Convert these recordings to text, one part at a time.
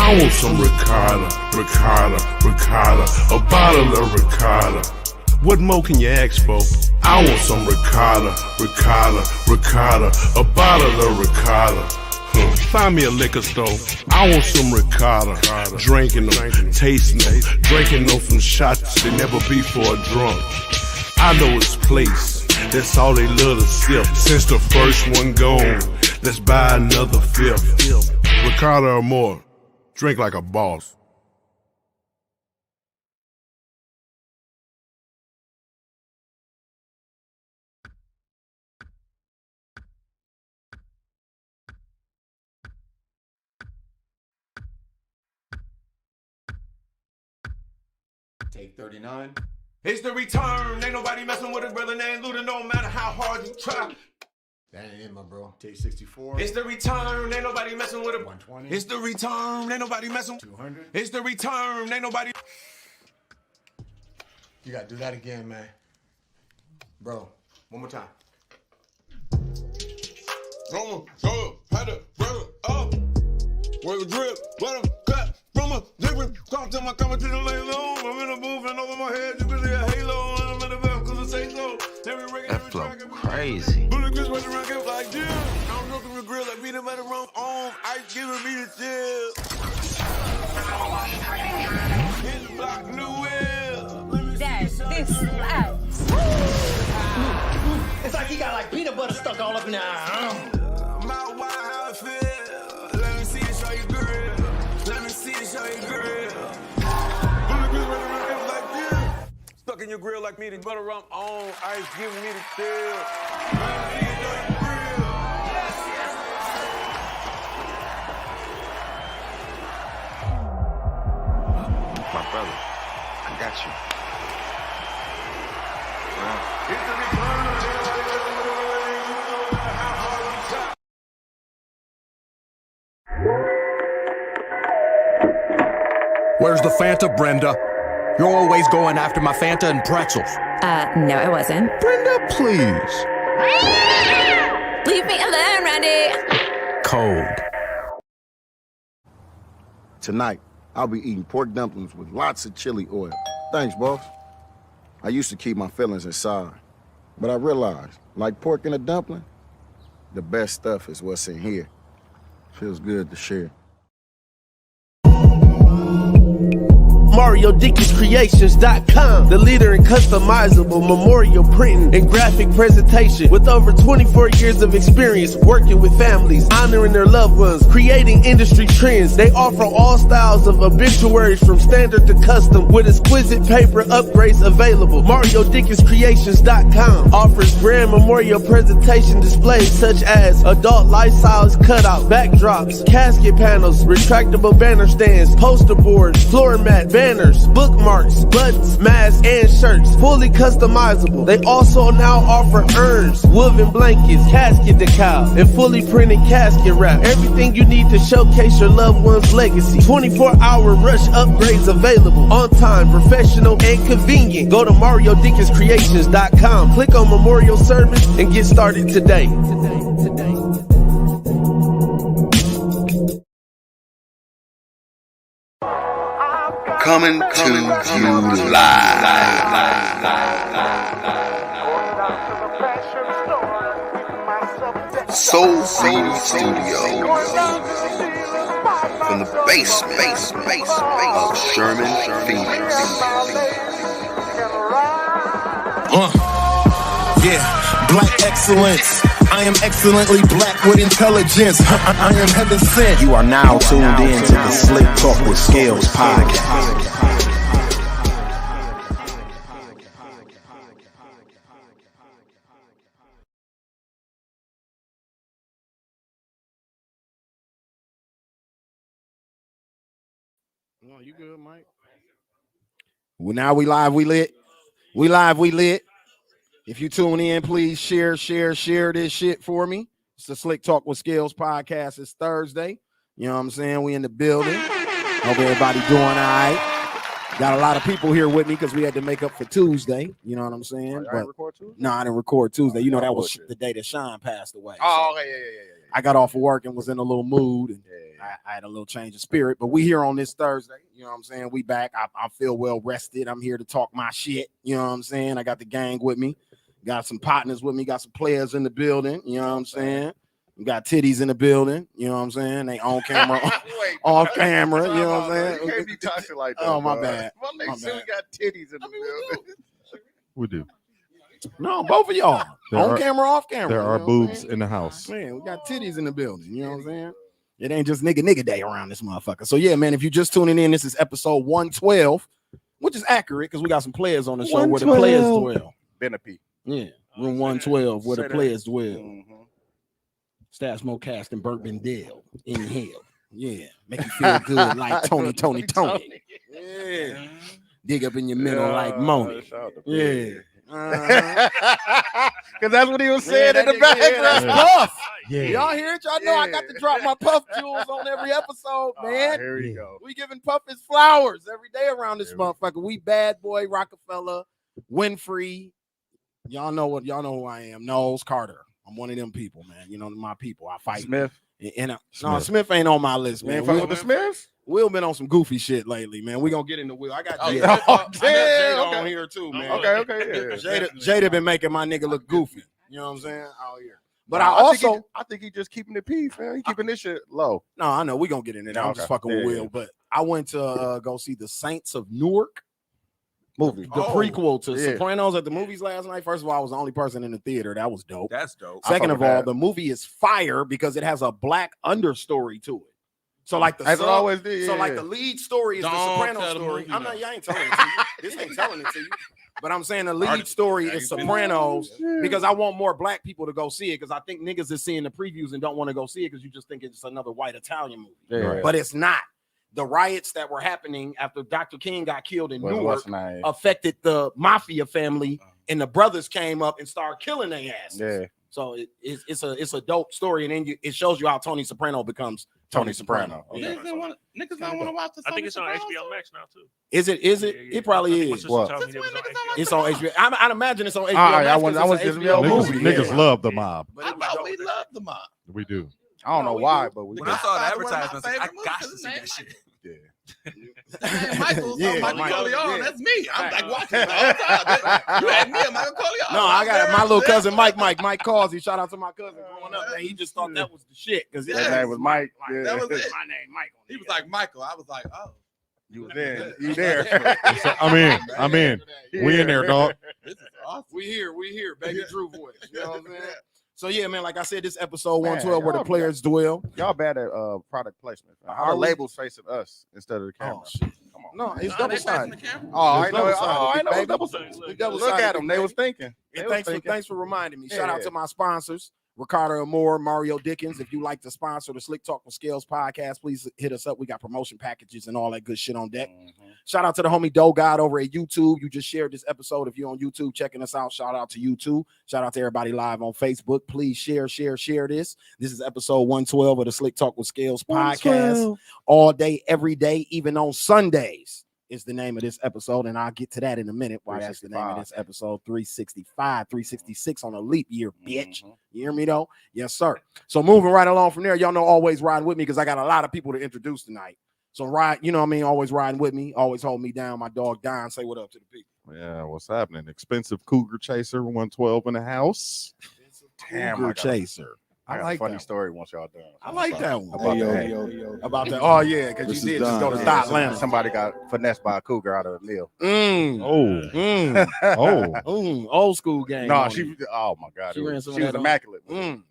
I want some ricotta, a bottle of ricotta. What more can you ask for? I want some ricotta, a bottle of ricotta. Find me a liquor store. I want some ricotta. Drinking them, tasting them, drinking them from shots they never be for a drunk. I know its place, that's all they love to sip. Since the first one gone, let's buy another fifth. Ricotta or more, drink like a boss. Take 39. It's the return. Ain't nobody messing with a brother named Luda, no matter how hard you try. That ain't it, my bro. Take 64. It's the return. Ain't nobody messing with a 120. It's the return. Ain't nobody messing. 200. It's the return. Ain't nobody. You gotta do that again, man. Bro, one more time. Roma, go, had a brother up. Where the drip, let him cut from a different. Talk to my coming to the lane low. I'm in a booth and over my head, you can see a halo. And I'm in the back cause I say so. That flow crazy. Bullet Chris running around, get like this. I'm looking the grill like peanut butter rum on. Ice giving me the chill. His block new wheel. Dad, this slaps. It's like he got like peanut butter stuck all up in there. My wild how it feel. Let me see it, show you grill. Let me see it, show you grill. Bullet Chris running around, get like this. Stuck in your grill like me, the butter rum on. Ice giving me the chill. Let me see it, show you grill. My brother, I got you. Where's the Fanta, Brenda? You're always going after my Fanta and pretzels. No, I wasn't. Brenda, please. Leave me alone, Randy. Cold. Tonight, I'll be eating pork dumplings with lots of chili oil. Thanks, boss. I used to keep my feelings inside, but I realized, like pork in a dumpling, the best stuff is what's in here. Feels good to share. MarioDickinsCreations.com, the leader in customizable memorial printing and graphic presentation. With over 24 years of experience working with families, honoring their loved ones, creating industry trends, they offer all styles of obituaries from standard to custom with exquisite paper upgrades available. MarioDickinsCreations.com offers grand memorial presentation displays such as adult life-size cutout, backdrops, casket panels, retractable banner stands, poster boards, floor mat, banners, bookmarks, buttons, masks, and shirts, fully customizable. They also now offer urns, woven blankets, casket decal, and fully printed casket wrap. Everything you need to showcase your loved one's legacy. 24-hour rush upgrades available. On time, professional, and convenient. Go to MarioDickinsCreations.com, click on Memorial Service, and get started today. Coming to you live. Soul Food Studios. From the basement of Sherman, Phoenix. Yeah, black excellence. I am excellently black with intelligence. I am heaven sent. You are now tuned in to the Slick Talk with Scales podcast. No, you good, Mike? Well, now we live, we lit. We live, we lit. If you tune in, please share this shit for me. It's the Slick Talk with Scales podcast. It's Thursday. You know what I'm saying? We in the building. Hope everybody doing all right. Got a lot of people here with me because we had to make up for Tuesday. You know what I'm saying? I didn't record Tuesday? No, I didn't record Tuesday. You know, that was the day that Sean passed away. Oh, okay, yeah. I got off of work and was in a little mood, and I had a little change of spirit. But we here on this Thursday. You know what I'm saying? We back. I feel well rested. I'm here to talk my shit. You know what I'm saying? I got the gang with me. Got some partners with me. Got some players in the building. You know what I'm saying? We got titties in the building. You know what I'm saying? They on camera, off camera. You know what I'm saying? You can't be talking like that. Oh, my bad. My nigga said we got titties in the building. We do. No, both of y'all. On camera, off camera. There are boobs in the house. Man, we got titties in the building. You know what I'm saying? It ain't just nigga day around this motherfucker. So yeah, man, if you're just tuning in, this is episode 112, which is accurate because we got some players on the show where the players dwell. Benapy. Yeah, room 112 where the Say that. players dwell. Stash Smoke Cast and Bourbon Dale. Inhale. Yeah. Make you feel good like Tony. Yeah. Dig up in your middle like Moni. Yeah. Because that's what he was saying in the background. That's Puff. Yeah. Y'all hear it? Y'all know I got to drop my Puff jewels on every episode, man. Here we go. We giving Puff his flowers every day around this motherfucker. We Bad Boy, Rockefeller, Winfrey. Y'all know who I am. Knowles Carter. I'm one of them people, man. You know, my people. I fight. Smith. No, Smith ain't on my list, man. Fuck with the Smiths? Will been on some goofy shit lately, man. We gonna get into Will. I got Jada on here too, man. Okay, yeah. Jada been making my nigga look goofy. You know what I'm saying? Out here. But I think he just keeping it peace, man. He keeping this shit low. No, I know we gonna get into that. I'm just fucking with Will. But I went to go see the Saints of Newark movie, the prequel to Sopranos at the movies last night. First of all, I was the only person in the theater. That was dope. That's dope. Second of all, the movie is fire because it has a black understory to it. So like the like the lead story is the Sopranos story. I ain't telling it to you. This ain't telling it to you. But I'm saying the lead story is Sopranos because I want more black people to go see it because I think niggas is seeing the previews and don't want to go see it because you just think it's another white Italian movie. Yeah. But it's not. The riots that were happening after Dr. King got killed in Newark affected the mafia family, and the brothers came up and started killing their asses. Yeah. So it's a dope story, and then it shows you how Tony Soprano becomes Tony Soprano. Yeah. Niggas don't want to watch the. I think it's on HBO Max now too. Is it? It probably is. It's on HBO. I'd imagine it's on HBO Max. I was just niggas love the mob. I thought we love the mob. We do. I don't know why, but when I saw the advertisements, I got to see that shit. Man, Michael Corleone, that's me. I'm like watching it all the time. You had me and Michael Corleone. No, I got my little cousin Mike Causey. Shout out to my cousin growing up. He just thought that was the shit because his name was Mike. That was it. My name Michael. He was like Michael. I was like, oh. You was there. You there. I'm in. We in there, dog. This is awesome. We here. Baby Drew voice. You know what I'm saying? So yeah, man, like I said, this episode 112 where the players dwell. Y'all bad at product placement. How the labels facing us instead of the camera? Oh, shit. Come on. No, it's double sided. I know it's double sided. Look at them. They was thinking. Thanks for reminding me. Shout out to my sponsors, Ricardo Amore, Mario Dickens. If you like to sponsor the Slick Talk with Scales podcast, please hit us up. We got promotion packages and all that good shit on deck. Shout out to the homie Doe God over at YouTube. You just shared this episode. If you're on YouTube checking us out, shout out to you too. Shout out to everybody live on Facebook. Please share this. This is episode 112 of the Slick Talk with Scales podcast. All day, every day, even on Sundays is the name of this episode. And I'll get to that in a minute. Why that's the name of this episode. 365, 366 on a leap year, bitch. You hear me though? Yes, sir. So moving right along from there, y'all know always riding with me because I got a lot of people to introduce tonight. So ride, you know what I mean? Always riding with me, always hold me down. My dog Don, say what up to the people. Yeah, what's happening? Expensive Cougar Chaser 112 in the house. Cougar Chaser. I got a funny story once y'all done. I like that one. About that. Oh yeah, because you did just go to Dot Atlanta. Somebody got finessed by a cougar out of a meal. Old school game. No, she. Oh my God, she was immaculate.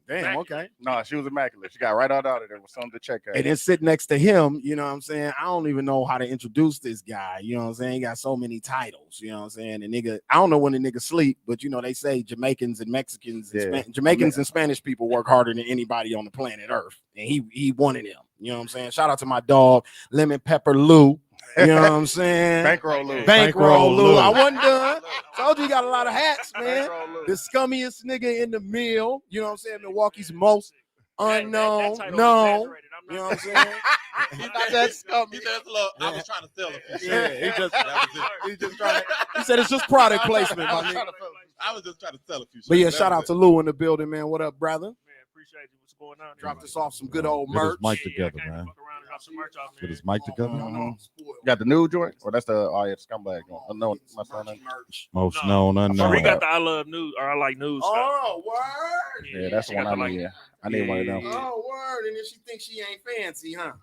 Damn. Okay. No, she was immaculate. She got right out of there with something to check her. And then sit next to him. You know what I'm saying? I don't even know how to introduce this guy. You know what I'm saying? He got so many titles. You know what I'm saying? The nigga. I don't know when the nigga sleep, but you know they say Jamaicans and Mexicans, and Jamaicans and Spanish people work harder than anybody on the planet Earth, and he one of them. You know what I'm saying? Shout out to my dog Lemon Pepper Lou. You know what I'm saying? Bankroll Lou. Bankroll Lou. I wasn't done. Told you he got a lot of hats, man. The scummiest nigga in the mill. You know what I'm saying? Milwaukee's most unknown. No. You know what I'm saying? That's scummy. He said it's a little, I was trying to sell a few. Yeah, he just trying to. He said it's just I product was placement, my nigga. I was just trying to sell a few. But yeah, shirts. shout out to Lou in the building, man. What up, brother? Man, appreciate you. What's going on? Dropped us off some good old Get his merch. mic together, man. Get his mic together. Got the new joint, or that's the scumbag joint. No, my son. Most known unknown. We got the I love news or I like news. Oh, word. Yeah, that's the one I need. I need one of them. Oh, word. And then she thinks she ain't fancy, huh?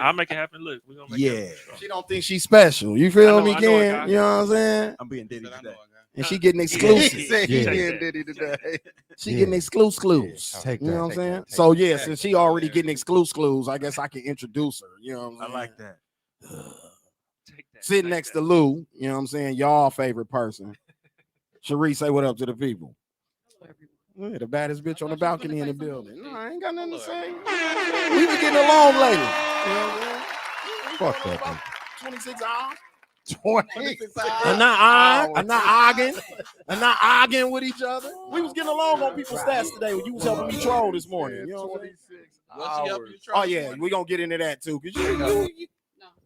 I'll make it happen. Look, we're gonna make it happen. She don't think she's special. You feel me, Ken? You know what I'm saying? I'm being Diddy today. And she getting exclusive. He said he's being Diddy today. She getting exclusives. Take You know that. what I'm saying? So yeah, since she already getting exclusives, I guess I can introduce her. You know what I'm saying? I like that. Sitting next to Lou, you know what I'm saying? Y'all favorite person. Cherie, say what up to the people. Yeah, the baddest bitch on the balcony in the building. No, I ain't got nothing to say. We were getting along later. You know what I'm saying? Fuck that thing. 26 hours. 26 hours. I'm not arguing with each other. We was getting along on people's stats today when you was helping me troll this morning. You know what I'm saying? Oh yeah, we gonna get into that too. Cause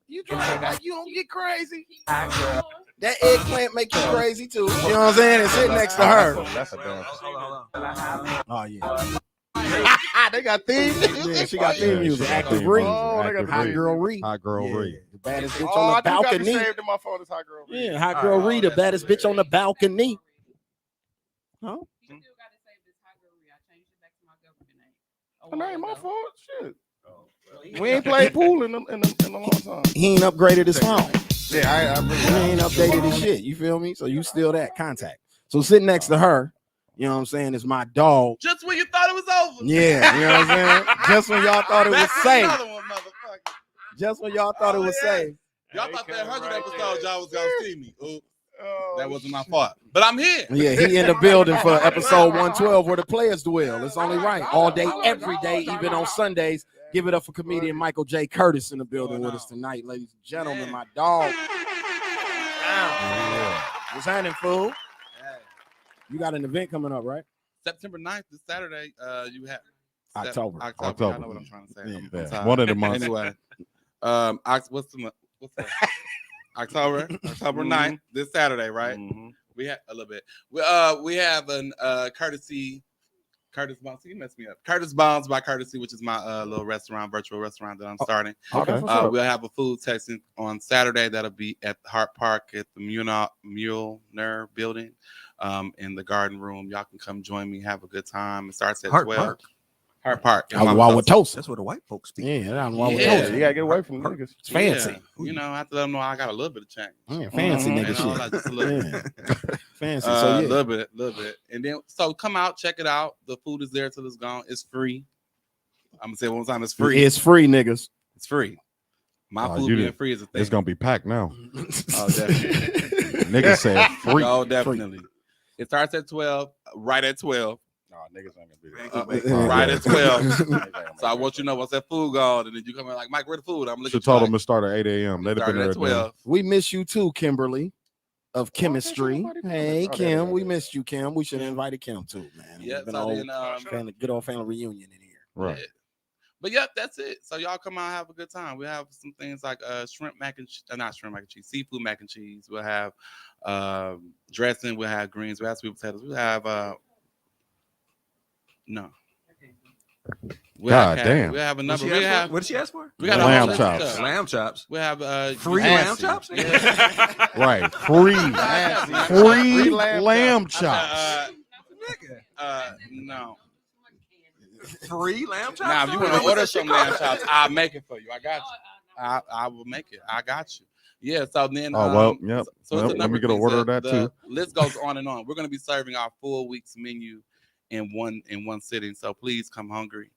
you trying like you don't get crazy. That eggplant make you crazy too. You know what I'm saying? And sitting next to her. That's a damn. Oh yeah. They got theme music. Yeah, she got theme music. Active Reed. Oh, they got Hot Girl Reed. Hot Girl Reed. The baddest bitch Oh, on I the do got balcony. saved in my phone. It's Hot Girl Reed. Yeah, Hot Girl Reed, the baddest bitch on the balcony. Huh? That ain't my fault. Shit. We ain't played pool in a long time. He ain't upgraded his phone. Yeah, I really He ain't updated his shit. You feel me? So you still that contact. So sitting next to her, you know what I'm saying, is my dog. Just when you thought it was over. Yeah, you know what I'm saying? Just when y'all thought it was Back with safe. another one, motherfucker. Just when y'all thought it was safe. Y'all thought that 100 episodes y'all was gonna see me. Oops. That wasn't my fault. But I'm here. Yeah, he in the building for episode 112 where the players dwell. It's only right. All day, every day, even on Sundays. Give it up for comedian Michael J. Curtis in the building with us tonight, ladies and gentlemen. My dog. What's happening, fool? You got an event coming up, right? September 9th, this Saturday, you have October. I know what I'm trying to say. Yeah. One of the months. Anyway, what's the October 9th, this Saturday, right? Mm-hmm. We have a little bit. We have an courtesy Curtis Bombs. You messed me up. Curtis Bombs by Courtesy, which is my little virtual restaurant that I'm starting. Okay. We'll have a food tasting on Saturday. That'll be at Hart Park at the Mueller building in the garden room. Y'all can come join me, have a good time. It starts at 12. Hart Park. That's where the white folks speak. Yeah, You gotta get away from niggas. It's fancy. Yeah. You know, I have to let them know I got a little bit of change. Yeah, fancy nigga You know, shit. like just a little bit. Fancy. So A yeah. little bit. And then so come out, check it out. The food is there till it's gone. It's free. I'm gonna say it one more time, it's free. It's free, niggas. It's free. My food being free is a thing. It's gonna be packed now. Oh, definitely. Niggas said free. Oh, definitely. It starts at 12, right at 12. No, niggas ain't gonna be there. Right at 12. So I want you to know once that food gone, and then you come in like, Mike, where the food? I'm looking. Should told them to start at 8 a.m. They'd have been there at 12. We miss you too, Kimberly of chemistry. Hey, Kim, we missed you, Kim. We should have invited Kim too, man. Yeah, Been so old, good old family reunion in here. Right. Yeah. But yeah, that's it. So y'all come out and have a good time. We have some things like shrimp mac and not shrimp mac and cheese, seafood mac and cheese. We'll have dressing. We'll have greens. We'll have sweet potatoes. We'll have no. God damn. We have a number. What did she ask for? We got lamb chops. Lamb chops. We have free lamb chops. Right. Free lamb chops. No. Free lamb chops. Now, if you want to order some lamb chops, I'll make it for you. I got you. I will make it. I got you. Yeah. So then. Yep. So Yep. Let me get an order of that too. List goes on and on. We're going to be serving our full week's menu in one sitting. So please come hungry.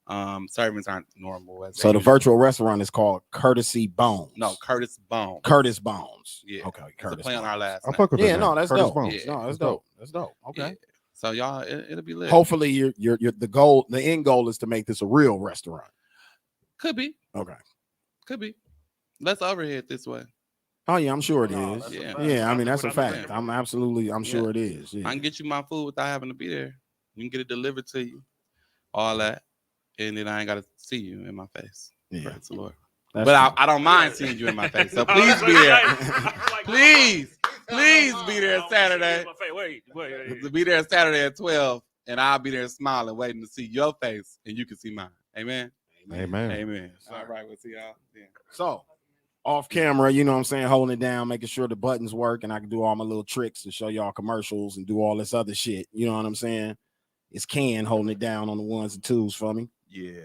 Servings aren't normal. So the virtual restaurant is called Courtesy Bones. No, Curtis Bones. Curtis Bones. Yeah. Okay. Curtis. Play on our last. I fuck with that. No, that's Curtis dope. Bones. Yeah. No, that's dope. That's dope. Okay. Yeah. So y'all, it'll be lit. Hopefully, you're the end goal is to make this a real restaurant. Could be. Okay. Could be. Let's overhead this way. Oh yeah, I'm sure it is. Yeah. I mean, that's a fact. I'm sure it is. Yeah. I can get you my food without having to be there. You can get it delivered to you. All that. and then I ain't got to see you in my face. Yeah. Praise the Lord. That's But I don't mind seeing you in my face. So please be there. Please be there Saturday. Wait. Be there Saturday at 12, and I'll be there smiling, waiting to see your face, and you can see mine. Amen. Amen. All right, we'll see y'all then. So, off camera, you know what I'm saying, holding it down, making sure the buttons work, and I can do all my little tricks to show y'all commercials and do all this other shit. You know what I'm saying? It's Ken holding it down on the ones and twos for me. Yeah.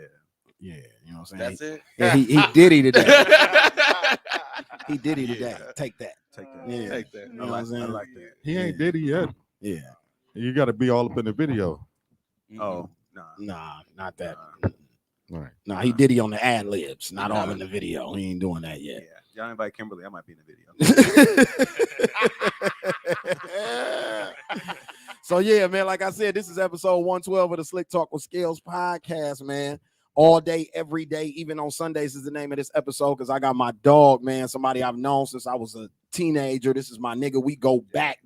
Yeah, you know what I'm saying? That's it? Yeah, he diddy today. He diddy today. Take that. Yeah. Take that. You know what I'm saying? I like that. He ain't Diddy yet. Yeah. You got to be all up in the video. Oh, Nah, not that. Right. Nah, he diddy on the ad libs, not all in the video. He ain't doing that yet. Y'all invite Kimberly. I might be in the video. So yeah, man, like I said, this is episode 112 of the Slick Talk with Scales podcast, man. All day, every day, even on Sundays is the name of this episode because I got my dog, man, somebody I've known since I was a teenager. This is my nigga. We go back,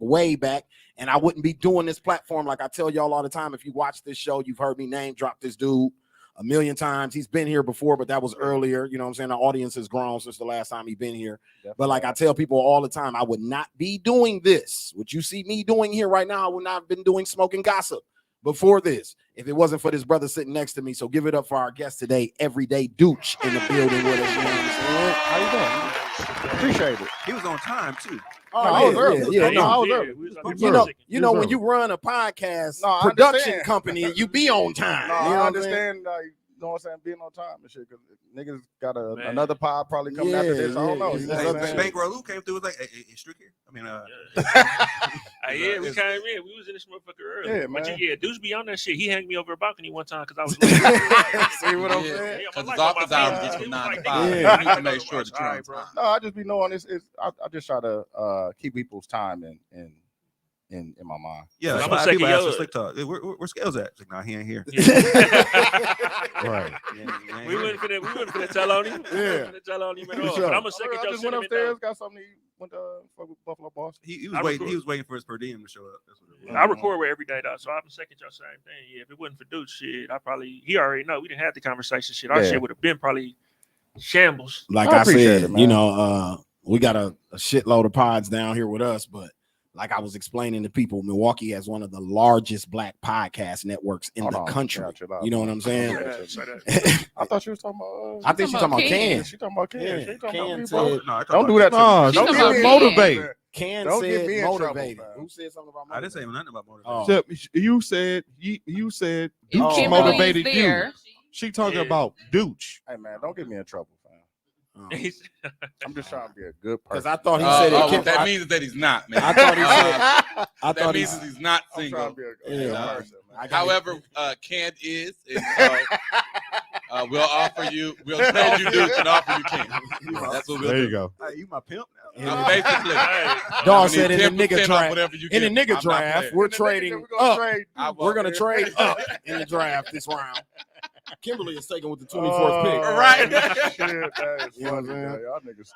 way back. And I wouldn't be doing this platform like I tell y'all all the time. If you watch this show, you've heard me name drop this dude a million times. He's been here before, but that was earlier. You know what I'm saying? The audience has grown since the last time he's been here. Definitely. But like I tell people all the time, I would not be doing this. What you see me doing here right now, I would not have been doing smoking gossip before this if it wasn't for this brother sitting next to me. So give it up for our guest today, Everyday Duch in the building with us. You know what I'm saying? How you doing? Appreciate it. He was on time too. Oh, I was early. I was early. You know, when you run a podcast production company, you be on time. No, you know I understand. You know what I'm saying? Being on time and shit. Because niggas got another pod probably coming after this. I don't know. You know what I'm saying? Bankroll who came through was like, hey, Strick here. I mean, yeah, we came in. We was in this motherfucker early. Yeah, man. But yeah, Duch be on that shit. He hanged me over a balcony one time because I was See what I'm saying? Because his office hours is from 9 to 5. Yeah. You need to make sure that you're on time. No, I just be knowing this. I just try to keep people's time in my mind. Yeah, I'm that's gonna why second people ask for yours. Slick Talk. Hey, where Scales at? It's like, nah, he ain't here. Right. We wouldn't finna tell on him. Yeah. Tell on him at For all. sure. But I'm gonna second I your just went sentiment, upstairs, though. got something to eat, went to fuck with Buffalo Boss. He was waiting for his per diem to show up. That's what it was. I record with every day though, so I'm second your same thing. Yeah, if it wasn't for Duch, shit, he already know we didn't have the conversation. Shit, our shit would have been probably shambles. Like I said, you know, we got a shitload of pods down here with us, but like I was explaining to people, Milwaukee has one of the largest black podcast networks in the country. You know what I'm saying? I thought she was talking about. I think she's talking about Ken. She talking about Ken. Yeah. She talking Ken about me, said, bro. Don't do that. No, Don't she said motivate. Ken Don't said get me in motivated. trouble, Who said something about I didn't say nothing about motivation. Oh. You said Oh. Duch motivated you. There. She talking about Duch. Hey man, don't get me in trouble, fam. I'm just trying to be a good Because person. I thought he said it. What that means is that he's not, man. I thought he said. I that thought means that he's not I'm single. trying to be a good person, man. However, Ken is. And so, we'll trade you Duch and offer you Ken. That's what we'll There do. you go. Hey, you my pimp now. Basically, Dog said in the 10% nigga off draft. whatever you In the get. nigga I'm not draft, playing. we're trading up. We're gonna trade up in the draft this round. Kimberly is taken with the 24th pick. Right. Shit, that is You know what I'm funny, man. saying? Y'all niggas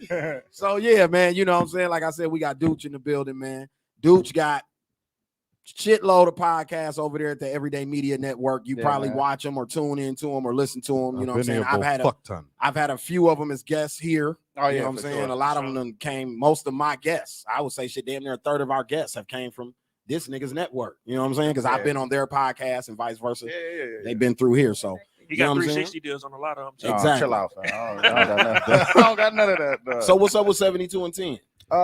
stupid. So yeah, man, you know what I'm saying? Like I said, we got Duch in the building, man. Duch got shitload of podcasts over there at the Everyday Media Network. You probably watch them or tune into them or listen to them. You know what I'm saying? I've had a few of them as guests here. Oh, you yeah, know what I'm for saying? sure. A lot of them came, most of my guests, I would say shit, damn near a third of our guests have came from this nigga's network. You know what I'm saying? Because I've been on their podcast and vice versa. They've been through here. So He you know got what I'm saying? 360 deals on a lot of them. Too. Exactly. Chill out, fam. I don't got none of that. No. So what's up with 72 and 10?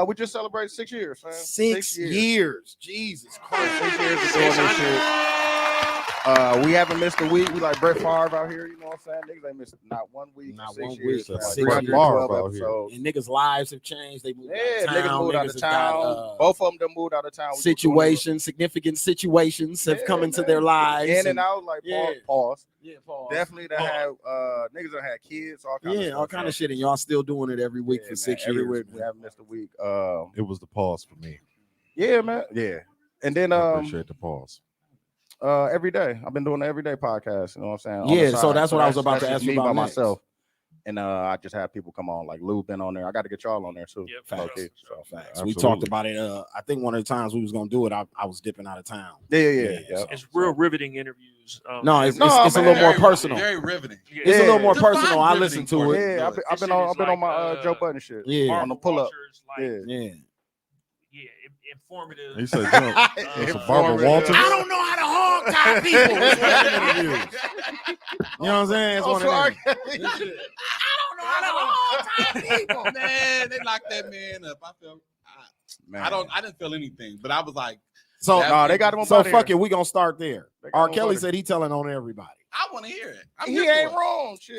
We just celebrated 6 years, fam. 6 years. Jesus Christ. 6 years of doing this shit. We haven't missed a week. We like Brett Favre out here, you know what I'm saying? Niggas ain't missed not 1 week. Not 6 1 years, week. fam. 6 Brett years. Favre Favre out episodes. And niggas' lives have changed. They moved Yeah, out of town. niggas moved out of Niggas town. got, Both of them done moved out of town. situations, significant situations have come into their lives. In and out, like pause. Yeah, pause. Definitely that have niggas that had kids, all kind of stuff. all kind of shit. And y'all still doing it every week for man, 6 every years. week we haven't missed a week. It was the pause for me. Yeah, man. Yeah. And then I appreciate the pause. every day. I've been doing the everyday podcast, you know what I'm saying? On Yeah, the so side. that's what I was about that's to just ask you me about by next. myself. And I just had people come on, like Lou been on there. I got to get y'all on there too. Yep, Facts. sure. Facts. We talked about it. I think one of the times we was gonna do it, I was dipping out of town. Yeah. It's real riveting interviews. No, it's a little more personal. Very riveting. It's a little more Define personal. I riveting listen to for it. Yeah, I've been on my Joe Budden shit. Yeah. On the pull up. Yeah. Informative. He said, it's a Barbara Walters. I don't know how to hog tie people. It's one of them interviews. You know what I'm saying? It's one of them. I don't know how to hog tie people. Man, they locked that man up. I didn't feel anything, but I was like, so they got him on. So fuck it, we gonna start there. R. Kelly said he telling on everybody. I want to hear it. He ain't wrong, shit.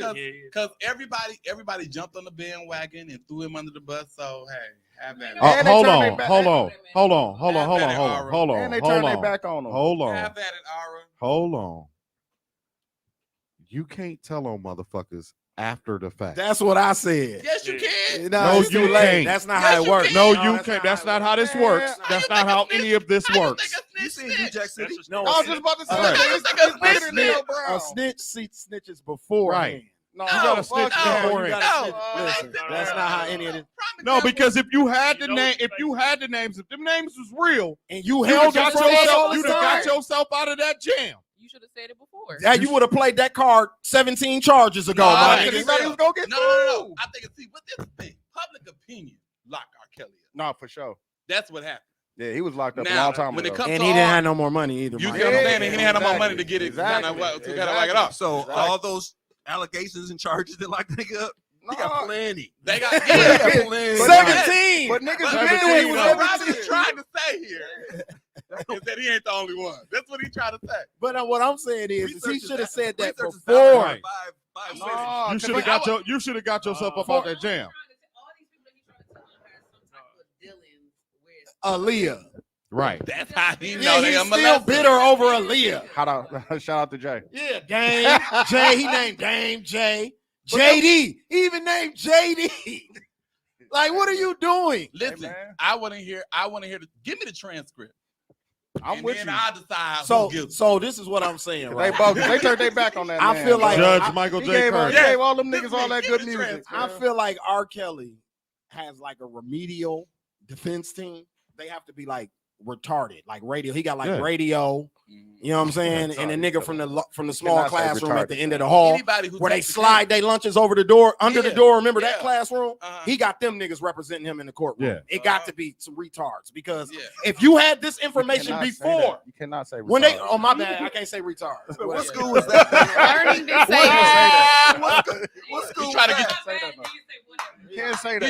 Because everybody jumped on the bandwagon and threw him under the bus. So hey, have that. Hold on. And they turned their back on him. Hold on. Have at it, Ara. Hold on. You can't tell on motherfuckers after the fact. That's what I said. Yes, you can. No, you can't. That's not how it works. No, you can't. That's not how this works. That's not how any of this works. You seen New Jack City? No, I was just about to say a snitch snitches before. Right. No, you gotta snitch beforehand. Listen, that's not how any of it. No, because if you had the names, if them names was real, and you held got yourself, you'd have got yourself out of that jam. You should have said it before. Yeah, you would have played that card 17 charges ago. No, He thought he was gonna get no. I think it's what this thing. Public opinion locked R. Kelly up. No, for sure. That's what happened. Yeah, he was locked up Now, a long time when ago. it comes and to he didn't R, have no more money either. You Mike. get what I'm saying? He didn't have no more Exactly. money to get it. Exactly. To kind of like it up. So all those allegations and charges that locked nigga up, he got plenty. They got plenty. 17. But niggas What what Robert's trying to say here is that he ain't the only one. That's what he tried to say. But what I'm saying is he should have said that Research is before. valid by cities. You should have got yourself up out that jam. Aaliyah. Right. That's how he Yeah, know they he's are still molested. bitter over Aaliyah. Shout out to Jay. Yeah, Dame, Jay. He named Dame Jay. JD. He even named JD. Like, what are you doing? Listen, Hey, I want to hear. Give me the transcript. I'm with then you. I'll decide So, who gives. so this is what I'm saying. They Right? both they turned their back on that. I man, feel like bro. Judge Michael He J. gave Curtis. all them niggas all that good music. I feel like R. Kelly has like a remedial defense team. They have to be like retarded, like radio. He got like radio. You know what I'm saying? And the nigga from the small cannot say classroom at the retarded. end of the hall, Anybody who where they takes the slide their lunches over the door, under the door. Remember that Yeah. classroom? Uh-huh. He got them niggas representing him in the courtroom. Yeah. It got to be some retards because Yeah. if you had this You information cannot say before, that. You cannot say when they, retarded. oh my bad, I can't say retards. What school was that? Learning to say it. What school He's trying to was get. that? You can't say that.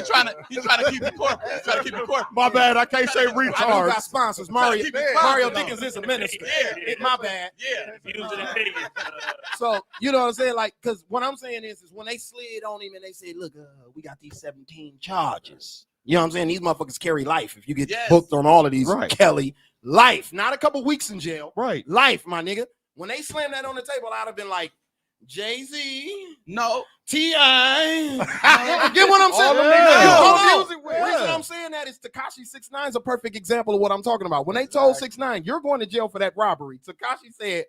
He's trying to keep it corporate. He's trying to keep it corporate. My bad. I can't say I do retards. got sponsors. Mario Keep it quiet, Mario though. Dickens is a minister. Yeah. My bad. Yeah. Views and opinions. So you know what I'm saying? Like, because what I'm saying is when they slid on him and they said, "Look, we got these 17 charges." You know what I'm saying? These motherfuckers carry life. If you get Yes. booked on all of these, Right. Kelly, life, not a couple weeks in jail. Right. Life, my nigga. When they slammed that on the table, I'd have been like, Jay-Z, No. T.I. Get what I'm saying? All them No, niggas. hold on. Music with. The reason I'm saying that is Tekashi 6ix9ine is a perfect example of what I'm talking about. When they told 6ix9ine, you're going to jail for that robbery, Tekashi said,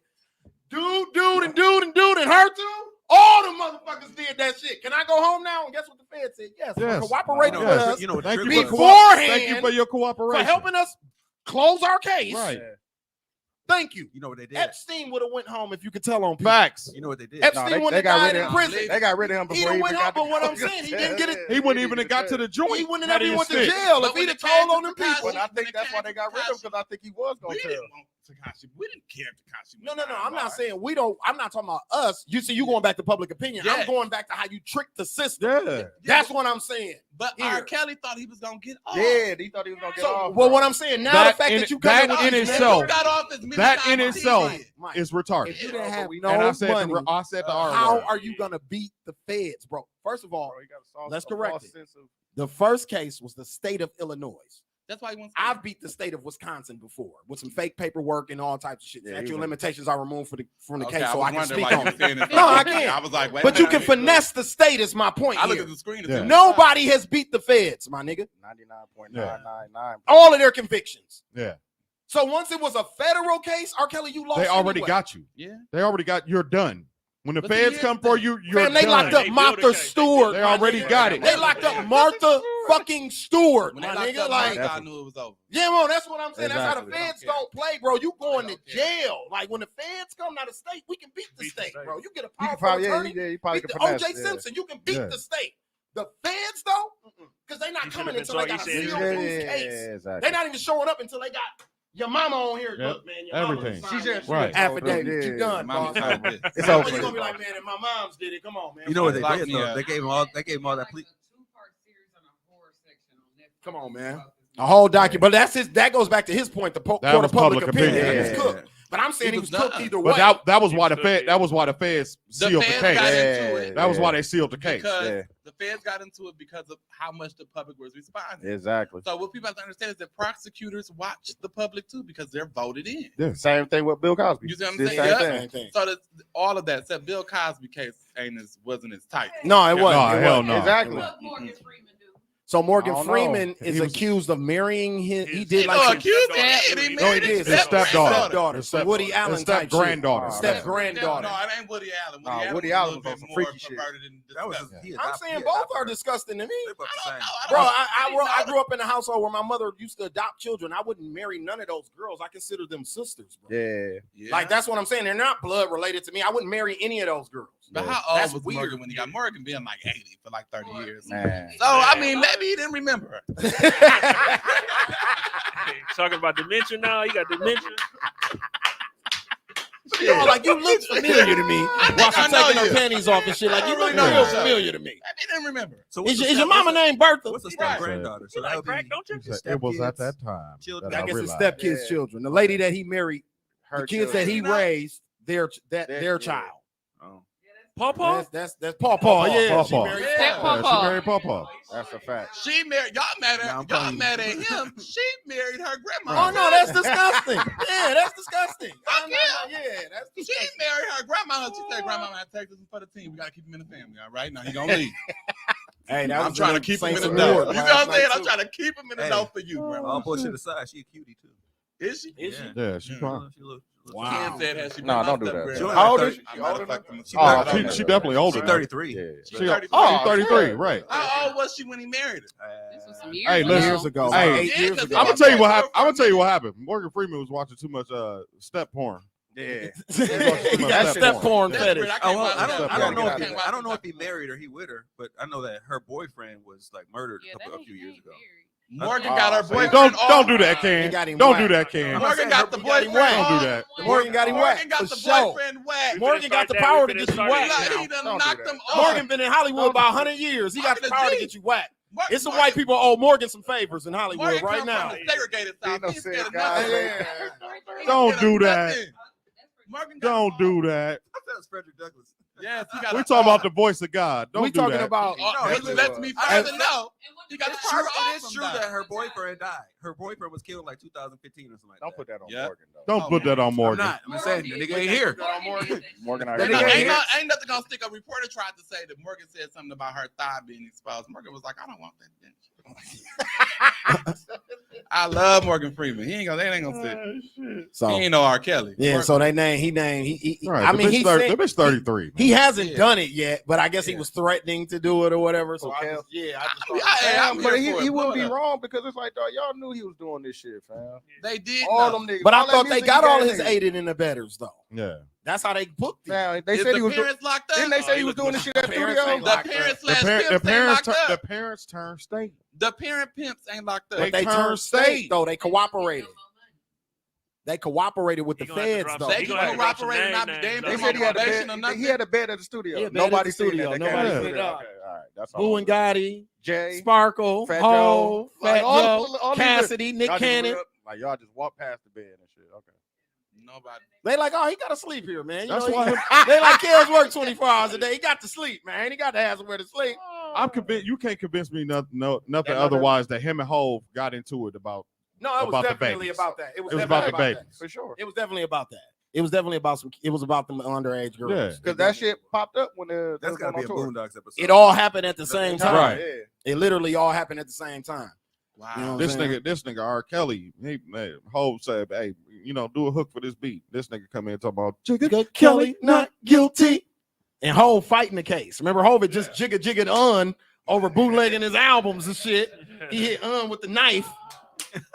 dude, and her too. All the motherfuckers did that shit. Can I go home now? And guess what the Fed said? Yes. Yes. For cooperating You with know, us you know what the Thank trip you was? for beforehand Thank you for your for cooperation. helping us close our case. Right. Thank you. You know what they did? Epstein would have went home if you could tell on people. Facts. You know what they did? Epstein they wouldn't have got died rid in of prison. him. They got rid of him He before done he went even home, got but what I'm saying, he didn't get it. He wouldn't even have got to the joint. He wouldn't had have even he went to snitched. jail But if when he'd it have came told to on them Tekashi- people. And I think that's why they got rid of him, because I think he was We going didn't to. want Tekashi. We didn't care if Tekashi. No. I'm not saying we don't. I'm not talking about us. You see, you going back to public opinion. I'm Yeah. going back to how you tricked the system. Yeah. That's what I'm saying. But Here. R. Kelly thought he was gonna get off. Yeah, he thought he was going to get So, off. well, bro. what I'm saying now, That the fact in- that you that cut in it off, itself- man, Got off as many That times in as he itself did. Mike, is retarded. if you didn't have we no And I said money, I said the R how word. are you gonna beat the feds, bro? First of all, Bro, he got a false- let's a correct false it. sense of- the first case was the state of Illinois. That's why he wants. I've beat the state of Wisconsin before with some fake paperwork and all types of shit. Yeah, he Statute of was- limitations are removed from the Okay, case, I so was I can wondering speak why you on were saying it. this. No, I can't. I was like, wait But a you minute. can finesse the state is my point I look here. at the screen. Yeah. Nobody has beat the feds, my nigga. 99.999. All of their convictions. Yeah. So once it was a federal case, R. Kelly, you lost. They already anyway. got you. Yeah. They already got you're done. When the feds come for you, you're Man, they done. locked up Martha Stewart. They already got it. They locked up Martha fucking Stewart, When my they locked nigga. up Like, Martha, I knew it was over. yeah, man, that's what I'm saying. That's how the Exactly. feds don't play, bro. You going to jail. Like, when the feds come out of state, we can beat the state, bro. You get a powerful probably- yeah, attorney, you probably beat can the finesse, O.J. yeah. Simpson. You can beat Yeah. the state. The feds, though, because they not coming until they got a sealed proof case. exactly. They not even showing up until they got your mama on here. Yep. Look, man, your mama Everything. signed She just- Right. affidavit. Yeah, You done, Mama's boss. over it. It's You're over. gonna be like, man, if my mom's did it, come on, man. You know what they Lock did me though? up. They gave him all that plea. Come on, man. A whole document, but that goes back to his point. The court was of public public opinion. opinion. He was cooked. But I'm saying he was cooked either way. But that was why the feds sealed the feds case. got into it That was why they sealed the case. Because the feds got into it because of how much the public was responding. Exactly. So what people have to understand is that prosecutors watch the public too because they're voted in. Yeah. Same thing with Bill Cosby. You see what I'm Did saying? same Yeah. thing. So all of that, except Bill Cosby case wasn't as tight. No, it wasn't. No, It hell wasn't. no. Exactly. So Morgan I don't know. Freeman is He was- accused of marrying his. He He did no like accused some, him. He no, he married did. his His stepdaughter. stepdaughter. Some Woody Allen His type shit. step-granddaughter. Step-granddaughter. No, it ain't Woody Allen. Woody was a Allen little was on bit some more freaky shit. perverted and That was disgusting. I'm saying both are disgusting to me. They're both the same. Bro, I grew up in a household where my mother used to adopt children. I wouldn't marry none of those girls. I consider them sisters, bro. Yeah. Yeah. Like, that's what I'm saying. They're not blood related to me. I wouldn't marry any of those girls. But how old That's was weird. Morgan when he got Morgan being like 80 for like 30 years? Man. So I mean, maybe he didn't remember her. Talking about dementia now. You got dementia. Yo, like, you look familiar to me while she's taking her panties off and shit. Like, you look real familiar to me. Maybe he didn't remember. So Is your mama named Bertha? What's the step granddaughter? So You like that would crack, be don't you? It was at that time. Children. that I guess it's realized. stepkids' children. The lady that he married, the kids that he raised, their child. Oh. Pawpaw? That's Pawpaw. Yeah, Pawpaw. she married Step Pawpaw. Yeah, Pawpaw. she married Pawpaw. That's a fact. She married y'all mad at Nah, I'm y'all telling you. mad at him. She married her grandma. Oh no, that's disgusting. Yeah, that's disgusting. Yeah, that's She disgusting. married her grandma. She said, "Grandma, I take this for the team. We gotta keep him in the family. All right, now he gonna leave. Hey, that I'm was trying to the keep him in Saints the Award know. You know last what I'm saying? night, I'm too. trying to keep him in the Hey. know for you, grandma. All bullshit aside, she a cutie too. Is she? Is she? Yeah, she's fine. She look. Wow. Ken said, "Has she been No, my don't do that. step-grandma?" How old is she? I She might older have than fucked him. She Oh, older she definitely older. She's now. 33. Yeah. She's She 33. oh, 33, right. How old was she when he married her? This was some years Hey, ago. listen. Years ago, Hey, like 8 years ago. I'm gonna tell you what happened. I'm gonna tell you what happened. Morgan Freeman was watching too much step porn. Yeah. He got step porn fetish. Desperate, Oh, well, can't watch I that. don't know. Can't watch I don't know that. if he married or he with her, but I know that her boyfriend was like murdered Yeah, a few years ago. Morgan got her So boyfriend. don't do that, He Ken. got him Don't do whacked. that, Ken. Morgan got the He got him boyfriend. whacked. Don't do that. Morgan got him whacked. Morgan got For the sure. boyfriend whacked. Morgan got the Start that, power we to finna get you start whacked. it. Like, he done Don't do knocked that. them off. Morgan been in Hollywood about 100 years. He got the Morgan power to G. get you whacked. Morgan- It's some white people owe Morgan some favors in Hollywood Morgan right come now. from the segregated South. no He ain't scared of sick guy, nothing. baby. Don't do that. Nothing. Morgan got Don't do that. I thought it was Frederick Douglass. Yes, he got We a talking power. about the voice of God. Don't We do talking that. about Which lets me And- further know. He got the It's power true. off It is from true that her boyfriend died. Her boyfriend was killed in like 2015 or something like that. Don't put that on Yeah. Morgan, though. Don't put that on I'm Morgan. not. I'm just saying the nigga ain't here. Morgan, I That No, nigga ain't ain't, here. no, ain't nothing gonna stick. A reporter tried to say that Morgan said something about her thigh being exposed. Morgan was like, I don't want that bitch. I love Morgan Freeman. They ain't gonna sit. So He ain't no R. Kelly. yeah, Morgan- so they named he Right, I the mean bitch he 30 said, the bitch 33. he hasn't Yeah. done it yet, but I guess he Yeah. was threatening to do it or whatever. So Okay. I just, yeah, I just I mean, thought- I'm but here for he it. wouldn't Blow be it up. wrong because it's like, dog, y'all knew he was doing this shit, fam. They did. All know. them niggas. But I all that thought they music got he all gave his niggas. aided and abettors though. Yeah. That's how they booked him. Now, they Is said the he was doing. parents locked up? Didn't they say he was doing this shit at the Parents studio? ain't The locked parents up. slash pimps ain't locked up. The parents turned state. The parent pimps ain't locked up. But they turned state though. They cooperated. They cooperated with the He gonna have to feds drop though. some- They he gonna have to drop some cooperated, not names, they ain't though. They been said on he had a probation or bed. nothing. He had a bed at the studio. Yeah, bed at Nobody the seen studio. that. They Nobody can't seen do that. Okay, all right. That's Boo all. and Gotti, Jay, Sparkle, Fat Ho, Joe, like, Fat all Joe, these- Cassidy, Nick y'all just Cannon. grew up, like y'all just walked past the bed and shit. Okay. Nobody. They like, oh, he got to sleep here, man. You That's know, why they like Kels work 24 hours a day. He got to sleep, man. He got to have somewhere to sleep. I'm convinced you can't convince me nothing That- otherwise that him and Hov got into it about No, it was about the definitely babies. about that. It was about definitely the that. babies. For sure. It was definitely about that. It was definitely about some. It was about them underage girls. Yeah. Because that shit popped up when That's gotta be a tour. Boondocks episode. It all happened at the same time. Right. Yeah. It literally all happened at the same time. Wow. You know what This I'm saying? nigga R. Kelly, Hov said, hey, do a hook for this beat. This nigga come in and talk about Jigga Kelly not guilty. And Hov fighting the case. Remember, Hov had just jiggered over bootlegging his albums and shit. He hit with the knife.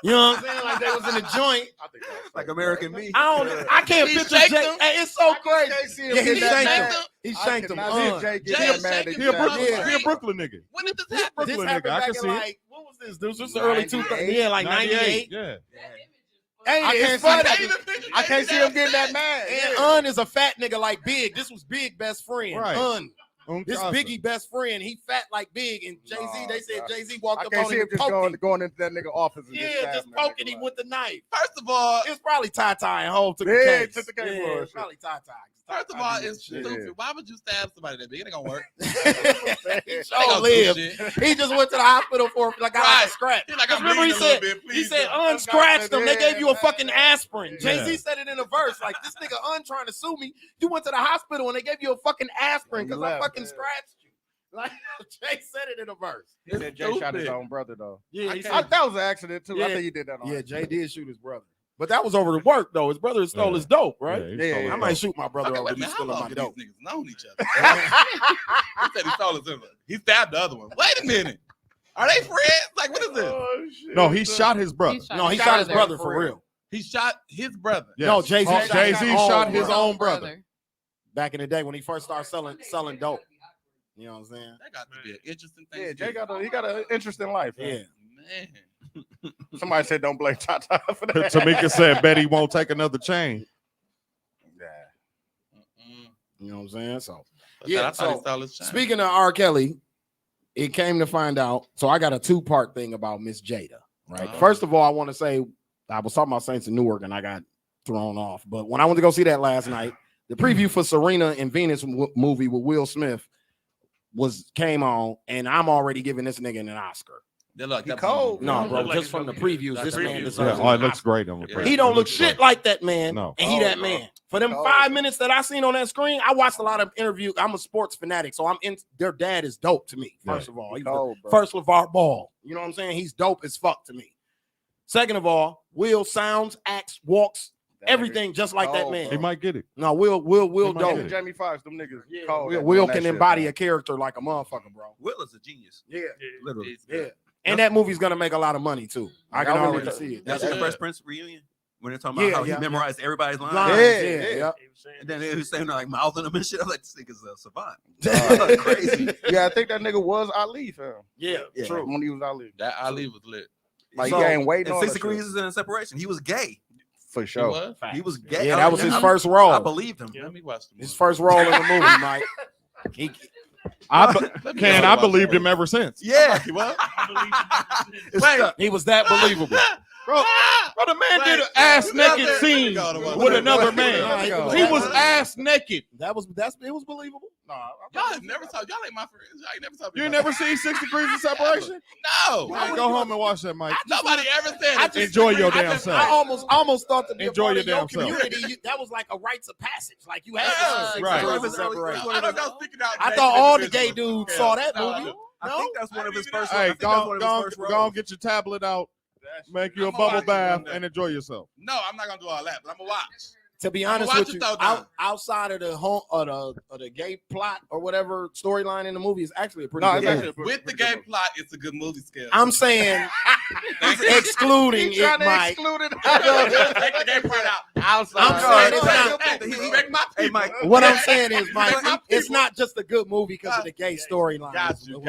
You know what I'm saying? Like they was in the joint. Like American Me. I can't picture Jay. Hey, it's so crazy. Yeah, he shanked him. He shanked him. He a Brooklyn nigga. When did this happen? This happened back in like, what was this? This was the early 2000s. Yeah, like 98. Yeah. I can't see him getting that mad. And is a fat nigga like Big. This was Big best friend. Right. This Biggie best friend. He fat like Big. And Jay-Z, they said Jay-Z walked up I can't on see him him just going into that nigga office. And just poking him with the knife. First of all, it's probably Ty and Hov took the Yeah, case. took the case for it. Probably Ty. First of all, it's stupid. Why would you stab somebody that big? It ain't gonna work. He sure lived. He just went to the hospital for like a scratch. Like, remember he said unscratched them. They gave you a fucking aspirin. Jay-Z said it in a verse. Like, this nigga trying to sue me. You went to the hospital and they gave you a fucking aspirin because I fucking scratched you. Like, Jay said it in a verse. He said Jay shot his own brother though. Yeah, that was an accident too. Yeah. I think he did that. Yeah, Jay did shoot his brother. But that was over the work, though. His brother stole his dope, right? Yeah, I might shoot my brother over. Wait, He's man, how stealing long my have dope. these niggas known each other? He said he stole his brother. He stabbed the other one. Wait a minute. Are they friends? Like, what is this? No, he shot his brother. He shot his brother for real. He shot his brother. Yes. No, Jay-Z shot his own brother. Back in the day when he first started selling dope. You know what I'm saying? That got to be an interesting thing. Yeah, Jay got an interesting life. Yeah. Man. Somebody said don't blame Tata for that. Tamika said Betty won't take another chain. You know what I'm saying? So I thought he stole his chain. speaking of R. Kelly, it came to find out. So I got a 2-part thing about Miss Jada. Right. First of all, I want to say I was talking about Saints in Newark and I got thrown off. But when I went to go see that last night, the preview for Serena and Venus movie with Will Smith came on, and I'm already giving this nigga an Oscar. He cold. No, bro, just from the previews, this man deserves it looks great on the preview. He don't look shit like that man. No. And he that man. For them 5 minutes that I seen on that screen, I watched a lot of interviews. I'm a sports fanatic, so their dad is dope to me. First of all, he's the first LeVar Ball. You know what I'm saying? He's dope as fuck to me. Second of all, Will sounds, acts, walks, everything just like that man. He might get it. No, Will dope. Jamie Foxx, them niggas. Will can embody a character like a motherfucker, bro. Will is a genius. Yeah, literally. Yeah. And that movie's gonna make a lot of money too. I can already see it. That's the Fresh Prince reunion when they're talking about how he memorized everybody's lines. Yeah. And then he was saying like mouthing them and shit. I was like, this nigga's a savant. Crazy. Yeah, I think that nigga was Ali, fam. Yeah, true. When he was Ali, that Ali was lit. Like he ain't waiting on 6 degrees in separation. He was gay. For sure. He was gay. Yeah, that was his first role. I believed him. Let me watch his first role in the movie, Mike. I believed him ever since. Yeah, he was. He was that believable. Bro, the man did an ass naked scene with another man. He was ass naked. It was believable. No, y'all have never talked. Y'all ain't my friends. Y'all ain't never talked. You ain't never seen 6 Degrees of Separation? No. Man, go home and watch that, Mike. Nobody ever said it. Enjoy your damn self. I almost thought to be Enjoy a part your of damn self. community. That was like a rites of passage. Like you had to see 6 right. degrees of separation. I thought all the gay dudes saw that movie. I think that's one of his first. Hey, go get your tablet out, make you a bubble bath, and enjoy yourself. No, I'm not gonna do all that, but I'm gonna watch. To be honest with you, outside of the gay plot or whatever storyline in the movie is actually a pretty good movie. With the gay plot, it's a good movie scale. I'm saying excluding it, Mike. Take the gay part out. I'm saying what I'm saying is, Mike, it's not just a good movie because of the gay storyline. Got you.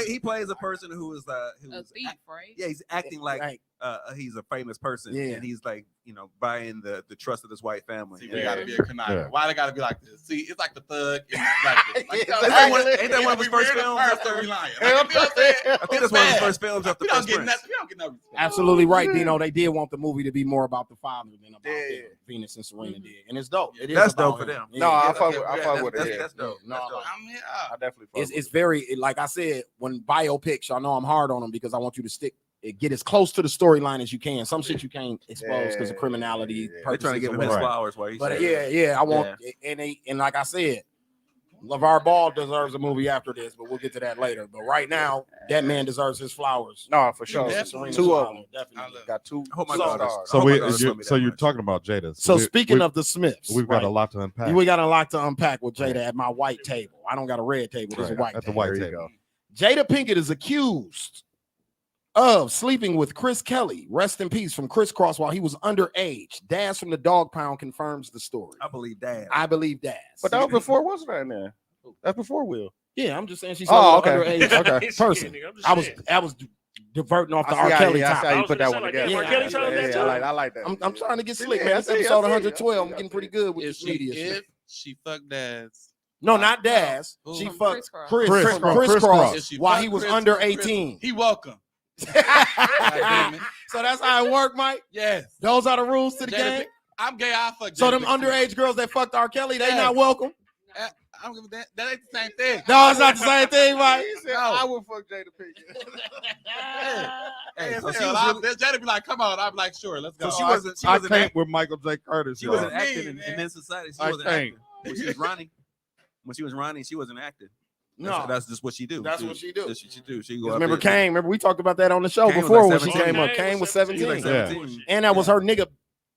He plays a person who is a thief, right? Yeah, he's acting like he's a famous person, and he's like buying the trust of this white family. See, we gotta be a conniver. Yeah. Why they gotta be like this? See, it's like the thug. Ain't that one of his first films? I think that's one of his first films after Fresh Prince. We don't get no. Absolutely right, Dino. They did want the movie to be more about the father than about them. Venus and Serena did, and it's dope. It is. That's dope for them. No, I fuck with it. That's dope. No, I definitely fuck with it. It's very, like I said, when biopics, y'all know I'm hard on them because I want you to get as close to the storyline as you can. Some shit you can't expose because of criminality. They're trying to give him his flowers while he's I want and like I said, LeVar Ball deserves a movie after this, but we'll get to that later. But right now, that man deserves his flowers. No, for sure. Two of them. Definitely. Got two. Oh my God. So you're talking about Jada. So we- speaking we- of the Smiths, we've got a lot to unpack. We got a lot to unpack with Jada at my white table. I don't got a red table. There's a white at the table. white There you table. Jada Pinkett is accused of sleeping with Chris Kelly. Rest in peace from Criss Cross while he was underage. Daz from the Dog Pound confirms the story. I believe Daz. I believe Daz. But that was before, wasn't that in there? That's before Will. Yeah, I'm just saying she's Oh, an okay. underage Okay. person. I was diverting off the R. Kelly I see topic. how you put that one together. I like that. I'm trying to get slick, Yeah, man. I It's see, I episode see, 112. I'm I getting see. pretty good with If this she media shit. if she fucked Daz. No, not Daz. Who? She From fucked Criss Criss Cross. Cross If she while fucked he was Criss under Cross, 18. He welcome. So that's how it worked, Mike. Yes. Those are the rules to the Jada game. Pinkett- I'm gay. I fuck. So Jada them Pinkett. underage girls that fucked R. Kelly, they Yeah. not welcome. I don't give a damn. That ain't the same thing. No, it's not the same thing, Mike. He said, I would fuck Jada Pinkett. Hey, so so she was Jada be like, "Come on." I'm like, "Sure, let's go." So she I wasn't. She can't wasn't. Act, with Michael J. Curtis. she y'all. wasn't acting mean, in man? men's society. She I wasn't can't. acting when she was running. When she was running, she wasn't acting. No, That's just what she do. That's what she do. That's what she do. She go up remember there. Kane? Remember we talked about that on the show Kane was before like when she 17. came up. Kane was 17. She was like 17. And that was her nigga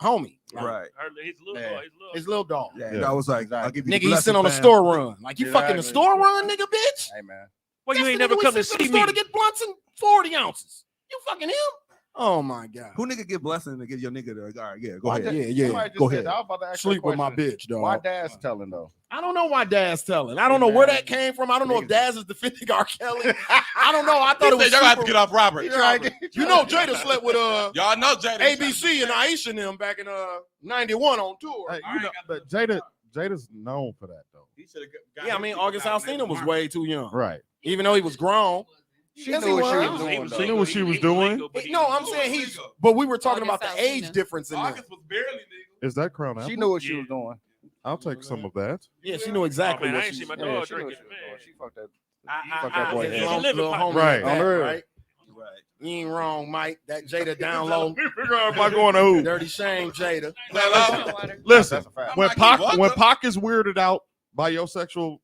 homie. Like, Right. His little Yeah. dog. His little dog. Yeah. And I was like, I'll give you the Nigga, he blessing, sent on a fam. store run. Like, you fucking the Exactly. store run, nigga, bitch? Hey, man. Well, you That's ain't the never nigga come we to sent see the store me. to get blunts and 40 ounces. You fucking him? Oh, my God. Who nigga get blessing to give your nigga the all right, yeah, go Why ahead. dad- Yeah, somebody just go said ahead. that. I was about to ask Sleep that with my question. bitch, dog. Why Dad's telling, though? I don't know why Daz telling. I don't know where that came from. I don't know if Daz is defending R. Kelly. I don't know. I thought it was Y'all have to super- get off Robert. You know Jada slept with Y'all know Jada. ABC and Aisha and them back in 91 on tour. Hey, you know, but Jada's known for that though. Yeah, I mean August Alsina was way too young. Right. Even though he was grown. She Yes, knew he what she was. was doing, though. She knew what she was doing. No, I'm saying he's. But we were talking about the age difference in them. August was barely legal. Is that Crown Apple? She knew what she was doing. I'll take some of that. Yeah, she knew exactly Oh, man, what I ain't she seen my was Yeah, dog she knew what drinking, she was doing. man. She fucked that. Fuck that boy his head. little- Living little pipe. homie Right. back, On the real. right? Right. You ain't wrong, Mike. That Jada down low. Am I going to who? Dirty shame, Jada. Listen, That's a fact. when like, Pac what? when Pac is weirded out by your sexual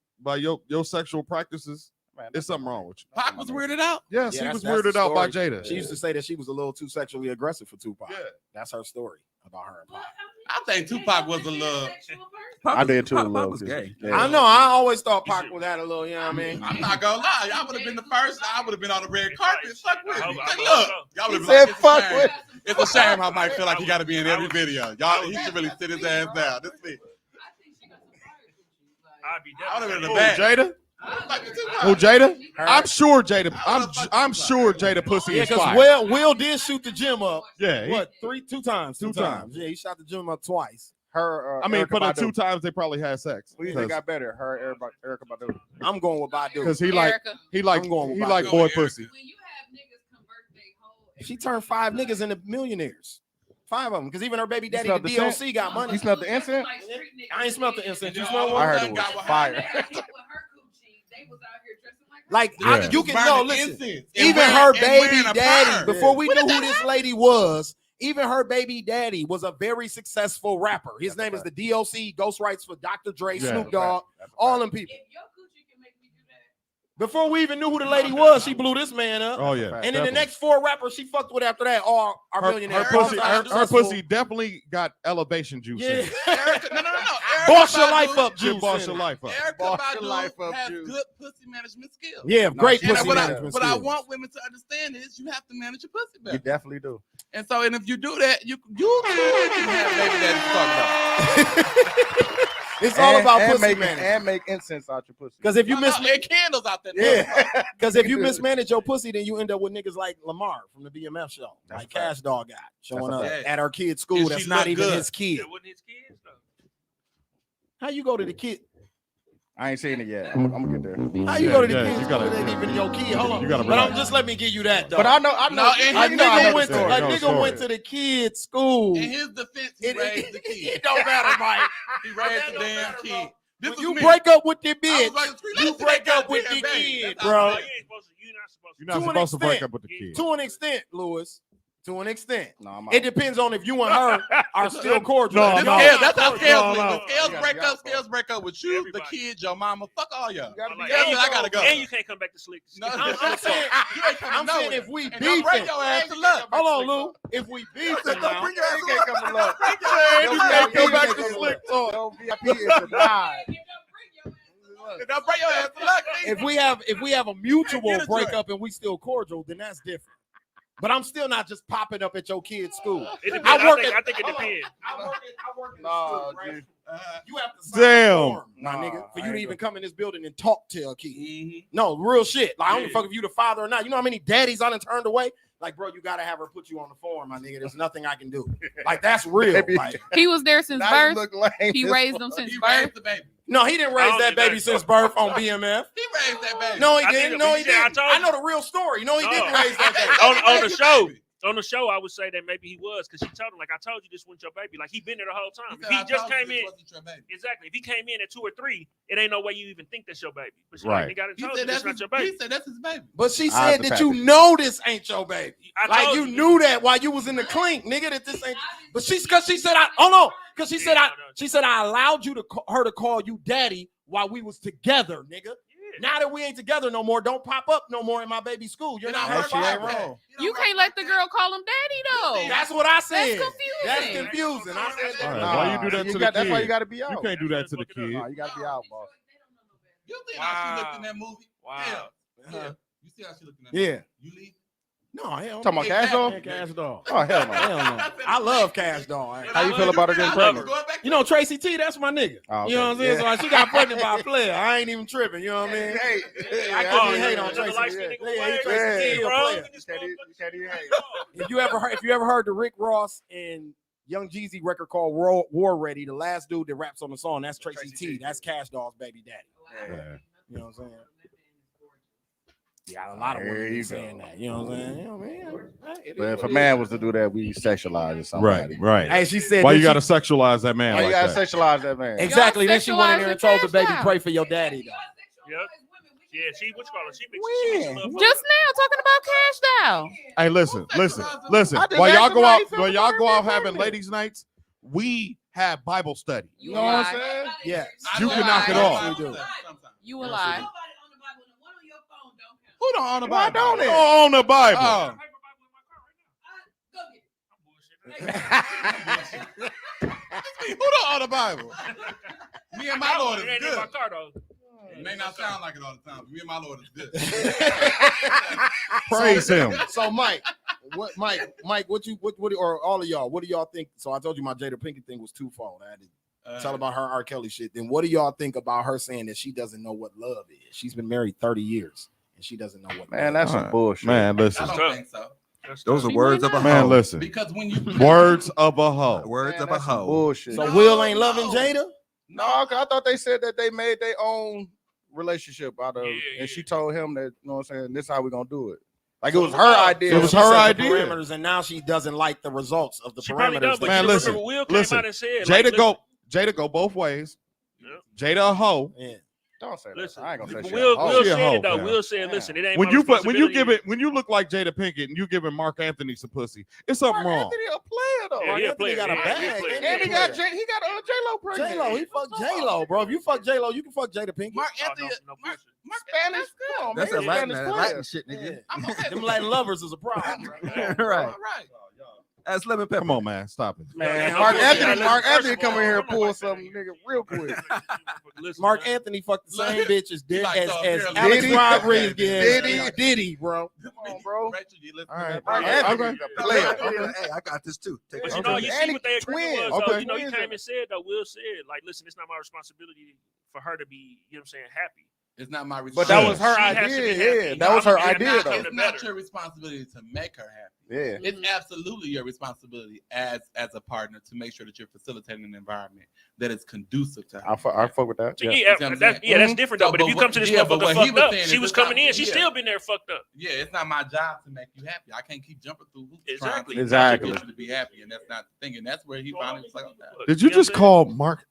practices, Man, there's something wrong with you. Pac was weirded out. Yes, Yeah, he was that's the weirded out by story. Jada. She used to say that she was a little too sexually aggressive for Tupac. Yeah. That's her story about her and Pac. I think Tupac was a little. I did too. Pop Lil, was too. gay. Yeah. I know. I always thought Pac would have a little, you know what I mean? I'm not gonna lie. Y'all would have been the first. I would have been on the red carpet. Fuck with me. I Like, hope look, so. y'all would have said, been like, "Fuck it's a shame. It's a shame. I might feel like he got to be in every video. Y'all, he should really sit his ass down. This me. I'd be I would have been in the Who, back. Jada? Like, Who, Jada? I'm sure Jada. I'm sure Jada pussy Yeah, is because fire. Will did shoot the gym up. Yeah, he- Two times. Two times. Yeah, he shot the gym up twice. Her. I mean, Erykah for the Badu. 2 times they probably had sex. Who you think got better? Her, Erykah Badu. I'm going with Badu. Because he Erica. I'm going with Badu. boy pussy. When you have niggas convert they whole. She turned 5 niggas into millionaires. 5 of them. Because even her baby daddy, the smelled the scent? DLC, got money. You smelled the incense? I ain't smelled the incense. You smell I one? heard it was fire. Like, Yeah. you can Burning know, listen. incense and even wearing- her and wearing baby a daddy, perm. before we knew who this lady was, even her baby daddy was a very successful rapper. His name is the DOC, Ghost Rights for Dr. Dre, Yeah. Snoop Dogg, all them people. Before we even knew who the lady was, she blew this man up. Oh yeah. And then the next 4 rappers she fucked with after that all are her millionaires. pussy, her Successful. pussy definitely got elevation juice. Yeah. In it. Erica, no. Boss your life up, Should juice. boss in your it. life up. Erica Boss your Badu life up, has Juice. good pussy management skills. Yeah, great And pussy what management I skills. want women to understand is you have to manage your pussy You better. definitely do. And so, and if you do that, you can have baby daddy talk about. It's all about and pussy make, management. and make incense out your pussy. Because if you And candles out there. yeah, because if you mismanage your pussy, then you end up with niggas like Lamar from the BMF show, like Cash Dog got showing up fact. at our kid's school. And That's she not look even good. his kid. That wasn't his kids, though. How you go to the kid? I ain't seen it yet. I'm gonna get there. How you go to the Yeah, kid's you school? gotta- It ain't even your kid. Hold on. You gotta But relax. just let me give you that though. But I know. No, and a you know I nigga know went the to story. a No nigga story. went to the kid's school. In his defense, he raised the kid. It don't matter, Mike. He raised the damn kid. This When was you me. break up with the I bitch, was like, you listen, break that up with the goddamn baby. kid, That's bro. You ain't supposed to. You're not supposed to. You're not To an supposed to break extent. up with the kid. To an extent, Lewis. To an extent. It depends on if you and her are still cordial. That's how scales No. Scales break up with you, the kids, your mama. Fuck all y'all. I gotta go. And you can't come back to Slick. No, I'm saying, I'm saying if we don't beefing, bring your ass to luck. hold on, Lou. If we beefing, Don't bring your ass can't come to luck. You can't come back to Slick Talk. No VIP is denied. Don't bring your ass to luck. If we have a mutual breakup and we still cordial, then that's different. But I'm still not just popping up at your kid's school. I think it depends. I work in school, right? You have to Damn. form, my nigga, for you to even come in this building and talk to a kid. No, real shit. Like, I don't give a fuck if you the father or not. You know how many daddies I done turned away? Like, bro, you gotta have her put you on the form, my nigga. There's nothing I can do. Like, that's real. Like, He was there since Now you birth. look lame He as raised fuck. them since He birth. raised the baby. no, he didn't raise that baby since birth on BMF. He raised that baby. No, he I didn't. think No, he if you said, didn't. I know the real story. No, he didn't raise that baby. on the show. On the show, I would say that maybe he was, because she told him, like, I told you this wasn't your baby. Like, he been there the whole time. If he just came in, exactly. If he came in at 2 or 3, it ain't no way you even think that's your baby. But she Right. like, got to He tell said you that's not your baby. He said that's his baby. But she I said have that to you package. know this ain't your baby. I Like, told you you. knew that while you was in the clink, nigga, that this ain't. But because she said she said I allowed you to her to call you daddy while we was together, nigga. Now that we ain't together no more, don't pop up no more in my baby school. You're not her She ain't father. wrong. You can't let the girl call him daddy though. That's what I said. That's That's confusing. I said that. All right, why you do that to the That's why you kid? got to be You out. can't do that to the kid. Nah, you got to be out, boss. You see how she looked in that movie? Wow. Yeah. You see how she looked in that Yeah. movie? You leave? No, hell Talking about Cash Doll? Yeah, Cash Doll. Oh, hell no. Hell no. I love Cash Doll. How you feel about her getting pregnant? You know, Tracy T, that's my nigga. Oh, You know what I'm saying? So like, she got pregnant by a player. I ain't even tripping. You know what I mean? Hey, I couldn't even hate on Tracy. Yeah, Tracy T, a player. You can't even hate. If you ever heard the Rick Ross and Young Jeezy record called War Ready, the last dude that raps on the song, that's Tracy T. That's Cash Doll's baby daddy. Yeah. You know what I'm saying? Yeah, a lot of women be saying that. You know what I'm saying? You know what I mean? But if a man was to do that, we sexualize somebody. Right. Hey, she said. Why that you got to sexualize that man Why you like gotta that? sexualize that man? Exactly. Then she went in there and told the baby, Cash pray for your daddy, though. Yep. Yeah, she, what you call it? She When? mixes Just now talking about Cash Doll. Hey, listen. I just While y'all asked go him how out, he felt while y'all about go her out being having pregnant. ladies' nights, we have Bible study. You know what I'm saying? Yes. You can knock it off. We do. You a lie. Who don't own a Why Bible? don't You it? don't own the Bible. Oh. Who don't own a Bible? Me and my Lord is It ain't in my good. car, though. It may not sound like it all the time, but me and my Lord is good. Praise him. So, Mike, or all of y'all, what do y'all think? So I told you my Jada Pinkett thing was twofold. I had to tell about her R. Kelly shit. Then what do y'all think about her saying that she doesn't know what love is? She's been married 30 years and she doesn't know what Man, love that's is. some bullshit. Man, listen. I don't think so. Those are words of a Man, hoe. listen. Because when you Words of a hoe. Words Man, of a that's some hoe. bullshit. So Will ain't loving Jada? No, 'cause I thought they said that they made their own relationship out of, and she told him that, you know what I'm saying, this is how we're gonna do it. Like it was her idea. It was She her set the idea. parameters, and now she doesn't like the results of the She probably does, parameters. but Man, you listen, remember Will came listen. out and said, Jada go both ways. Jada a hoe. Yeah. Don't say that. Listen, I ain't gonna say shit. Will She a said hoe, it though. fam. Will said, "Listen, it ain't When my you responsibility." when you look like Jada Pinkett and you giving Mark Anthony some pussy, it's something wrong. Anthony a player though. Yeah, he a Anthony player. got a Yeah, bag. he a player. And he got J-Lo pregnant. J-Lo, he fucked J-Lo, bro. If you fuck J-Lo, you can fuck Jada Pinkett. Mark Anthony, No Spanish. Come on, That's man. a He's Latin, Spanish Latin player. shit, nigga. Yeah. Them Latin lovers is a problem. Right. right? That's lemon pepper. Come on, man, stop it. Man, no, Mark no, Anthony, no, Mark first Anthony of come all, in here I'm and not pull like something, nigga, real quick. Listen, Mark man. Anthony fucked the same bitch as like as Alex Alex Rodriguez. Diddy. Diddy, bro. Come on, bro. Rachel, you listen All right. to Mark that? Anthony, the player. Hey, I got this too. Take But it. you know, you And see what they agreement twins. was, though. Okay. You know, he Twins. came and said, though, Will said, like, listen, it's not my responsibility for her to be, you know what I'm saying, happy. It's not my But that responsibility. was her She has to be idea. happy. Yeah, that was her Yeah, idea, not- though. it's It's not your responsibility to make her happy. Yeah. It's absolutely your responsibility as a partner to make sure that you're facilitating an environment that is conducive to her. I fuck with that. So, Yeah. yeah, You see what I'm saying? that's different, though. So, But if but you come to this what- but motherfucker what he fucked was up, saying she is was it's not- coming in, she's yeah. still been there fucked up. Yeah, it's not my job to make you happy. I can't keep jumping through hoops Exactly. trying Exactly. to get you to be happy, and that's not the thing. And that's where he finally was like, okay. Did you just call Mark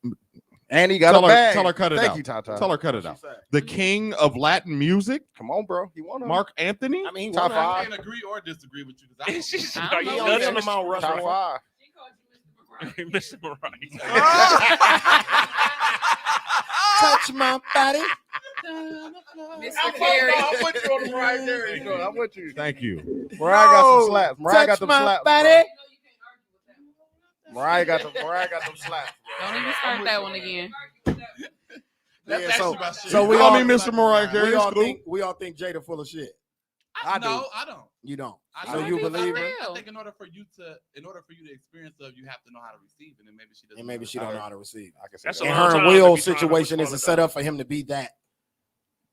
And he got tell a her, bag. Tell her cut it Thank out. you, Tata. Tell her cut it out. The king of Latin music. Come on, bro. He won. Mark Anthony. I mean, Top top I five. can't agree or disagree with you because Are you Top nuts, Mr. five. Mr. Mariah. Touch my body. Mr. Carey. I'm with you on the right there. You know, I'm with you. Thank you. Mariah got some slaps. Mariah got Touch them my slaps. body. Mariah got them slaps. Don't even start that one again. Yeah, so we we all all mean Mr. Mariah Carey. we all think Jada full of shit. I don't. You don't. I So don't. you Be for believe her? real. I think in order for you to experience love, you have to know how to receive it, and maybe she doesn't. And maybe she don't know how to receive. I can see That's that. a And long her time and to Will be trying to situation is pull a it setup for him to be that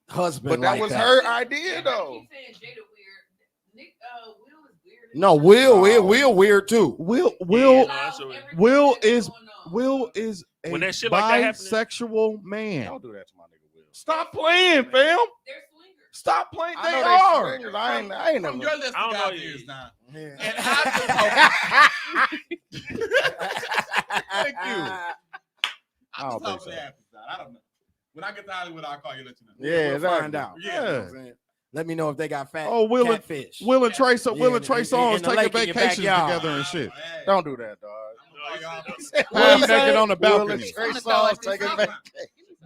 husband. But that like was that. her idea, though. No, Will weird too. Will is a When that shit like that happens- bisexual man. Don't do that to my nigga Will. Stop playing, fam. Stop playing. I They know are. swingers. I ain't From never. your list I of don't know guys you. is now. Yeah. And thank you. I I'm don't just think hoping so. it happens now. I don't know. When I get to Hollywood, I'll call you, let you know. Yeah, We'll exactly. find out. Yeah. You know what I'm saying? Let me know if they got fat Oh, Will catfish. and Trey in Songz the taking lake in your vacations backyard. together and shit. Hey, Don't do that, dog. Half naked on the Will and balcony. Trey Wanna Songz throw it taking to back.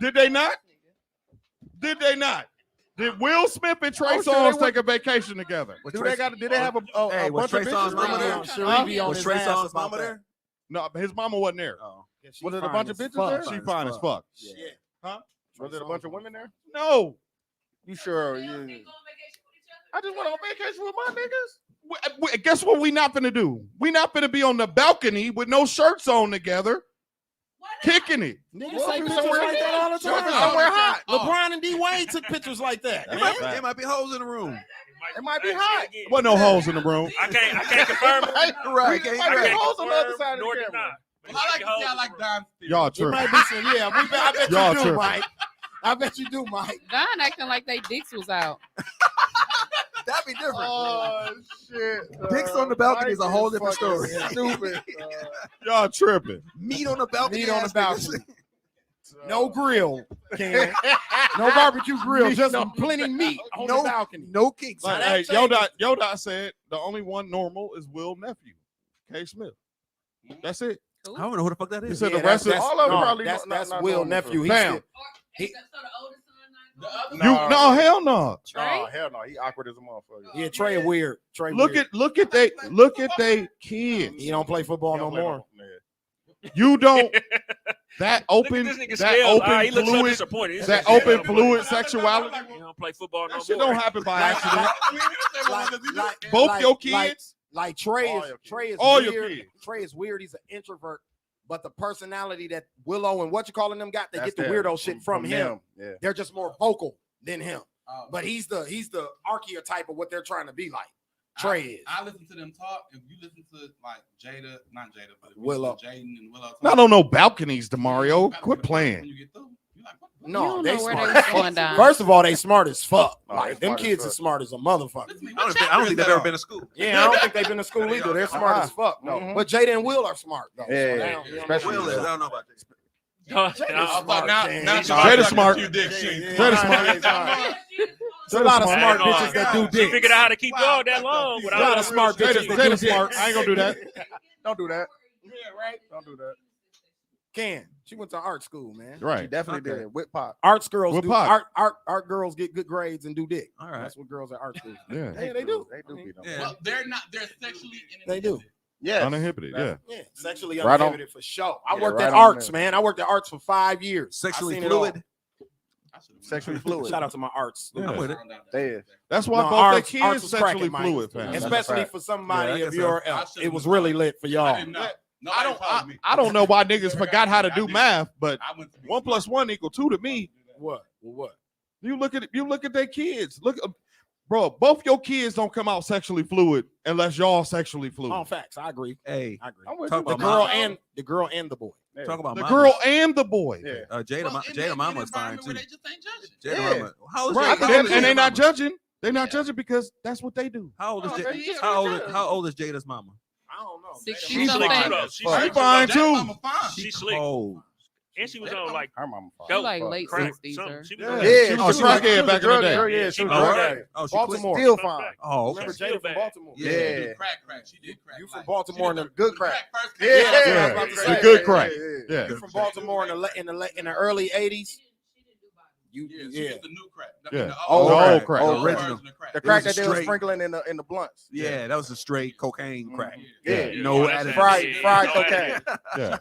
Did they not? Did they not? Did Will Smith and Trey I'm sure Songz they take a vacation together? Did they have a Hey, was bunch of Trey Songz bitches mama there? there? Sure, he be on Was his Trey ass Songz about mama that. there? No, his mama wasn't there. Oh. Yeah, she Was it a fine bunch of as bitches fuck. there? She fine as fuck. Yeah. Huh? Was it a bunch of women there? No. You sure? Yeah. I just went on vacation with my niggas. Guess what we not finna do? We not finna be on the balcony with no shirts on together, kicking it. Niggas Well, take be pictures somewhere- like that all the time. somewhere hot. LeBron and D Wade took pictures like that. Man. There might be hoes in the room. It might be hot. Wasn't no holes in the room. I can't confirm it. Right. It Can't might be right. holes on the other side of Nor the deny. camera. Well, I like to see I like Don's theory. Y'all It tripping. might be some, yeah. I bet Y'all you do, tripping. Mike. I bet you do, Mike. Don acting like they dicks was out. That'd be different. Oh shit! Dicks on the balcony is a whole different story. Stupid. Y'all tripping. Meat on the balcony. Meat on the ass balcony. niggas. No grill, Ken. No barbecue grill, just plenty meat on the balcony. No kinks. Like, that hey, changes. Yoda said the only one normal is Will nephew, K. Smith. That's it. I don't know who the fuck that He is. said Yeah, the rest of all of them probably that's not Will normal. nephew. Bam. He, No, hell no. No, hell no. He awkward as a motherfucker. yeah, Trey weird. Trey Look weird. at they kids. He don't play football no more. You don't that Look open at this nigga that scale. open He looks so fluid disappointed. He that said, open "Yeah, fluid sexuality. You don't play football no That shit more. don't happen by accident. Like, Both your kids. Like Trey All is your kids. Trey is All your weird. kids. Trey is weird. He's an introvert, but the personality that Willow and what you calling them got, they That's get the them. weirdo shit from him. them. Yeah. They're just more vocal than him. But he's the archetype of what they're trying to be like. Trey is. I listen to them talk. If you listen to like Jada, not Jada, but if you Willow. listen to Jaden and Willow talk, Not on no balconies, DeMario. Quit when playing. you get through, you're like, what? No, You they don't know where smart. they as was going fuck. down. First of all, they smart as fuck. Oh, Like they them smart as kids fuck. are smart as a motherfucker. I don't think they've ever been to school. Yeah, I don't think they've been to school either. They're smart as fuck. No. But Jada and Will are smart though. So Yeah, they don't- you know, especially Will is. I don't know about this. smart, now man. now He's Jada smart. Jada smart. There's a lot of smart Hey, bitches that do She dick. figured out how to keep going that long A without lot no of smart real bitches shit. that Jada do smart. dick. I ain't gonna do that. Don't do that. Yeah, right. Don't do that. Can she went to art school, man? She Right. definitely Okay. did. Whip pop. Arts girls What do part? art girls get good grades and do dick. All right. That's what girls at art school. Yeah. Yeah, they do. They do beat them. Yeah. Well, they're not. They're sexually. They do. Yes. Uninhibited. Yeah. Yeah, sexually Right on. uninhibited for sure. I Yeah, worked right at on arts, there. man. I worked at arts for 5 years. Sexually I seen it all. fluid. Sexually fluid. Shout out to my arts. Yeah. I'm with it. They is. That's why No, both arts their kids was sexually cracking, Mike. fluid, fam. That's a Especially fact. for somebody Yeah, I of guess your so. ilk. It was really lit for I y'all. didn't know. I don't know why niggas forgot how to do math, but I went to 1 + 1 = 2 to me. What? Well, what? You look at their kids. Look, bro, both your kids don't come out sexually fluid unless y'all sexually fluid. On facts, I agree. Hey, I agree. I'm with talk you. about The girl and the boy. Yeah. talk about the mamas. girl and the boy. Yeah. Jada, Well, Jada mama's fine too. Where they just ain't judging. Jada Yeah. mama. How old is Right. Jada? How old is And they Jada not mama? judging. They're not judging because that's what they do. How old is Oh, Jada? yeah, How old is Jada's mama? I don't know. 60 She's something. slick too, though. She She's slick fine too. too. Mama fine. She's slick. Cold. And she was on like her mama She like late crack, 60s. something. Or... She was Yeah, on- she Oh, was she like- was dead back in the day. Yeah, she was Yeah, drug right. addict. Oh, she Baltimore, quit? still Come fine. back. Oh, okay. Remember Still Jada from bad. Baltimore? Yeah, Yeah. she did crack. She did crack. You from like, Baltimore she and did the good crack. first. Yeah, that's what I was Yeah. about to The say. good crack. Yeah. You from Baltimore in the early '80s? She was the new crack. I Yeah. mean, the Old old crack. crack. Old the crack. version of crack. The It crack was that a they were straight- sprinkling in the blunts. Yeah, that was a straight cocaine crack. Yeah. Yeah. No Yeah. additives. Fried No cocaine. additives. Yeah.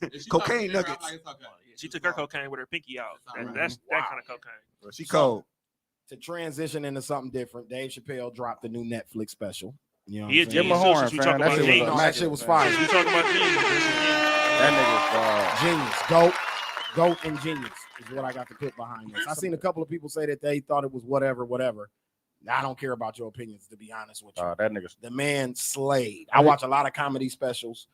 If she Cocaine talks to me, I'm nuggets. like, it's okay. She took her cocaine with her pinky out. That's that kind of cocaine. She cold. To transition into something different, Dave Chappelle dropped a new Netflix special. You know, He a what I'm Give him a genius, too, horn, since we fam. talking That about shit was genius. No, that shit was fire. We talking about genius. That Genius, goat and genius is what I got to put behind this. I seen a couple of people say that they thought it was whatever. I don't care about your opinions, to be honest with you. that nigga. The man slayed. I watch a lot of comedy specials.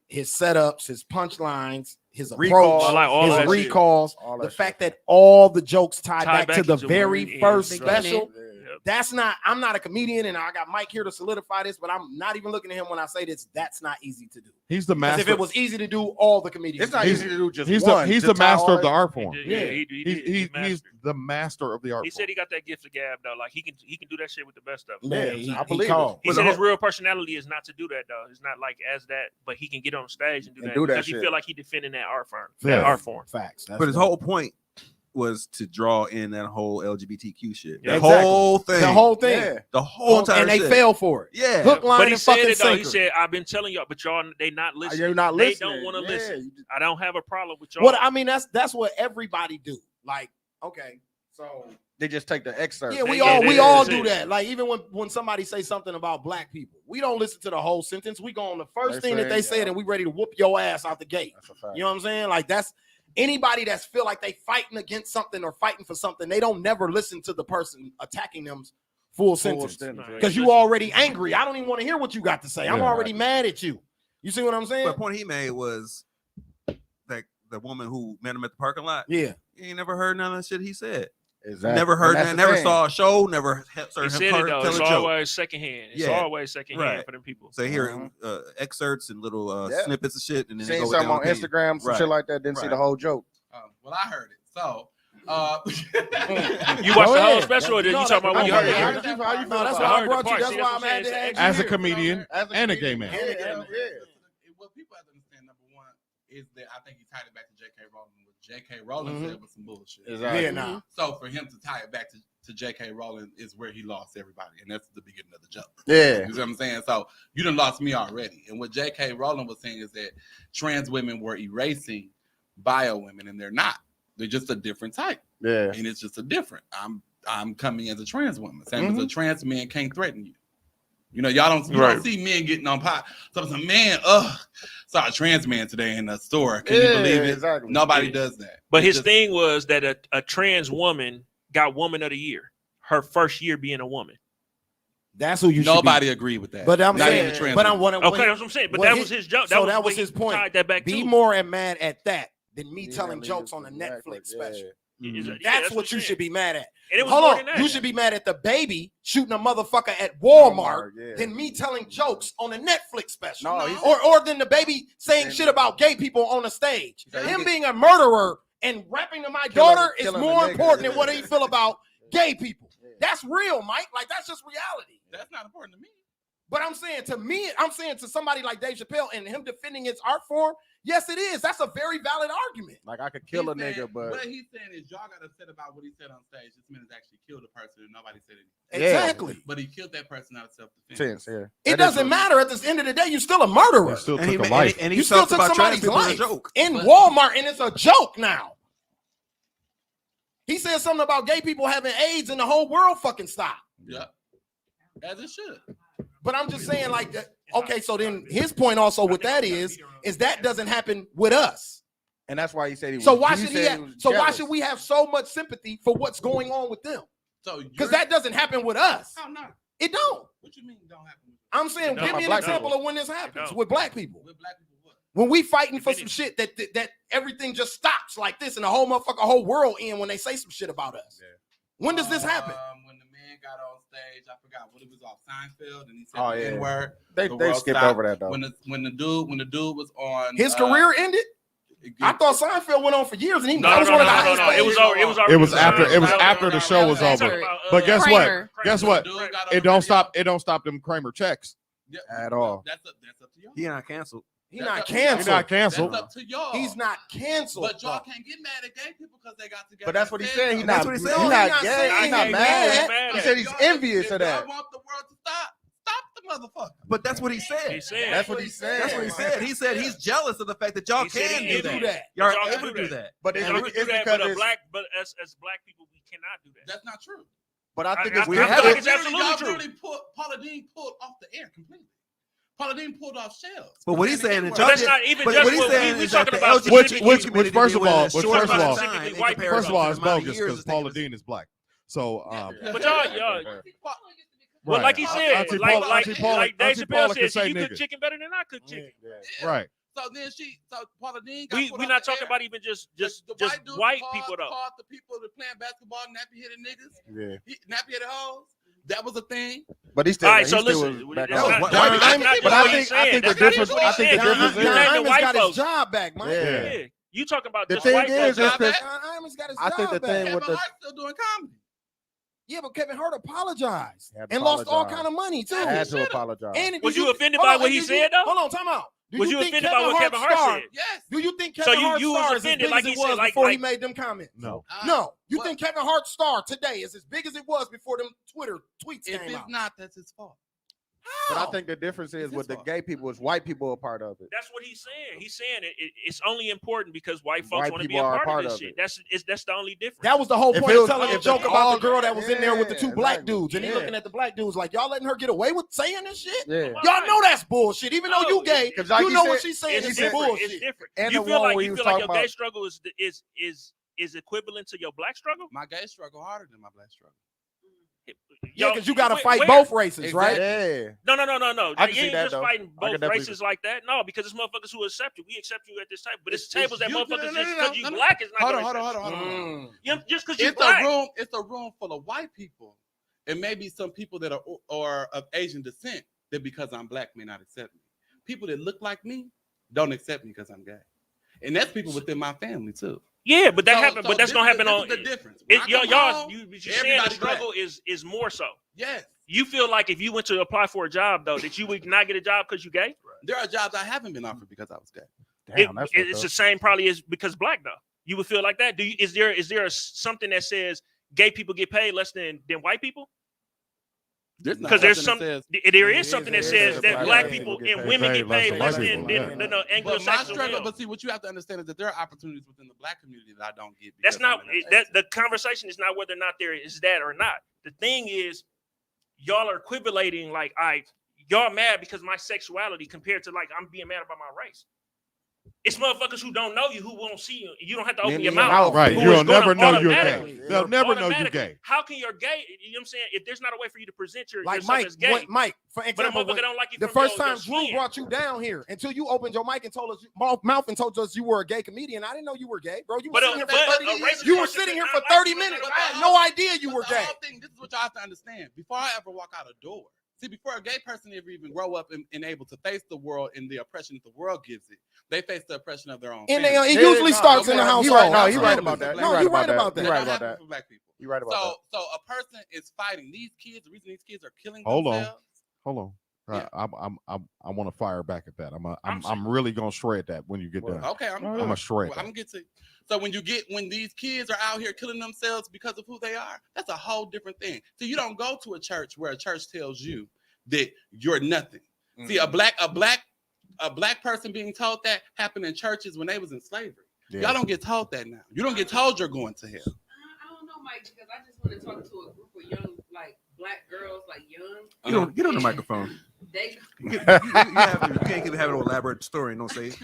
His setups, his punchlines, his approach, Recalls. I like all his that shit. recalls, All the that fact that all the jokes tied Tied back to the into very one first end, special. right. That's not, I'm not a comedian, and I got Mike here to solidify this, but I'm not even looking at him when I say this. That's not easy to do. He's the Because master. if it was easy to do, all the comedians. It's not He's- easy to do just He's one. the to tie master all of the that- art He form. did, Yeah. he did. He's mastered. the master of the art He form. said he got that gift of gab though. Like he can do that shit with the best of them. Man, I believe called. He said his real personality is not to do that though. It's not like as that, but he can get on stage and do that because he shit. feel like he defending that art form. Yeah. That art form. Facts. That's But his dope. whole point was to draw in that whole LGBTQ shit. The Exactly. whole thing. The whole thing. Yeah. The whole entire And they shit. fell for it. Yeah. Hook, line, But he and said fucking it though. He sinker. said, "I've been telling y'all, but y'all they not listening. You're not They listening. don't want to Yeah, listen. I don't have a problem with y'all." What I mean, that's what everybody do. Like, okay, so They just take the excerpt. yeah, we Yeah, all that's do it. that. Like even when somebody say something about black people, we don't listen to the whole sentence. We go on the first They thing that say, they said, yeah. and we ready to whoop your ass out the gate. That's a fact. You know what I'm saying? Like that's anybody that's feel like they fighting against something or fighting for something. They don't never listen to the person attacking them full sentence sentence, right. because you already angry. I don't even want to hear what you got to say. I'm Yeah. already mad at you. You see what I'm saying? But the point he made was that the woman who met him at the parking lot. Yeah. You ain't never heard none of the shit he said. Exactly. Never heard And that's that. the Never thing. saw a show. Never heard he him said it tell though. a It's joke. always secondhand. It's Yeah. always secondhand Right. for them people. So hear excerpts and little Yeah. snippets of shit, and then they Seen go with something their on own opinion. Instagram, some Right. shit like that. Didn't see the Right. whole joke. Well, I heard it. So, You watched the whole special, or did you talking about when you heard it? How you feel No, that's about why I it? brought you. That's See, why that's I'm what I'm at the saying. extra As a here. comedian and a gay man. Yeah. what people have to understand, number one, is that I think he tied it back to J.K. Rowling. What J.K. Rowling Mhm. said was some bullshit. Exactly. Yeah, nah. So for him to tie it back to J.K. Rowling is where he lost everybody, and that's the beginning of the joke. Yeah. You see what I'm saying? So you done lost me already. And what J.K. Rowling was saying is that trans women were erasing bio women, and they're not. They're just a different type. Yeah. And it's just a different. I'm coming as a trans woman. Same as a trans man can't threaten you. You know, y'all don't see men getting on pot. So it's a man, saw a trans man today in the store. Can you believe it? Exactly. Nobody does that. But It's his just- thing was that a trans woman got Woman of the Year, her first year being a woman. That's who you should be. Nobody agreed with that. But I'm Not saying, even trans but I'm women. what Okay, that's what I'm saying. But what that his- was his joke. So That was was his what he point. tied that back Be to. more and mad at that than me Yeah, telling leave jokes it on a to Netflix special. Yeah, That's what what you I'm should saying. be mad at. And it was Hold more on, than that. you should be mad at the baby shooting a motherfucker at Walmart Yeah. than me telling jokes on a Netflix special. No, he's- or than the baby saying shit about gay people on a stage. Him being a murderer and rapping to my daughter is killing more the nigga, important than yeah. what he feel about gay people. That's real, Mike. Like that's just reality. That's not important to me. But I'm saying to me, I'm saying to somebody like Dave Chappelle and him defending his art form, yes, it is. That's a very valid argument. Like I could kill a He's saying- nigga, but what he's saying is y'all got upset about what he said on stage. This man has actually killed a person and nobody said anything. Exactly. But he killed that person out of self-defense. yeah. It doesn't matter. At the end of the day, you're still a murderer. He still And he took a ma- life. and he You still talked took about trans somebody's people as a life joke. in Walmart, and it's a joke now. He said something about gay people having AIDS, and the whole world fucking stopped. Yeah. As it should. But I'm just saying, like, okay, so then his point also with that is that doesn't happen with us. And that's why he said he was. So why he should said he? was So why jealous. should we have so much sympathy for what's going on with them? So Because that doesn't happen with us. Oh, no. It don't. What you mean don't happen? I'm saying, It give don't. me an Black example people. of when this happens don't. with black people. With black people, what? When we fighting for some shit that everything just stops like this, and the whole whole world end when they say some shit about us. When does this happen? When the man got on stage, I forgot what it was off Seinfeld, and he said Oh, the yeah. N-word. They The world skipped stopped. over that though. When the dude was on His career ended. I thought Seinfeld went on for years, and he No. It was It was after the show was over. But guess Kramer. what? Guess what? It don't stop them Kramer checks at all. That's up to y'all. He not canceled. He's not canceled. That's up to y'all. He's not canceled. But y'all can't get mad at gay people because they got together. But that's what he and said. He's so. not. He's not gay. He's not mad. He said he's envious of that. Y'all want the world to stop the motherfucker. But that's what he said. That's what he said. That's what he said. He said he's jealous of the fact that y'all can do that. Y'all are able to do that. But It's because as black people, we cannot do that. That's not true. But I think I it's feel like it's Y'all absolutely true. literally Paula Dean pulled off the air completely. Paula Dean pulled off shells. But what he's saying is, But that's not even just what he's what saying we is that talking the about. LGBT which first of all, white first of all, it's the amount of bogus years because it's Paula taken Dean is black. So But y'all. Well, like he said, Auntie like Dave Auntie Paula Chappelle can said, say you cook nigga. chicken better than I cook chicken. Right. So then Paula Dean got put We're off not the talking air. about even just dudes white called- people though. Called the people that playing basketball nappy headed niggas. Yeah. Nappy headed hoes. That was a thing. But he still. All right, so he still listen. was back That's on. not- John that's Hyman- not but what I he's think saying. the That's not difference. what I he's think the saying. difference John is. Hyman's Hyman's got his folks. job back, man. Yeah. Yeah, you talking about The just thing white is, folks? is John Hyman's got his I job think the back. thing with Kevin the Hart's still doing comedy. Yeah, but Kevin Hart apologized He had and to lost all apologize. kind of money too. had to apologize. And Was did you offended hold by on, what and he did said, though? Hold on, time out. Do Was you think offended by what Kevin Hart star- said? Yes. Do you think So Kevin you Hart's was star is as offended big like as he it said, was like- before he like- made them comments? No. No. You Well- think Kevin Hart's star today is as big as it was before them Twitter tweets If came it's out? not, that's his fault. But I think the difference is with the gay people is white people are part of it. That's what he's saying. He's saying it's only important because white folks White want to be people a are part of this of shit. it. That's the only difference. That was the whole If point it of was- telling the if joke the- about all- the girl that was in there with the two Yeah, black exactly. dudes, and he Yeah. looking at the black dudes like, y'all letting her get away with saying this shit? Yeah. Y'all know that's bullshit. Even though you gay, 'Cause like you he know said- what she's saying It's is different. bullshit. It's different. And You the feel one like where he was your talking gay about- struggle is equivalent to your black struggle? My gay struggle harder than my black struggle. Yeah, because you got to Wait, fight where? both races, Exactly. right? Yeah. No. I can You see ain't that, just though. fighting I can both definitely races like that. No, because it's motherfuckers who accept you. We accept you at this table, but it's tables that you- motherfuckers no, just no, because you no. black is not Hold gonna on. accept you. Just because you It's black. a room full of white people, and maybe some people that are of Asian descent that because I'm black may not accept me. People that look like me don't accept me because I'm gay, and that's people within my family too. Yeah, but that So- happened. so But that's this gonna is- happen this on is the difference. When I come y'all. home, You saying the everybody struggle is more so. Yes, You feel like if you went to apply for a job though, that you would not get a job because you gay. there are jobs I haven't been offered because I was gay. It's the same probably as because black though. You would feel like that. Is there something that says gay people get paid less than white people? Because there is something that says that black people and women get paid less than But Anglo-Saxon my struggle, male. but see, what you have to understand is that there are opportunities within the black community that I don't get. That's because not I'm an that. The conversation is not whether or not there is that or not. The thing is, y'all are equivalating like y'all mad because my sexuality compared to like I'm being mad about my race. It's motherfuckers who don't know you who won't see you. You don't have to open your mouth. Right. who You'll is gonna never know you're automatically- gay. They'll never know you automatically- gay. How can you're gay? You know what I'm saying? If there's not a way for you to present Like yourself Mike, as gay, Mike, for but a example, motherfucker don't like you the from first your time Drew skin. brought you down here, until you opened your mic and told us mouth and told us you were a gay comedian, I didn't know you were gay, bro. You were But a- sitting here but for a 30 racist minutes. You were person sitting here does for not like 30 you, minutes. but I had no idea you were But the gay. whole thing, this is what y'all have to understand. Before I ever walk out a door, see, before a gay person ever even grow up and able to face the world and the oppression that the world gives it, they face the oppression of their own. And family. it usually starts in the household. He right about Absolutely. that. No, you're right about That that. don't happen for black people. You're right about So a person is fighting these kids. The reason these kids are killing Hold on. themselves. Hold on. Yeah. I want to fire back at that. I'm really gonna shred that when you get done. Okay, I'm gonna shred I'm that. gonna get to. So when these kids are out here killing themselves because of who they are, that's a whole different thing. So you don't go to a church where a church tells you that you're nothing. See, a black person being told that happened in churches when they was in slavery. Yeah. Y'all don't get told that now. You don't get told you're going to hell. I don't know, Mike, because I just want to talk to a group of young, like black girls, like young. Get on the microphone. They. You can't keep having an elaborate story. Don't say it.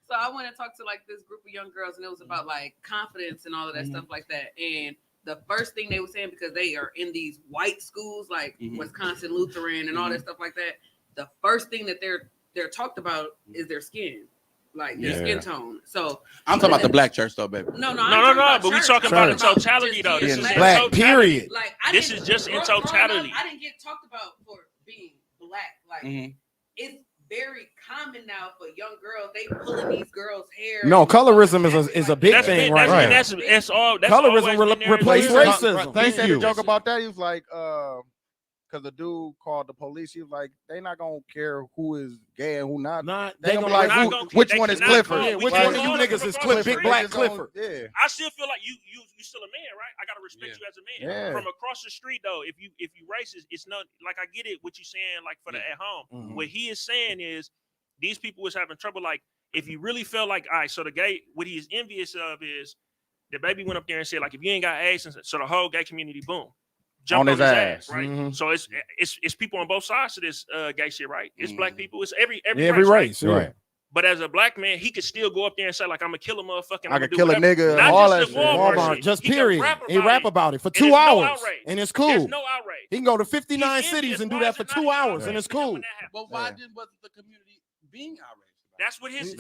So I want to talk to like this group of young girls, and it was about like confidence and all of that stuff like that. And the first thing they were saying, because they are in these white schools like Wisconsin Lutheran and all that stuff like that, the first thing that they're talked about is their skin, like their skin tone. So I'm talking about the black church though, baby. No. But we talking about in totality though. This is in Black, totality. period. Like This is just in totality. I didn't get talked about for being black. Like it's very common now for young girls. They pulling these girls' hair. No, colorism is a big thing right now. That's all. That's Colorism replaced racism. He said the joke about that. He was like, because the dude called the police. He was like, they not gonna care who is gay and who not. They gonna be like, which one is Clifford? Yeah, which one of you niggas is Clifford? Big Black Clifford. Yeah. I still feel like you still a man, right? I gotta respect you as a man. Yeah. From across the street though, if you racist, it's not like I get it what you saying like for the at home. Mm-hmm. What he is saying is these people was having trouble. Like if you really felt like, all right, so the gay, what he is envious of is the baby went up there and said like, if you ain't got AIDS, so the whole gay community boom. Jumped on his ass, right? Mm-hmm. So it's people on both sides of this gay shit, right? It's black people, it's every race, right? But as a black man, he could still go up there and say, like, I'm gonna kill a motherfucker. I could kill a nigga, all that shit. Walmart, just period. He rap about it for 2 hours, and it's cool. There's no outrage. He can go to 59 cities and do that for 2 hours, and it's cool. Well, why wasn't the community being outraged? That's what his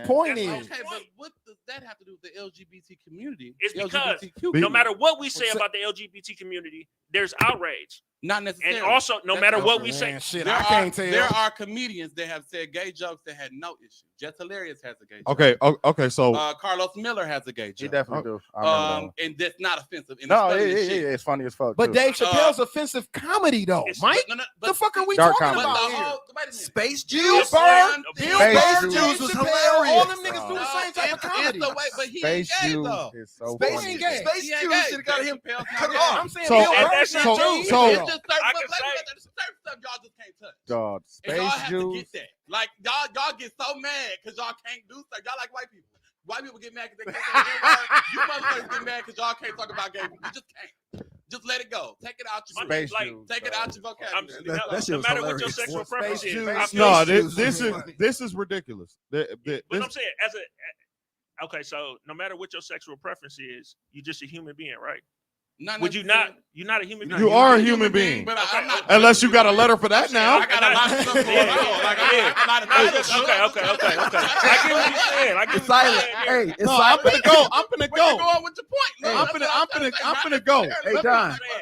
point is. Okay, but what does that have to do with the LGBT community? It's because LGBTQ no matter what we say about the LGBT community, there's outrage. Not necessarily. And also, no matter what we say, there are comedians that have said gay jokes that had no issue. Jess Hilarious has a gay joke. Okay, so Carlos Miller has a gay joke. He definitely do. And that's not offensive. And no, it's funny as fuck. But too. Dave Chappelle's offensive comedy though, Mike. The fuck are we talking about here? Space Bill Jews. Burr, Space Jews was hilarious. All them niggas do the same type of comedy. But he Space ain't gay Jews though. is so Space funny. ain't gay. Space Jews should have got him. I'm saying Bill Burr's not Jews. It's just certain stuff y'all just can't touch. Dog, And y'all Space have to Jews. get that. Like y'all get so mad because y'all can't do stuff. Y'all like white people. White people get mad because they can't say the word. You motherfuckers get mad because y'all can't talk about gay people. You just can't. Just let it go. Take it out your Space like, Jews, take it out your vocabulary. No matter what your sexual preference is. no, this is ridiculous. But I'm saying, okay, so no matter what your sexual preference is, you're just a human being, right? Would you not? You're not a human being. You are a human being, but I'm not. Unless you got a letter for that now. I got a lot of stuff going on. Like Okay. I get what you're saying. I get It's silent. Hey, it's silent. I'm finna go. Go on with your point. I'm finna go.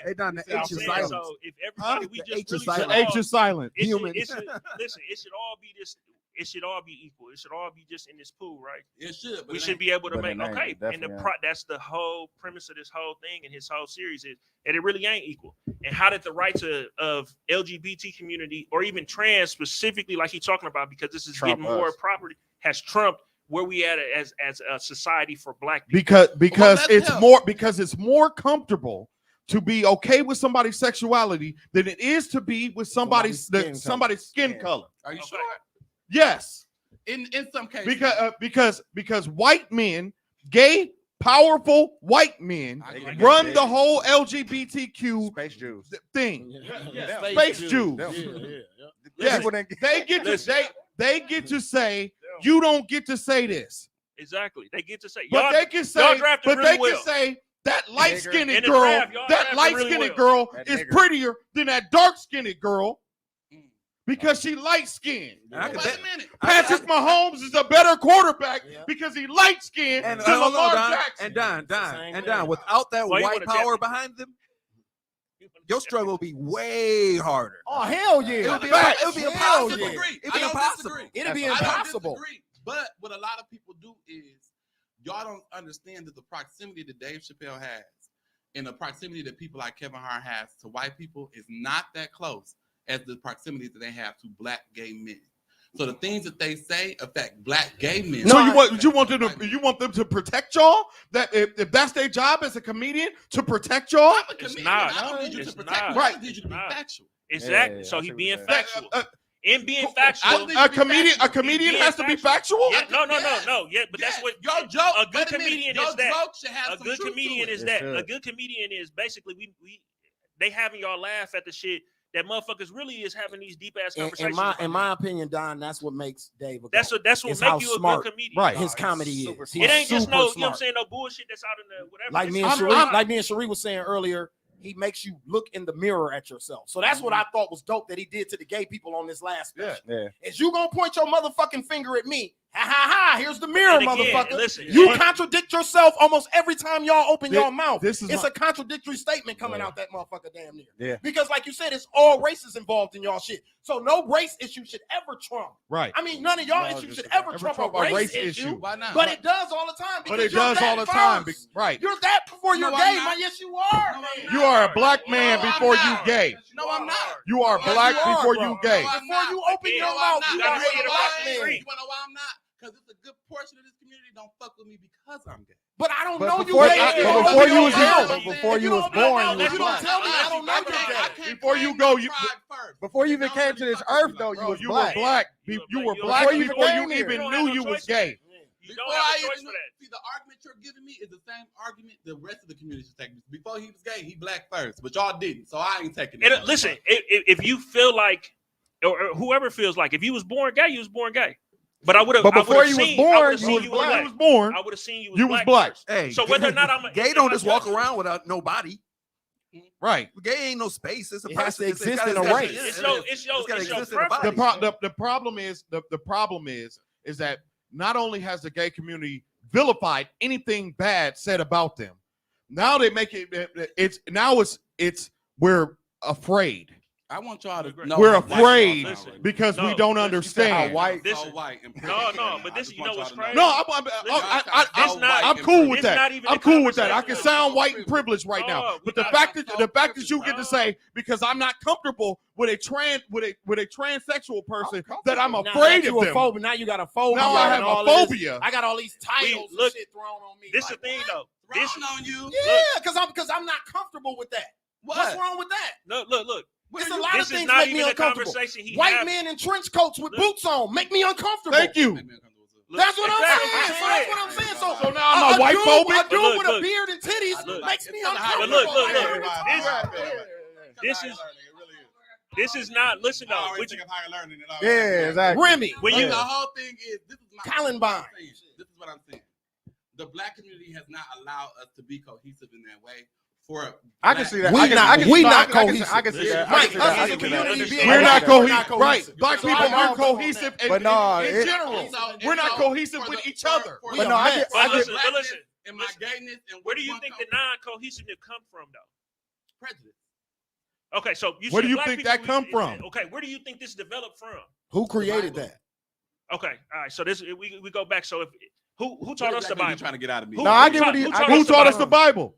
Hey Don, the H is silent. So if everybody, we just really The H is silent. Listen, it should all be this. It should all be equal. It should all be just in this pool, right? It should. We should be able to make and that's the whole premise of this whole thing and his whole series is that it really ain't equal. And how did the rights of LGBT community or even trans specifically, like he's talking about, because this is getting more property, has trumped where we at as a society for black people? Because it's more comfortable to be okay with somebody's sexuality than it is to be with somebody's skin color. Are you sure? Yes. In some cases. Because white men, gay, powerful white men, run the whole LGBTQ Space Jews thing. Yeah. Space Jews. Yes. They get to say you don't get to say this. Exactly. They get to say. But they can say that light-skinned girl is prettier than that dark-skinned girl. Because she light-skinned. Patrick Mahomes is a better quarterback because he light-skinned than Lamar Jackson. And Don, without that white power behind them, your struggle will be way harder. Oh, hell yeah. It would be impossible. It'd be impossible. But what a lot of people do is y'all don't understand that the proximity that Dave Chappelle has and the proximity that people like Kevin Hart has to white people is not that close as the proximity that they have to black gay men. So the things that they say affect black gay men. So you want them to protect y'all? That if that's their job as a comedian to protect y'all? It's not. I don't need you to protect me. Right. I need you to be factual. Exactly. So he being factual. In being factual, a comedian has to be factual. Yeah, no. Yeah, but that's what your joke. A good comedian is that. A good comedian is that. A good comedian is basically they having y'all laugh at the shit that motherfuckers really is having these deep ass conversations. In my opinion, Don, that's what makes Dave. That's what makes you a good comedian. Right, his comedy is. It ain't just no, you know what I'm saying, no bullshit that's out in the whatever. Like me and Sheree was saying earlier, he makes you look in the mirror at yourself. So that's what I thought was dope that he did to the gay people on this last special. Yeah. Is you gonna point your motherfucking finger at me Ha ha ha! Here's the mirror, And again, motherfucker. listen, you and- contradict yourself almost every time y'all open your mouth. This is It's my- a contradictory statement coming out that motherfucker damn near. Yeah. Because like you said, it's all races involved in y'all shit. So no race issue should ever trump. Right. I mean, none of y'all issues should ever trump a race issue. Why not? But it does all the time. But because it you're does that all the time. first. Right. You're that before you're No, gay, I'm not. man. Yes, you are. man. You are a black man No, I'm before you not. gay. No, I'm not. You are Yes, black you are, before bro. you gay. No, I'm Before not. you open your No, mouth, I'm you not. are You wanna a know black why? man. You wanna know why I'm not? Because it's a good portion of this community don't fuck with me because I'm gay. But I don't But know before- you gay. but You don't before know you was gay. here- but before you was born, you was You don't black. tell me. I don't know you're gay. Before you go, you Before you even came to this earth, though, you was you black. were black. You were black Before you before you came here. even don't knew have no you was choice. gay. You Before don't have I a choice even for that. see the argument you're giving me is the same argument the rest of the community should take. Before he was gay, he black first, but y'all didn't, so I ain't taking it. And listen, if you feel like, or whoever feels like, if you was born gay, you was born gay. But I would have. But before you was born, you was black. You was born. I would have seen you. You was black. first. Hey, So whether or not I'm gay, don't just walk around without no body. Right. Gay ain't no space. It's a It person. has to It's exist gotta- in a it's gotta- race. It's it's gotta your exist in a preference. body. The problem is that not only has the gay community vilified anything bad said about them, now they make it's we're afraid. I want y'all to know. We're how white afraid y'all are. because we No, don't How understand. white? This So is- white and No, but this, you know what's crazy? No, I'm cool with It's that. not even I'm a cool with that. I conversation. can sound white and privileged right now, No, but we the not- fact that you get to say because I'm not comfortable with a transsexual person that I'm Now afraid that you of a them. phobia. Now you got a phobia. Now I have and a all this. phobia. I got all these titles look, and shit thrown on me. This is Like, the thing, though. This on you. yeah, because I'm not comfortable with that. What's What? wrong with that? Look. It's a lot of This is things not make me even a uncomfortable. conversation he White having. men in trench coats with Look. boots on make me uncomfortable. Thank you. That's what I'm Exactly. saying. So that's what I'm saying. So now I'm a white phobic? A dude Look, with a look. beard and titties makes me But uncomfortable. look. Like, what are we talking about? This is not. Listen, I though. already Would you, think of higher learning. and all Yeah, that. exactly. Remy. when you The whole thing is this is my Columbine. This is what I'm saying. The black community has not allowed us to be cohesive in that way. I can see that. We I can- not- I can- we I not can- I can- cohesive. I can see that. I Mike, can see us that. as I a can see community that. being We're not cohesive. cohesive. Right. Black So people I aren't know- cohesive in But no, in general. We're not cohesive with each other. But no, I get. but listen. And my gayness and Where do you think the non-cohesiveness come from, though? prejudice? Okay, so you Where said do you black think people- that come from? Okay, where do you think this developed from? Who created that? Okay, all right. So this we go back. So if who taught us the What exactly you Bible? trying to get out of me? No, I get what he. Who taught us the Bible?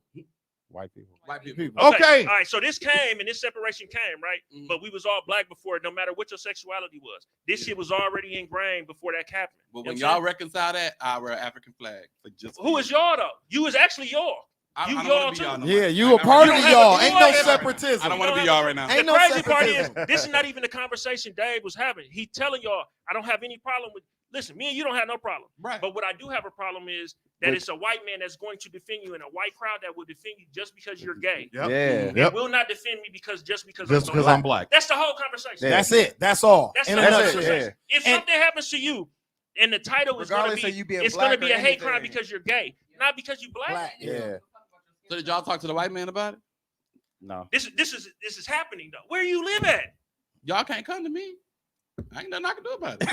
White people. White people. Okay. All right. So this came and this separation came, right? Mhm. But we was all black before, no matter what your sexuality was. This shit was already ingrained before that happened. But You when know what I'm y'all reconcile that, I wear an African flag. But just saying? Who is y'all though? You is actually y'all. I You don't y'all wanna be too. y'all no Yeah, more. you a I part don't of have- y'all. have- Ain't no whatever. separatism. I don't want to be y'all right now. Ain't The no crazy part is separatism. this is not even the conversation Dave was having. He telling y'all I don't have any problem with. Listen, me and you don't have no problem. Right. But what I do have a problem is that it's a white man that's going to defend you in a white crowd that will defend you just because you're gay. Yep. Yeah. Yep. Will not defend me because Just I'm because black. I'm black. That's the whole conversation. That's it. That's all. That's In the a whole That's it, nutshell. conversation. If And- something happens to you and the title is going to Regardless of you be, being it's going to black be or a hate crime anything. because you're gay, not because you black. Black. Yeah. So did y'all talk to the white man about it? No. This is happening though. Where you live at? Y'all can't come to me. Ain't nothing I can do about it.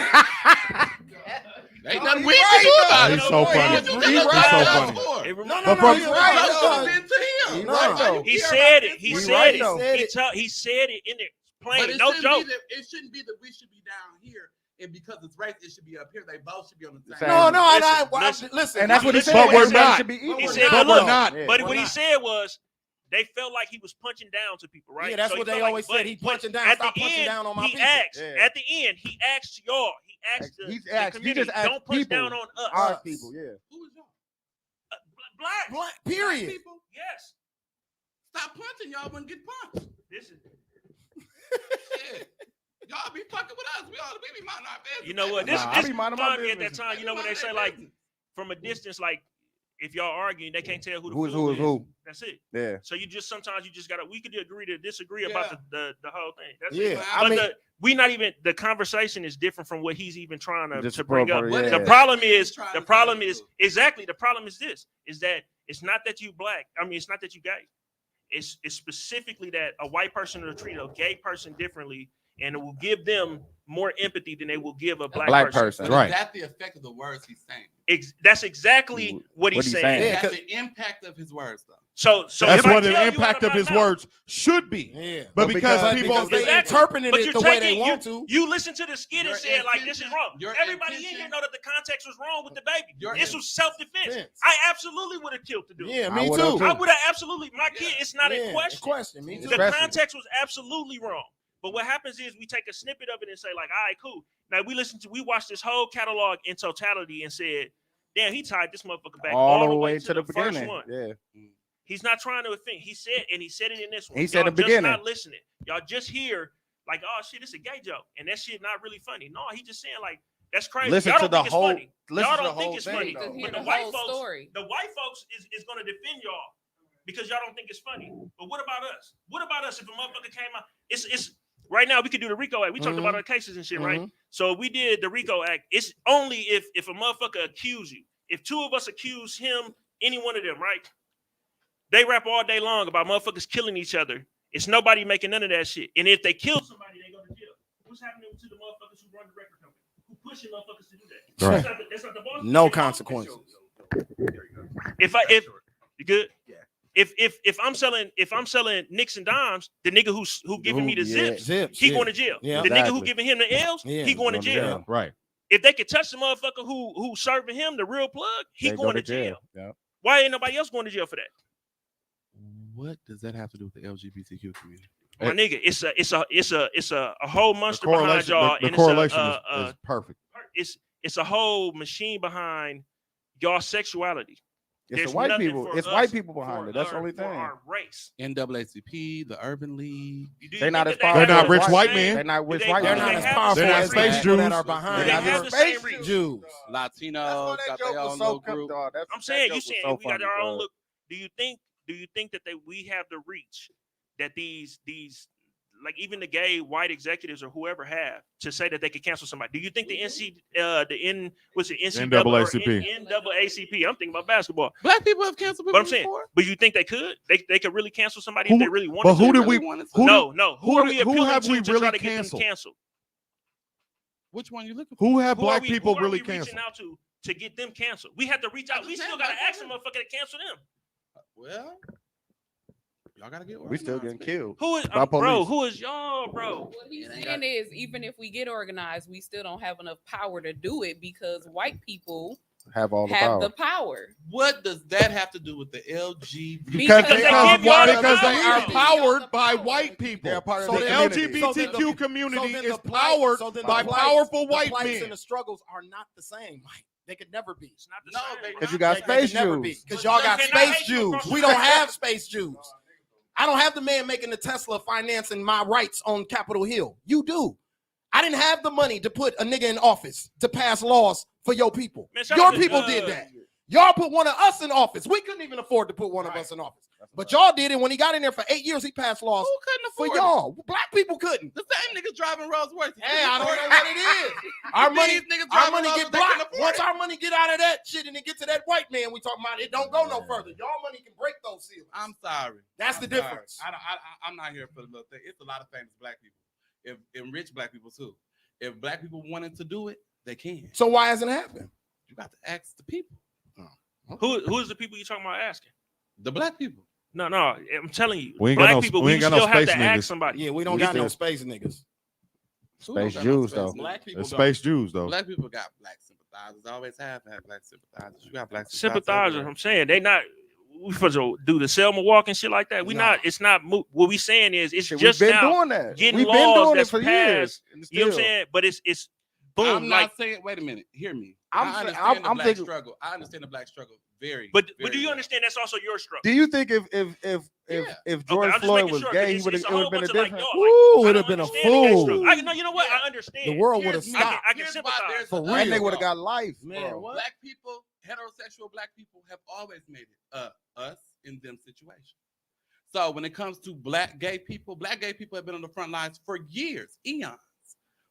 Ain't No, nothing he's we can right, do though. about it. He's so funny. He's He's so funny. No, But he's from- right. Y'all though. should've been to him. He right, though. He said it. He He said right, it. though. He said it in there. But Plain, it no shouldn't joke. be that- it shouldn't be that we should be down here, and because it's race, it should be up here. They both should be on the same. No, no, Listen. listen. And that's what he Listen, said. But we're Everybody not. should be equal. He But said, But look, we're not. Yeah. But We're what he not. said was they felt like he was punching down to people, right? Yeah, that's So he what they felt like- always but- said. He but punching down. At Stop the punching end, down on my he people. asked. Yeah. At the end, he asked y'all. He asked the, He's the asked. He community, just asked don't punch people. down on us. Our people, yeah. Who is y'all? Black. Black. Period. People. Yes. Stop punching. Y'all wouldn't get punched. This is. Shit. Y'all be fucking with us. We be minding our business. You know what? This Nah, I this be minding my remind me at that business. time. You know when they say like from a distance, like if y'all arguing, they can't tell who the Who is fool who is who? That's it. Yeah. So you just sometimes you just gotta we could agree to disagree about the whole thing. That's Yeah, it. I But mean- we not even the conversation is different from what he's even trying to Just bring up. yeah. The problem is Trying the to problem say is it. exactly the problem is this is that it's not that you black. I mean, it's not that you gay. It's specifically that a white person will treat a gay person differently and it will give them more empathy than they will give a black person. But is that the effect of the words he's saying? That's exactly what he's saying. That's the impact of his words, though. So that's what the impact of his words should be. Yeah. But because people they interpreted it the way they want to. You listen to the skit and said like this is wrong. Everybody in here know that the context was wrong with the baby. This was self-defense. I absolutely would have killed the dude. Yeah, me too. I would have absolutely. My kid, it's not in question. Me too. The context was absolutely wrong. But what happens is we take a snippet of it and say like, all right, cool. Now we watched this whole catalog in totality and said, damn, he tied this motherfucker back all the way to the beginning. First one. Yeah. He's not trying to offend. He said it in this one. He said the just beginning. Not listening. Y'all just hear like, oh shit, it's a gay joke, and that shit not really funny. No, he just saying like, that's crazy. Listen y'all to don't the think whole. it's funny. Listen Y'all to the don't think whole it's thing, funny. though. But the white folks is gonna defend y'all because y'all don't think it's funny. But what about us? What about us if a motherfucker came out? It's right now we could do the RICO Act. We talked about our cases and shit, right? So we did the RICO Act. It's only if a motherfucker accuse you. If two of us accuse him, any one of them, right? They rap all day long about motherfuckers killing each other. It's nobody making none of that shit. And if they kill somebody, they go to jail. What's happening to the motherfuckers who run the record company? Who pushing motherfuckers to do that? Right. That's not the boss. No consequences. If you good? Yeah. If I'm selling nicks and dimes, the nigga who giving me the zips, he going to jail. Yeah, the nigga who giving him the L's, he going to jail. Right. If they could touch the motherfucker who serving him, the real plug, he going to jail. Yeah. Why ain't nobody else going to jail for that? What does that have to do with the LGBTQ community? My nigga, it's a whole monster behind y'all. The correlation is perfect. It's a whole machine behind y'all sexuality. It's the white people. It's white people behind it. That's the only thing. Our race. NAACP, the Urban League. They're not as powerful. They're not rich white men. They're not rich white They're men. not as powerful They're not as space the Jews. that are behind. They have the same reach. Jews. Latinos got their own little group. I'm saying we got our own look. Do you think that we have the reach that these like even the gay white executives or whoever have to say that they could cancel somebody? Do you think the NAACP? I'm thinking about basketball. Black people have canceled people But I'm saying, before. but you think they could? They could really cancel somebody if they really wanted But to? who did we? Who are we appealing have to we to really try to get canceled? them canceled? Which one you looking for? Who have Who black are we- people who are really we reaching canceled? out to get them canceled? We have to reach out. We still got to ask the motherfucker to cancel them. Well, y'all gotta get. We still getting killed. Who is by bro? police. Who is y'all, bro? What he's saying is, even if we get organized, we still don't have enough power to do it because white people Have all the have power. the power. What does that have to do with the LGBT? Because they are power. powered by white people. They're part of So the the community. LGBTQ community then is the plight- powered so then the by plight- powerful the white plights men. and the struggles are not the same, Mike. They could never be. It's not the same. Because you got space Jews. Because y'all got Can I space hate you Jews. across the We don't street? have space Jews. I don't have the man making the Tesla financing my rights on Capitol Hill. You do. I didn't have the money to put a nigga in office to pass laws for your people. Man, shout Your out to people did that. Y'all put one of us in office. We couldn't even afford to put one of us in office. But y'all did it. When he got in there for 8 years, he passed laws Who couldn't for afford y'all. Black people couldn't. The same niggas driving Rolls Royce. Hey, I don't know what it is. Our money get blocked. Once our money get out of that shit and it get to that white man we talking about, it don't go no further. Y'all money can break those seals. I'm sorry. That's the difference. I'm not here for the little thing. It's a lot of famous black people, and rich black people too. If black people wanted to do it, they can. So why hasn't it happened? You got to ask the people. Who is the people you talking about asking? The black people. No, I'm telling you, We ain't got black no- people. we We ain't got no still have space to ask niggas. somebody. Yeah, we don't got no space niggas. Space Jews, though. Black people. The space Jews, though. Black people got black sympathizers. Always have had black sympathizers. You got black Sympathizers. I'm saying they not. We supposed to do the Selma walk and shit like that. We not. It's not. What we saying is it's Shit, just we've been now doing that. getting We've been laws doing it that's for passed. years. You know what I'm saying? But it's boom. I'm like, not saying. Wait a minute. Hear me. I'm I saying- understand the I'm black thinking- struggle. I understand the black struggle very. but very do you well. understand that's also your struggle? Do you think if George I'm just Floyd making was sure, gay, 'cause he it's- would it's have a whole been a bunch of, like, different? y'all, like, Ooh, I would don't have been a understand the gay fool. struggle. You know what? I understand. The world would Here's have me. stopped. I can Here's why sympathize. there's For a- real. That nigga would have got life. Man, bro. what? Black people, heterosexual black people, have always made it us in them situations. So when it comes to black gay people have been on the front lines for years, eons,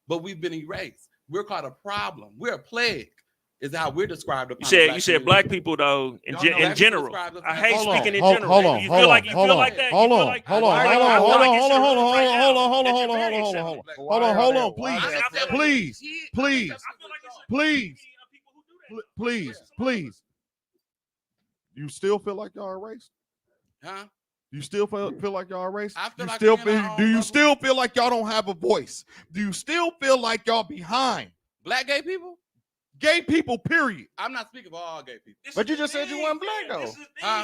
but we've been erased. We're called a problem. We're a plague. Is how we're described. You said black people though in general. I hate speaking in general. Hold on. You feel like that? Hold on. Please. You still feel like y'all are racist? Huh? You still feel like y'all are racist? Do you still feel like y'all don't have a voice? Do you still feel like y'all behind? Black gay people? Gay people, period. I'm not speaking for all gay people. But you just said you weren't black though.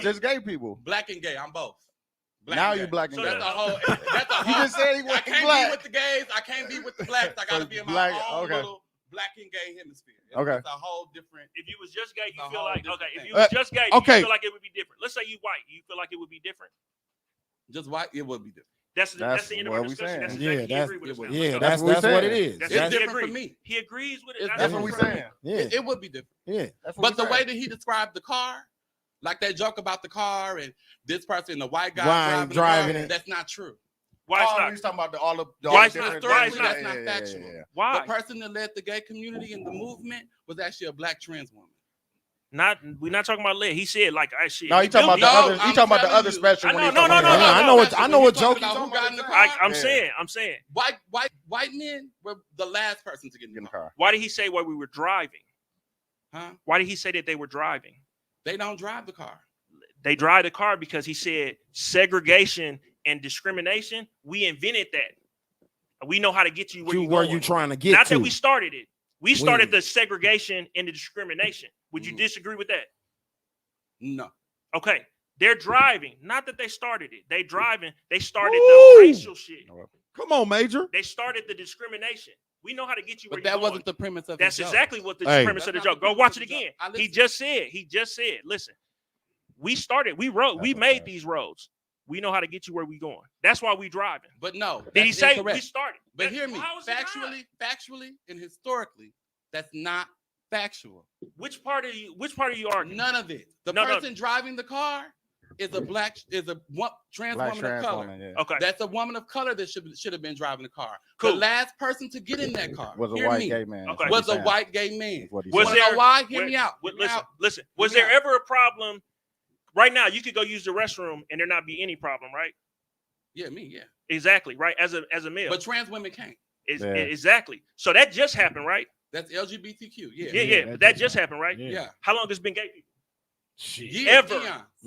Just gay people. Black and gay. I'm both. Now you black and gay. That's a whole. You just said he was I can't black. be with the gays. I can't be with the blacks. I gotta be in my own little black and gay hemisphere. It's a whole different. If you was just gay, you feel like If you was just gay, you feel like it would be different. Let's say you white, you feel like it would be different. Just white, it would be different. That's the end of our discussion. That's exactly that's what it is. It's different for me. He agrees with it. That's what we're saying. Yeah, it would be different. Yeah, but the way that he described the car, like that joke about the car and this person, the white guy driving it, that's not true. Why it's not? He's talking about all the different. That's not factual. Why? The person that led the gay community in the movement was actually a black trans woman. We're not talking about lit. He said like I shit. No, he talking about the other. He talking about the other special. No. I know what joke. I'm saying. White men were the last person to get in the car. Why did he say while we were driving? Huh? Why did he say that they were driving? They don't drive the car. They drive the car because he said segregation and discrimination. We invented that. We know how to get you where you trying to get. Not that we started it. We started the segregation and the discrimination. Would you disagree with that? No. Okay. They're driving. Not that they started it. They driving. They started the racial shit. Come on, Major. They started the discrimination. We know how to get you where but that wasn't the premise of That's the joke. exactly what the premise of the joke. Go watch it again. He just said, listen, we started, we made these roads. We know how to get you where we going. That's why we driving. But no. Did he say we started? But hear me. Factually and historically, that's not factual. Which part are you arguing? None of it. The person driving the car is a trans woman of color. Okay. That's a woman of color that should have been driving the car. Cool. The last person to get in that car was a white gay man. Okay. Was a white gay man. Was there why? Hear me out. Listen. Was there ever a problem? Right now, you could go use the restroom and there not be any problem, right? Yeah, me, yeah. Exactly, right? As a male. But trans women can't. Exactly. So that just happened, right? That's LGBTQ. Yeah. But that just happened, right? Yeah. How long has it been gay people? Eons.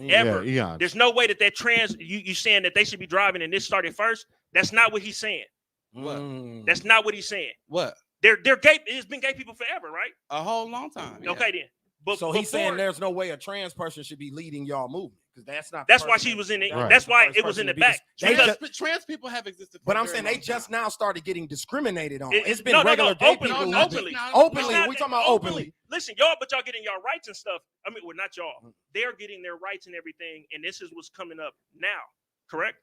Ever. Eons. There's no way that trans, you saying that they should be driving and this started first. That's not what he's saying. What? That's not what he's saying. What? They're gay. It's been gay people forever, right? A whole long time. Yeah. Okay, then. But so he's saying there's no way a trans person should be leading y'all movement because that's why she was in it. Right. That's why it was in the back. Trans people have existed. But I'm saying they just now started getting discriminated on. It's been no, regular gay people. Openly. We talking about openly. Listen, y'all getting y'all rights and stuff. I mean, well, not y'all. They're getting their rights and everything, and this is what's coming up now. Correct?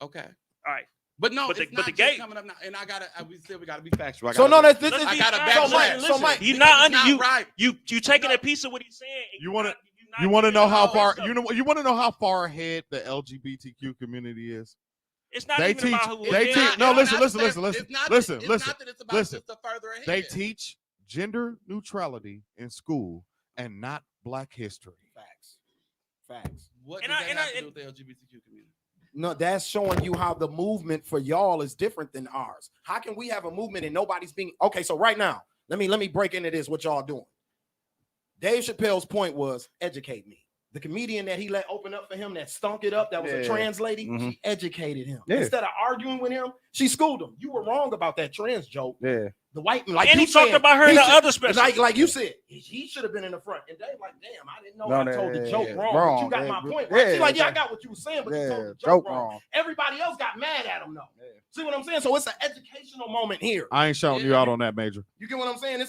Okay. All right. But no, but the gay coming up now, and we gotta be factual. So no, this is. I gotta back. So Mike, you not right. You taking a piece of what he's saying. You want to know how far you want to know how far ahead the LGBTQ community is. It's not even about who. Listen. They teach gender neutrality in school and not Black history. Facts. What does that have to do with the LGBTQ community? No, that's showing you how the movement for y'all is different than ours. How can we have a movement and nobody's being okay? So right now, let me break into this. What y'all doing? Dave Chappelle's point was educate me. The comedian that he let open up for him that stunk it up, that was a trans lady, she educated him. Instead of arguing with him, she schooled him. You were wrong about that trans joke. Yeah. The white man, and he talked about her in the other special. Like you said, he should have been in the front. And Dave like, damn, I didn't know I told the joke wrong. But you got my point, right? She's like, I got what you were saying, but you told the joke wrong. Everybody else got mad at him, though. See what I'm saying? So it's an educational moment here. I ain't shouting you out on that, Major. You get what I'm saying?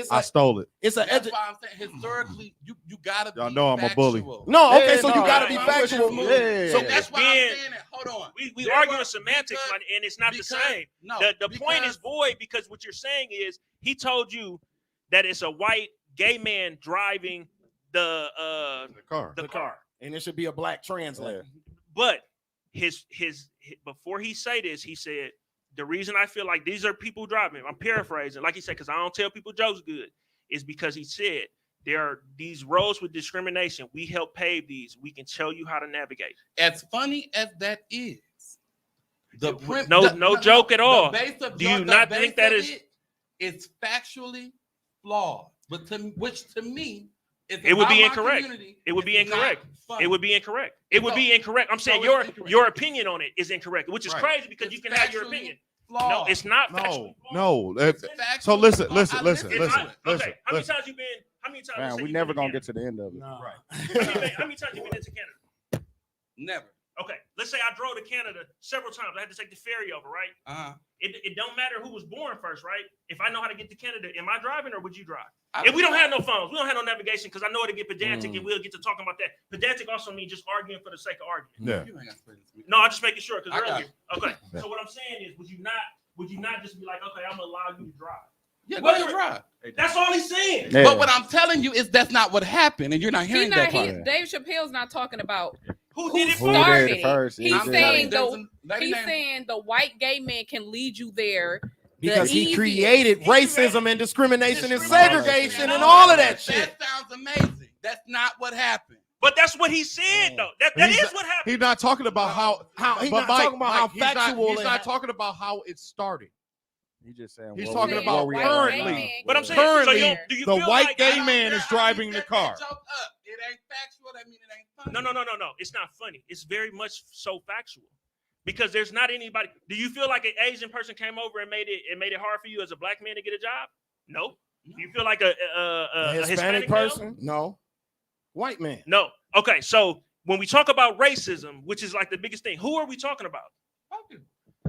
I stole it. It's a That's why I'm saying historically, you gotta be. Y'all know I'm a bully. No, okay, so you gotta be factual. So that's why I'm saying it. Hold on. We arguing semantics, and it's not the same. The point is void because what you're saying is he told you that it's a white gay man driving the car, and it should be a Black translator. But his before he say this, he said the reason I feel like these are people driving. I'm paraphrasing, like he said, because I don't tell people jokes good. is because he said there are these roads with discrimination. We help pave these. We can tell you how to navigate. As funny as that is, no joke at all. Do you not think that is? It's factually flawed, but which to me. It would be incorrect. It would be incorrect. It would be incorrect. It would be incorrect. I'm saying your opinion on it is incorrect, which is crazy because you can have your opinion. No, it's not. No. So listen. Okay. How many times you been? How many times? Man, we never gonna get to the end of it. No. Right. How many times you been into Canada? Never. Okay. Let's say I drove to Canada several times. I had to take the ferry over, right? It don't matter who was born first, right? If I know how to get to Canada, am I driving or would you drive? If we don't have no phones, we don't have no navigation, because I know it'll get pedantic and we'll get to talking about that. Pedantic also means just arguing for the sake of argument. Yeah. No, I'm just making sure because earlier. Okay. So what I'm saying is, would you not just be like, okay, I'm gonna allow you to drive? Yeah, go ahead and drive. That's all he's saying. Yeah. But what I'm telling you is that's not what happened, and you're not hearing that part. Dave Chappelle's not talking about who did it first. He's saying the white gay man can lead you there. Because he created racism and discrimination and segregation and all of that shit. That sounds amazing. That's not what happened. But that's what he said, though. That is what happened. He's not talking about how he's not talking about how factual. He's not talking about how it started. He's just saying. He's talking about currently. But I'm saying, currently, do you the feel white like gay man is driving the car. It ain't factual. That means it ain't funny. No. It's not funny. It's very much so factual. Because there's not anybody. Do you feel like an Asian person came over and made it hard for you as a black man to get a job? No. Do you feel like a Hispanic person? No. White man? No. Okay. So when we talk about racism, which is like the biggest thing, who are we talking about?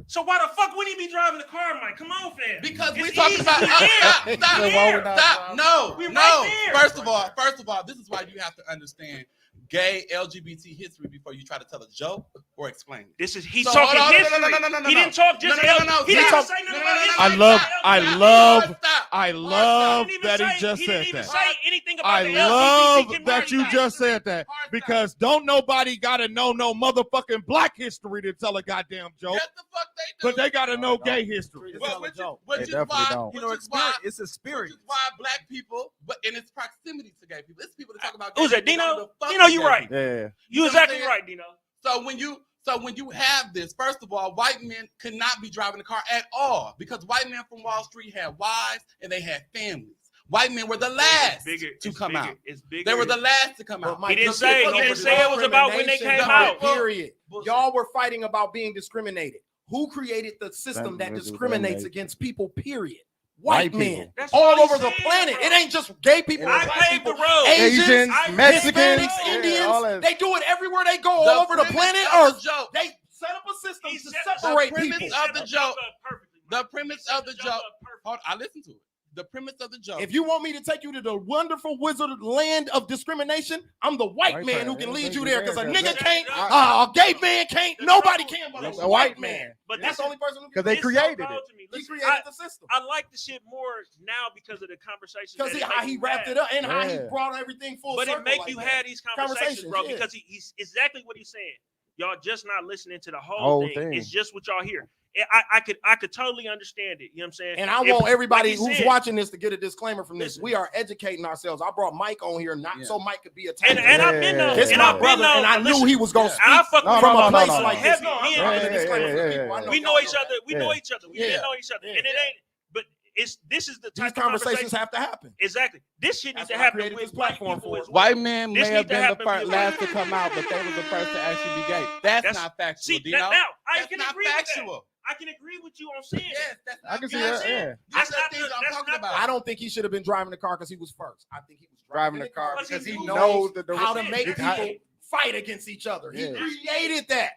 So why the fuck wouldn't he be driving the car, Mike? Come on, fam. Because we're talking about stop. No. Right First of all, this is why you have to understand gay LGBT history before you try to tell a joke or explain it. He's talking history. No. He didn't talk just He didn't say nothing about history. I love that he just said that. I love that you just said that, because don't nobody gotta know no motherfucking black history to tell a goddamn joke. Yes, the fuck they do. But they gotta know gay history. Which is why it's a spirit. Which is why black people, but in its proximity to gay people, it's people that talk about. Who's that, Dino? Dino, you right. Yeah. You exactly right, Dino. So when you have this, first of all, white men could not be driving the car at all, because white men from Wall Street had wives and they had families. White men were the last to come out. They were the last to come out. He didn't say it was about when they came out. Period. Y'all were fighting about being discriminated. Who created the system that discriminates against people? Period. White men all over the planet. It ain't just gay people. I paved the road. Asians, Mexicans, Hispanics, Indians. They do it everywhere they go, all over the planet Earth. They set up a system to separate people. The premise of the joke. Hold on, I listened to it. The premise of the joke. If you want me to take you to the wonderful wizard land of discrimination, I'm the white man who can lead you there, because a nigga can't, a gay man can't, nobody can, but a white man. But that's the only person who can. Because they created it. He created the system. I like the shit more now because of the conversation. Because how he wrapped it up and how he brought everything full circle. But it make you have these conversations, bro, because he's exactly what he's saying. Y'all just not listening to the whole thing. It's just what y'all hear. I could totally understand it. You know what I'm saying? And I want everybody who's watching this to get a disclaimer from this. We are educating ourselves. I brought Mike on here not so Mike could be attacked. And I've been known. This my brother, and I knew he was gonna speak from a place like this. We know each other. We know each other. We didn't know each other, and it ain't. But this is the type of conversations have to happen. Exactly. This shit needs to happen with black people as well. White men may have been the last to come out, but they were the first to actually be gay. That's not factual. See, now I can agree with that. I can agree with you on saying that. I can see that. Yeah. That's the things I'm talking about. I don't think he should have been driving the car because he was first. I think he was driving the car because he knows how to make people fight against each other. He created that.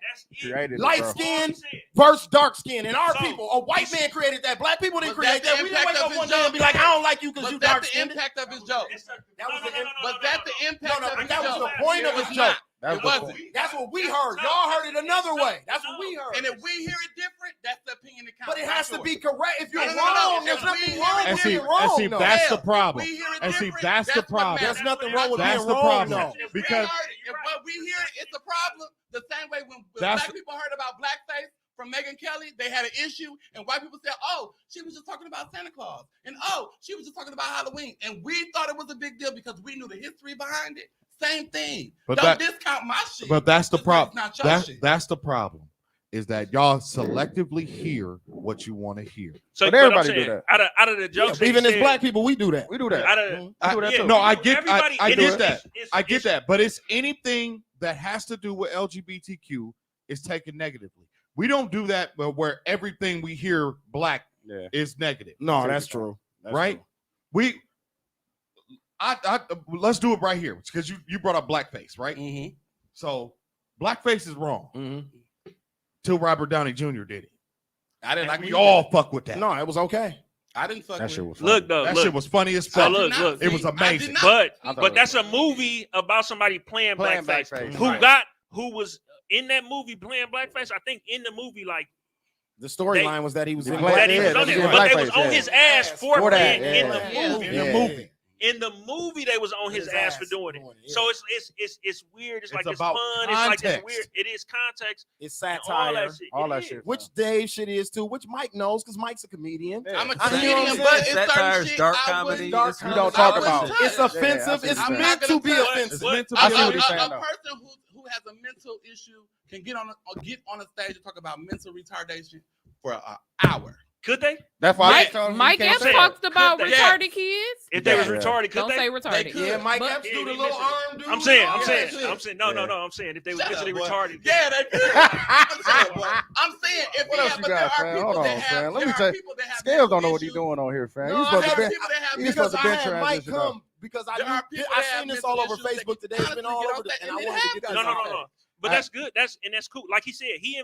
Light skin versus dark skin. And our people, a white man created that. Black people didn't create that. We didn't wake up one day and be like, I don't like you because you dark skinned. Was that the impact of his joke? That was the point of his joke. It wasn't. That's what we heard. Y'all heard it another way. That's what we heard. And if we hear it different, that's the opinion that counts. But it has to be correct. If you're wrong, there's nothing wrong with being wrong. And see, that's the problem. And see, that's the problem. There's nothing wrong with being wrong. That's the problem. Because if we hear it, it's a problem. The same way when black people heard about blackface, from Megyn Kelly, they had an issue, and white people said, "Oh, she was just talking about Santa Claus," and "Oh, she was just talking about Halloween," and we thought it was a big deal because we knew the history behind it. Same thing. But Don't discount my shit. But that's the problem. Not your shit. That's the problem. Is that y'all selectively hear what you want to hear? So everybody do that. Out of the jokes, even as black people, we do that. We do that. I get that. I get that. But it's anything that has to do with LGBTQ is taken negatively. We don't do that where everything we hear black is negative. No, that's true. Right? True. Let's do it right here because you brought up blackface, right? Mm-hmm. So blackface is wrong. Till Robert Downey Jr. did it. I didn't like. We all fuck with that. No, it was okay. I didn't fuck with shit was it. funny. Look though, that shit was funny as fuck. Look, it was amazing. But that's a movie about somebody playing blackface. Who was in that movie playing blackface? I think in the movie, like the storyline was that he was in but they blackface. was on his ass for playing in the movie. In the movie. In the movie, they was on his ass for doing it. So it's weird. It's like it's about fun. Context. It's like it's weird. It is context. It's satire. All that shit. Which Dave shit is too. Which Mike knows because Mike's a comedian. I'm a comedian, but it's certain shit dark I comedy. wouldn't- You don't talk about. It's offensive. It's meant to be offensive. I see what he's saying. A though. person who has a mental issue can get on a stage and talk about mental retardation for an hour. Could they? That's why I told him Mike you Epps can't say talked it. about Could they? retarded kids. If they was retarded, could Don't they? say retarded. Yeah, Mike But- Epps do the little arm dude. I'm saying. I'm saying if they was mentally retarded. Yeah, they do. I'm saying if What else you got, fam? Hold on, fam. Let me tell you. Scales don't know what he's doing on here, fam. He's supposed to be. He's supposed to be transition. though. Because I seen this all over Facebook today. It's been all over, and I wanted to get this. No. But that's good. That's cool. Like he said, Dave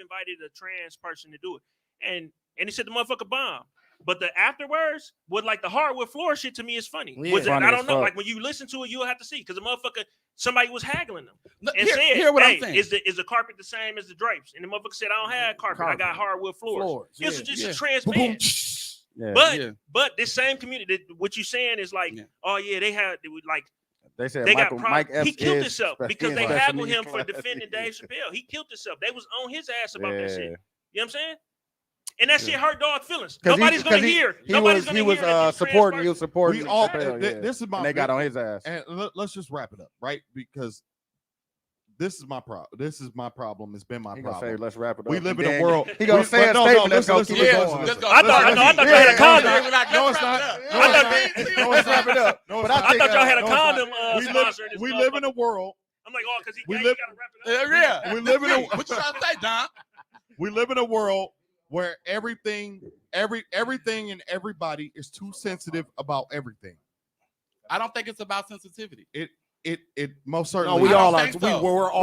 invited a trans person to do it, and he said the motherfucker bomb. But the afterwards with like the hardwood floor shit to me is funny. Yeah, I don't know. Like when you listen to it, you'll have to see because the motherfucker somebody was haggling them and said, hear what I'm "Hey, saying. is the carpet the same as the drapes?" And the motherfucker said, "I don't have carpet. I got hardwood floors." This is just a trans man. But this same community, what you saying is like, oh yeah, they was like. They said Mike Epps he killed is himself because they haggled him for defending Dave Chappelle. He killed himself. They was on his ass about that shit. You know what I'm saying? And that shit hurt dog feelings. Nobody's gonna hear. He was supporting. He was supporting. We all. Chappelle, This is my. And they got on his ass. And let's just wrap it up, right? Because this is my problem. This is my problem. It's been my problem. Say, let's wrap it up. We live in a world. He gonna say a statement. Let's go. Keep it going. I thought y'all had a condom. No, it's not. No, let's wrap it up. No, But I thought y'all had a condom sponsor. We live in a world. I'm like, oh, because we he live. gotta wrap it up. Yeah. We live in a. What you trying to say, Don? We live in a world where everything and everybody is too sensitive about everything. I don't think it's about sensitivity. It most certainly. No, we all are. So. We're all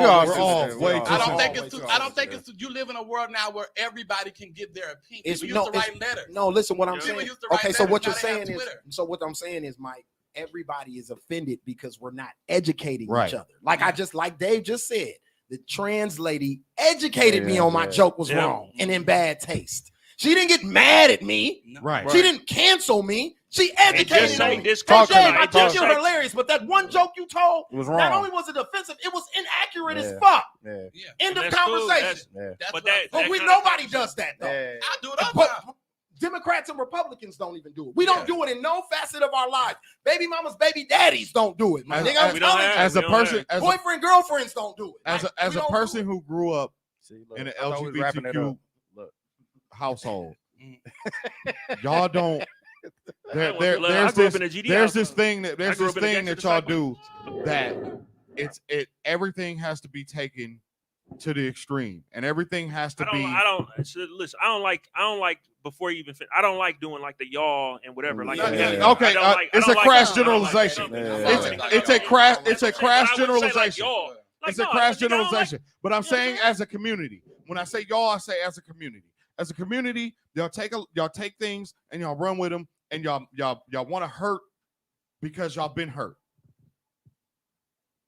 way too I don't sensitive. think it's. I don't think it's. You live in a world now where everybody can give their opinion. People used to write letters. No, listen. What I'm People saying. used to write Okay, so letters, what you're now they have saying is. Twitter. So what I'm saying is, Mike. Everybody is offended because we're not educating Right. each other. Like Dave just said, the trans lady educated me on my joke was wrong and in bad taste. She didn't get mad at me. Right. She didn't cancel me. She educated me. Talk Dave, I think you're hilarious, but that one joke you told, It was wrong. not only was it offensive, it was inaccurate as fuck. Yeah. End of That's cool. conversation. But Nobody does that though. Yeah. I do it all the time. Democrats and Republicans don't even do it. We don't do it in no facet of our lives. Baby mamas, baby daddies don't do it. My nigga, I'm telling you. As a person, Boyfriend, girlfriends don't do it. as a person who grew up in an I thought we was wrapping it LGBTQ up. Look. household, y'all don't. I grew up in a GD There's this household. thing that I grew up in a gangster y'all do that everything has to be taken to the extreme, and everything has to be. Listen. I don't like before you even. I don't like doing like the y'all and whatever. Like Okay, it's a crass generalization. It's a crass generalization. It's a crass generalization. But I'm saying as a community. When I say y'all, I say as a community. As a community, y'all take things and y'all run with them, and y'all want to hurt because y'all been hurt.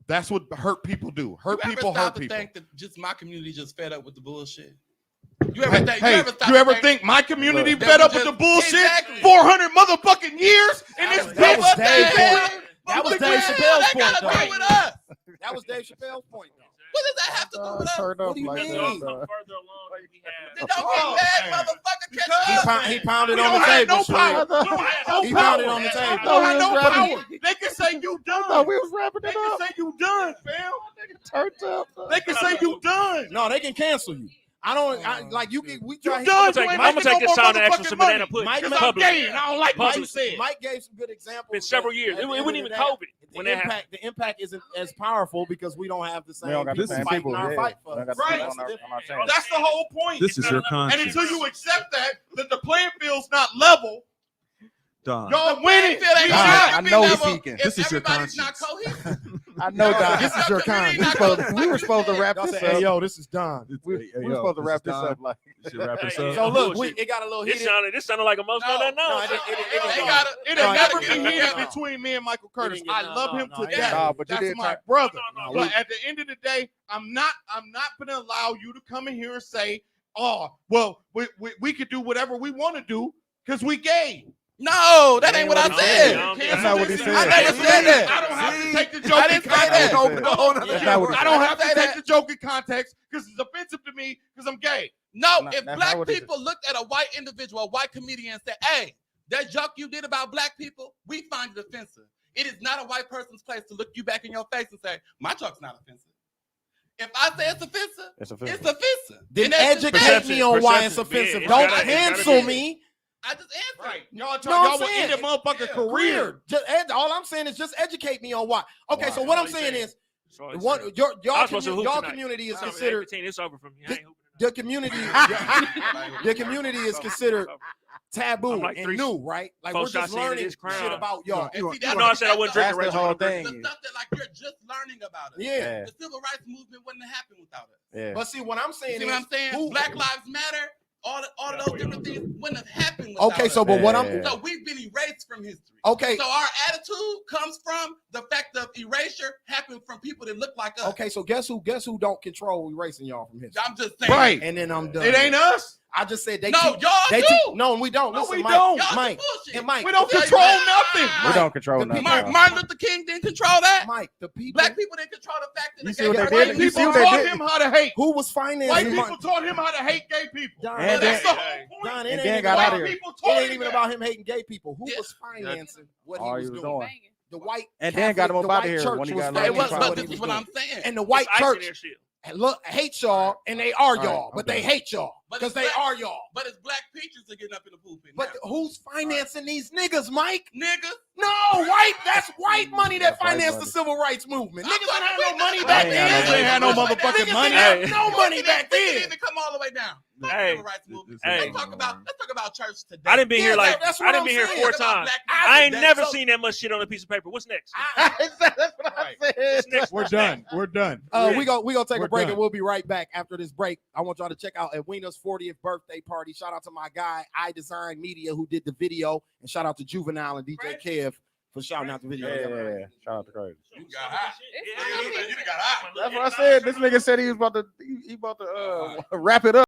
That's what hurt people do. Hurt people hurt people. Think that just my community just fed up with the bullshit. You ever think my community fed up with the bullshit? Exactly. 400 motherfucking years in this bitch. That was Dave Chappelle's point. With us. That was Dave Chappelle's point. What does that have to do with us? What do you mean? Y'all come further along than we have. Then don't get mad, motherfucker. Catch up. He pounded We on don't the have table. no power. Shrew. We don't have no He power. pounded on the table. We don't have no was rapping. power. They can say you done. I thought we was wrapping They it can up. say you done, fam. Turned up. They can say you done. No, they can cancel you. I don't like you can. We try. You done. You ain't I'm gonna making take no this more sound and ask for motherfucking some money. banana pudding. Mike Because made- I'm Public. gay and I don't like what you said. Mike gave some good examples. Been several but years. at the It end wasn't of even the day, COVID when that happened. The impact isn't as powerful because we don't have the same don't got the people same fighting people, our yeah. fight for We don't us. got the Right. people on our team. That's the whole point. This is your And conscience. until you accept that the playing field's not level, Don. y'all winning. Feel ain't We gonna not. have I to be know he's level speaking. if This is your everybody's not conscience. cohesive. I know, Don. No, This is your the con. community We were supposed to wrap Y'all this say, hey, up. yo, this is Don. We were supposed to wrap this up like. You should wrap this Hey, up. So look, bullshit. it got a little This heated. sounded like emotional. No, No, it They didn't. gotta. It'll they never gotta be get heated together. between me and Michael Curtis. didn't get- I love him no, to he death. didn't. Nah, but you That's did my try- brother. No, But at the end of the day, I'm not gonna allow you to come in here and say, "Oh, well, we could do whatever we want to do because we gay." No, that ain't what I said. That's not what he said. I never said that. I don't have to take the I joke in didn't say context. that. That's not what he I don't said. have to take the joke in context because it's offensive to me because I'm gay. No, Nah, if that's black not what he people looked at a white individual, a white comedian, and said, "Hey, that joke you did about black people, we find it offensive." It is not a white person's place to look you back in your face and say, "My joke's not offensive." If I say it's offensive, It's offensive. it's offensive. Then And that's just educate me on why it's Perception. offensive. Yeah, Don't it's gotta- it's cancel gotta be. me. I just answered. Right. Y'all, No, I'm y'all will saying end a motherfucker career. All I'm saying is just educate me on why. Okay, so what I'm saying is So it's- one I y'all was supposed to hoop y'all tonight. community is Sorry, considered 15, it's over from me. I ain't hooping the community the community is considered taboo I'm like and three- new, right? Like four we're just shots into learning this crown. shit about y'all. And see, You know I said I wouldn't drink That's the the rest whole of the thing. the stuff that like you're just learning about us. Yeah. The civil rights movement wouldn't have happened without us. Yeah. But see what I'm You saying see is what I'm saying? who- Black Lives Matter. All of those different things wouldn't have happened without Okay, so us. but what I'm Yeah. So we've been erased from history. okay. So our attitude comes from the fact of erasure happened from people that look like us. Okay, so guess who don't control erasing y'all from history? I'm just saying. Right. And then I'm done. It ain't us. I just said they No, teach- y'all they do. teach- no, we don't. No, Listen, we Mike, don't. Y'all Mike, some bullshit. and Mike. We don't Tell you control that. nothing. We don't control the nothing. people- Martin Luther King didn't control that. Mike, the people. Black people didn't control the fact that You the see gay what they are did? White white You see people what they taught did? him how to hate. Who was financing? White people Martin? taught him how to hate gay people. Don, And That's then- the whole point. Don, it and ain't then even got about out of White here. people It taught ain't him even that. about him hating gay people. Who Yeah. was financing what All he was he was doing? doing. The white And then got him up the out of white here church when he was got financing locked But in. what this he is was what doing. I'm saying. And the white It's ice in church there still. look hate y'all, and they are All y'all, right, but okay. they hate y'all But because it's they black- are y'all. But it's black preachers that getting up in the pulpit. But now. who's financing these niggas, Mike? Niggas. No, white. That's white money that That's white financed the money. civil rights movement. I'm Niggas didn't talking have no about money that. back They then. ain't They ain't had no Niggas motherfucking didn't money. have Hey. no money back We didn't then. even come all the way down. Hey. Civil rights movement. Hey. Let's talk about church today. I didn't be here Yeah, like that's I what didn't I'm be here saying. 4 Talk about times. black I ain't today. never So- seen that much shit on a piece of paper. What's next? That's what I said. We're done. We're done. We gonna take We're a break done. and we'll be right back after this break. I want y'all to check out Edwina's 40th birthday party. Shout out to my guy I Design Media who did the video, and shout out to Juvenile and DJ Kev for shouting out the video. Yeah. Shout out to Crazy. You got hot. Yeah. You got hot. That's what I said. This nigga said he was about to wrap it up.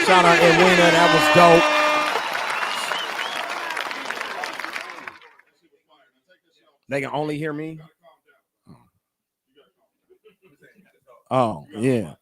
Shout out Edwina, that was dope. They can only hear me. Oh, yeah.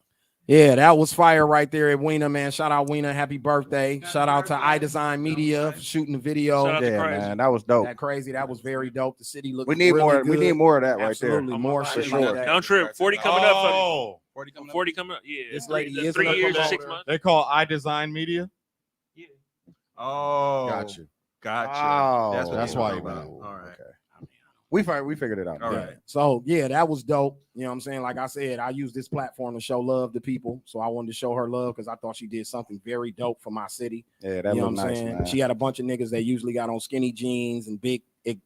Yeah, that was fire right there at Weena, man. Shout out Weena, happy birthday. Shout out to iDesign Media for shooting the video. Yeah, man, that was dope. That crazy, that was very dope. The city looked We need really more. good. We need more of that right Absolutely, there. more for shit sure. like that. Don't trip. 40 coming up for Oh, 40 coming up. Yeah, This lady is 3 gonna years come and 6 over. months. They call iDesign Media. Oh, Gotcha. Gotcha. Oh, That's why you're you about. know. All right. Okay. We figured it out. All Yeah. right. So yeah, that was dope. You know what I'm saying? Like I said, I use this platform to show love to people. So I wanted to show her love because I thought she did something very dope for my city. Yeah, that you know looked what I'm nice, saying? man. She had a bunch of niggas that usually got on skinny jeans and big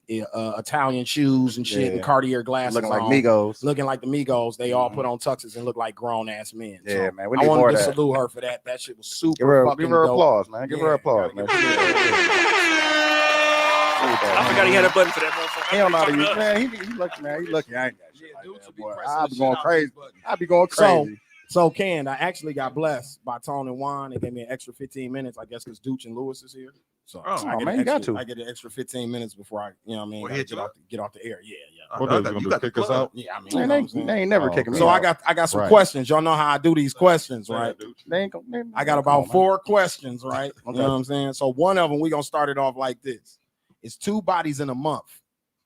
Italian shoes and shit Yeah. and Cartier glasses. Looking like on, Migos. Looking like the Migos. They all put on tuxes and look like grown ass men. Yeah, So man. We I need wanted more to of that. salute her for that. That shit was super Give her dope. applause, man. Give her Yeah, applause, man. I forgot he had a button for that motherfucker. He don't know how to Coming use. up. Man, he lucky, man. He lucky. I ain't got shit like that, boy. I'll be going crazy. I'll be going So, crazy. so Ken, I actually got blessed by Tone and Juan. They gave me an extra 15 minutes, I guess, because Duch and Lewis is here. So man, you got to. I get an extra 15 minutes before I, you know what I mean, Well, gotta hit you up. get off the air. Yeah, yeah. What are they gonna do? Kick us out? Yeah, I mean, Man, you know what I'm saying? they ain't never kicking me So out. I got some Right. questions. Y'all know how I do these questions, right? They ain't gonna, I got about 4 questions, right? You know what I'm saying? So one of them, we're gonna start it off like this. It's 2 bodies in a month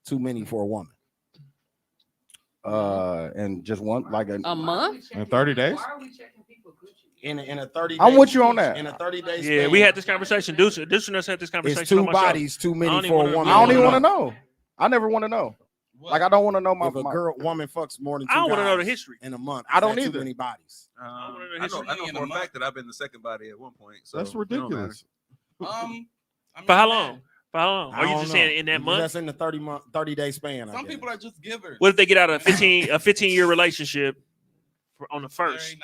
too many for a woman? And just one, like A month? In 30 days? In a 30 I'm day- with you on that. In a 30 days. Yeah, we had this conversation. Deuce and us had this conversation. It's 2 on my show. bodies too I many don't even for a wanna- woman. I don't even want to know. I never want to know. Like I don't want to know my If a woman fucks more than 2 I don't guys want to know the history. in a month. I don't is that either. Too many bodies. I know for a fact that I've been the second body at one point. So That's ridiculous. For how long? For how long? I Are you don't just know. know. saying in that month? That's in the 30 day span. Some people are just givers. What if they get out of a 15-year relationship on the first,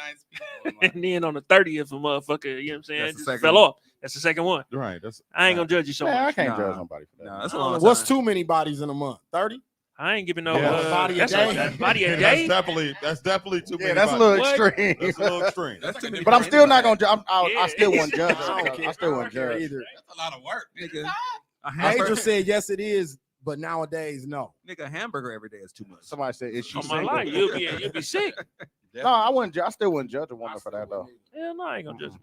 and then on the 30th, a motherfucker, you know what I'm saying, That's the just second fell one. off. That's the second one. Right. That's I ain't gonna judge you so Man, I much. can't judge nobody for that. Nah, that's a long What's time. too many bodies in a month? 30? I ain't giving no Yeah. Body a that's day. a body a That's day. definitely too many. Yeah, that's a bodies. little extreme. That's a little extreme. That's too many But I'm for still not anybody. gonna. I still Yeah. won't judge. I don't care. I still won't care judge. either. That's a lot of work. Nigga, a Angel hamburger, said yes, it is, but nowadays no. nigga, a hamburger every day is too much. Somebody said, "Is she On my single?" life, you'll be sick. No, I wouldn't. I still wouldn't judge a woman for that though. Hell no, I ain't gonna judge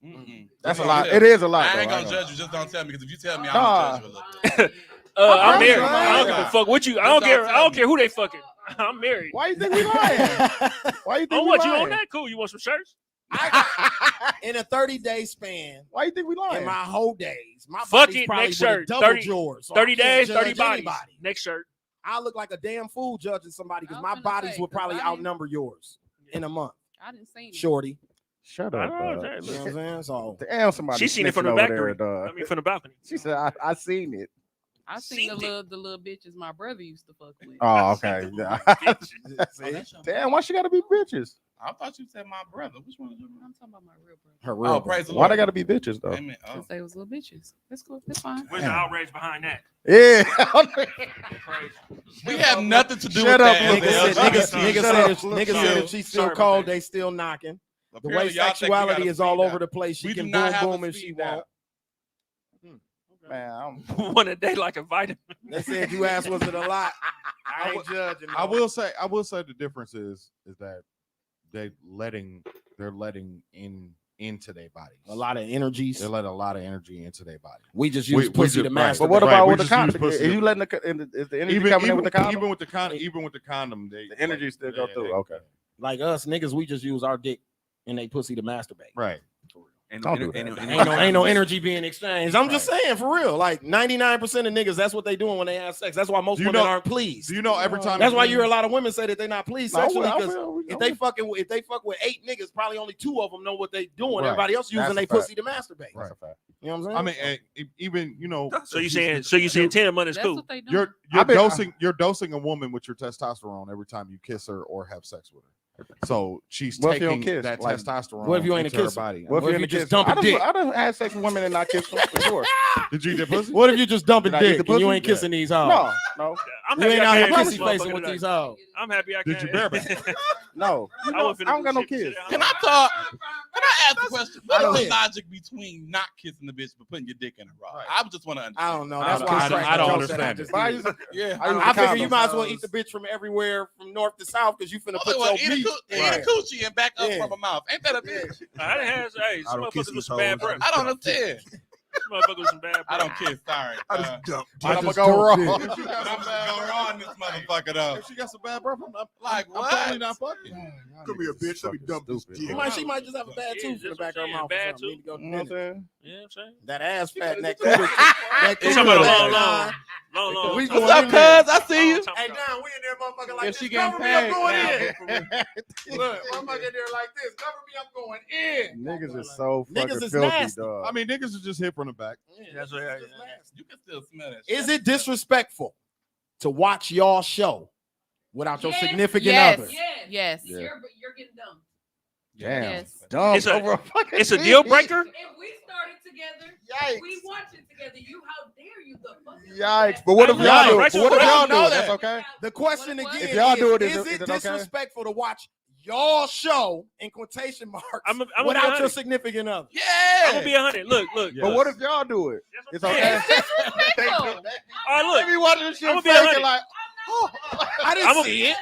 you. That's a lot. It is a lot. I ain't though. gonna judge you. Just don't tell me, because if you tell me, I'm Nah. gonna judge you a little bit. I'm married. lying. I don't give a fuck what you. I don't care. I don't care who they fucking. I'm married. Why you think we lying? Why you I think we want you lying? on that. Cool. You want some shirts? In a 30 day span, Why you think we lying? in my whole days, my Fuck body's it. probably Next would've shirt. doubled 30 yours. So 30 I can't days, judge 30 bodies. anybody. Next shirt. I look like a damn fool judging somebody because I my was finna bodies say, would 'cause probably I didn't- outnumber yours in a month. I didn't see it. Shorty. Shut I up, don't dog. know. You know what I'm saying? So Damn, somebody. She seen it from snitching the over there, balcony. dog. I mean, from the balcony. She said, "I seen it." I seen the little bitches my brother used to fuck with. Oh, okay. Damn, why she gotta be bitches? I thought you said my brother. Which one is your brother? I'm talking about my real brother. Her real. Oh, praise the Why Lord. they gotta be bitches though? Amen. Oh. Because they was little bitches. That's cool. That's fine. Where's the outrage behind that? Yeah. We have nothing to do Shut with up, that. Niggas said if she's still cold, they still knocking. The way Apparently, y'all think we sexuality got a is all speed over dial. the place. She We do can not boom have a boom if she speed dial. want. Man, One a day like a vitamin. They said you asked was it a lot? I ain't judging. I will say the difference is that they're letting into their bodies. A lot of energies. They let a lot of energy into their body. We just use pussy to masturbate. But what about with the Is condom? Is you letting is the energy coming in with the condom? Even with the condom, the energy still go through. Okay. Like us niggas, we just use our dick in they pussy to masturbate. Right. Ain't no energy being exchanged. I'm just saying for real. Like 99% of niggas, that's what they doing when they have sex. That's why most women aren't pleased. Do you know every time? That's why you hear a lot of women say that they're not pleased sexually because if they fuck with 8 niggas, probably only 2 of them know what they doing. Right. Everybody else using their pussy to masturbate. Right. You know what I'm saying? I mean, even So you saying 10 months is cool? You're dosing a woman with your testosterone every time you kiss her or have sex with her. So she's taking that testosterone. What if you ain't a into her kisser? body? What if you just dump a dick? I done had sex with women and not kissed them for sure. Did you eat the pussy? What if you just dumping dick and you ain't kissing these hoes? No. I'm you happy ain't I out here can't kissy facing with these hoes. I'm happy I Did can't. you bareback? No. I don't got no kids. Can I ask a question? What is the logic between not kissing the bitch but putting your dick in her raw? I just want to understand. I don't know. That's why I don't understand it. I figure you might as well eat the bitch from everywhere from north to south because you finna put your meat. Eat a coochie and back up from her mouth. Ain't that a bitch? I didn't have. Hey, some motherfuckers with some bad breath. I don't understand. Motherfuckers with some bad breath. I don't kiss. Sorry. I just dump. I'm gonna go raw. I'm gonna go raw in this motherfucker though. If she got some bad breath, Like what? I'm totally not fucking. Come here, bitch. Let me dump this dick. She might just have a bad tooth in the back of her mouth. Bad Need to go You know what I'm saying? Yeah, I'm saying. that ass fat and that cooter. It's talking about long. We What's up, cuz? I see you. Hey, now we in there, motherfucker, like If this. she getting Cover me, I'm paid, going now. in. Look, motherfucker in there like this. Cover me, I'm going in. Niggas is so fucking Niggas is filthy, nasty. dog. I mean, niggas is just hit from the back. That's what. You can still smell that. Is it disrespectful to watch y'all show without your significant Yes. other? Yes. Yeah. You're getting dumb. Damn. Yes. Dumb It's a- over a fucking It's a TV. deal breaker. If we started together, Yikes. we watch it together. How dare you? The fuck? Yikes. But what if y'all do it? But what if y'all do it? That's okay. The question again If y'all do it, is is it it okay? disrespectful to watch y'all show in quotation marks I'm without be your 100. significant other? Yeah. I'm gonna be 100. Look. But what if y'all do it? It's okay. All right, look. They be watching this shit I'ma be fake 100. and like, I didn't I'ma- see it. It's our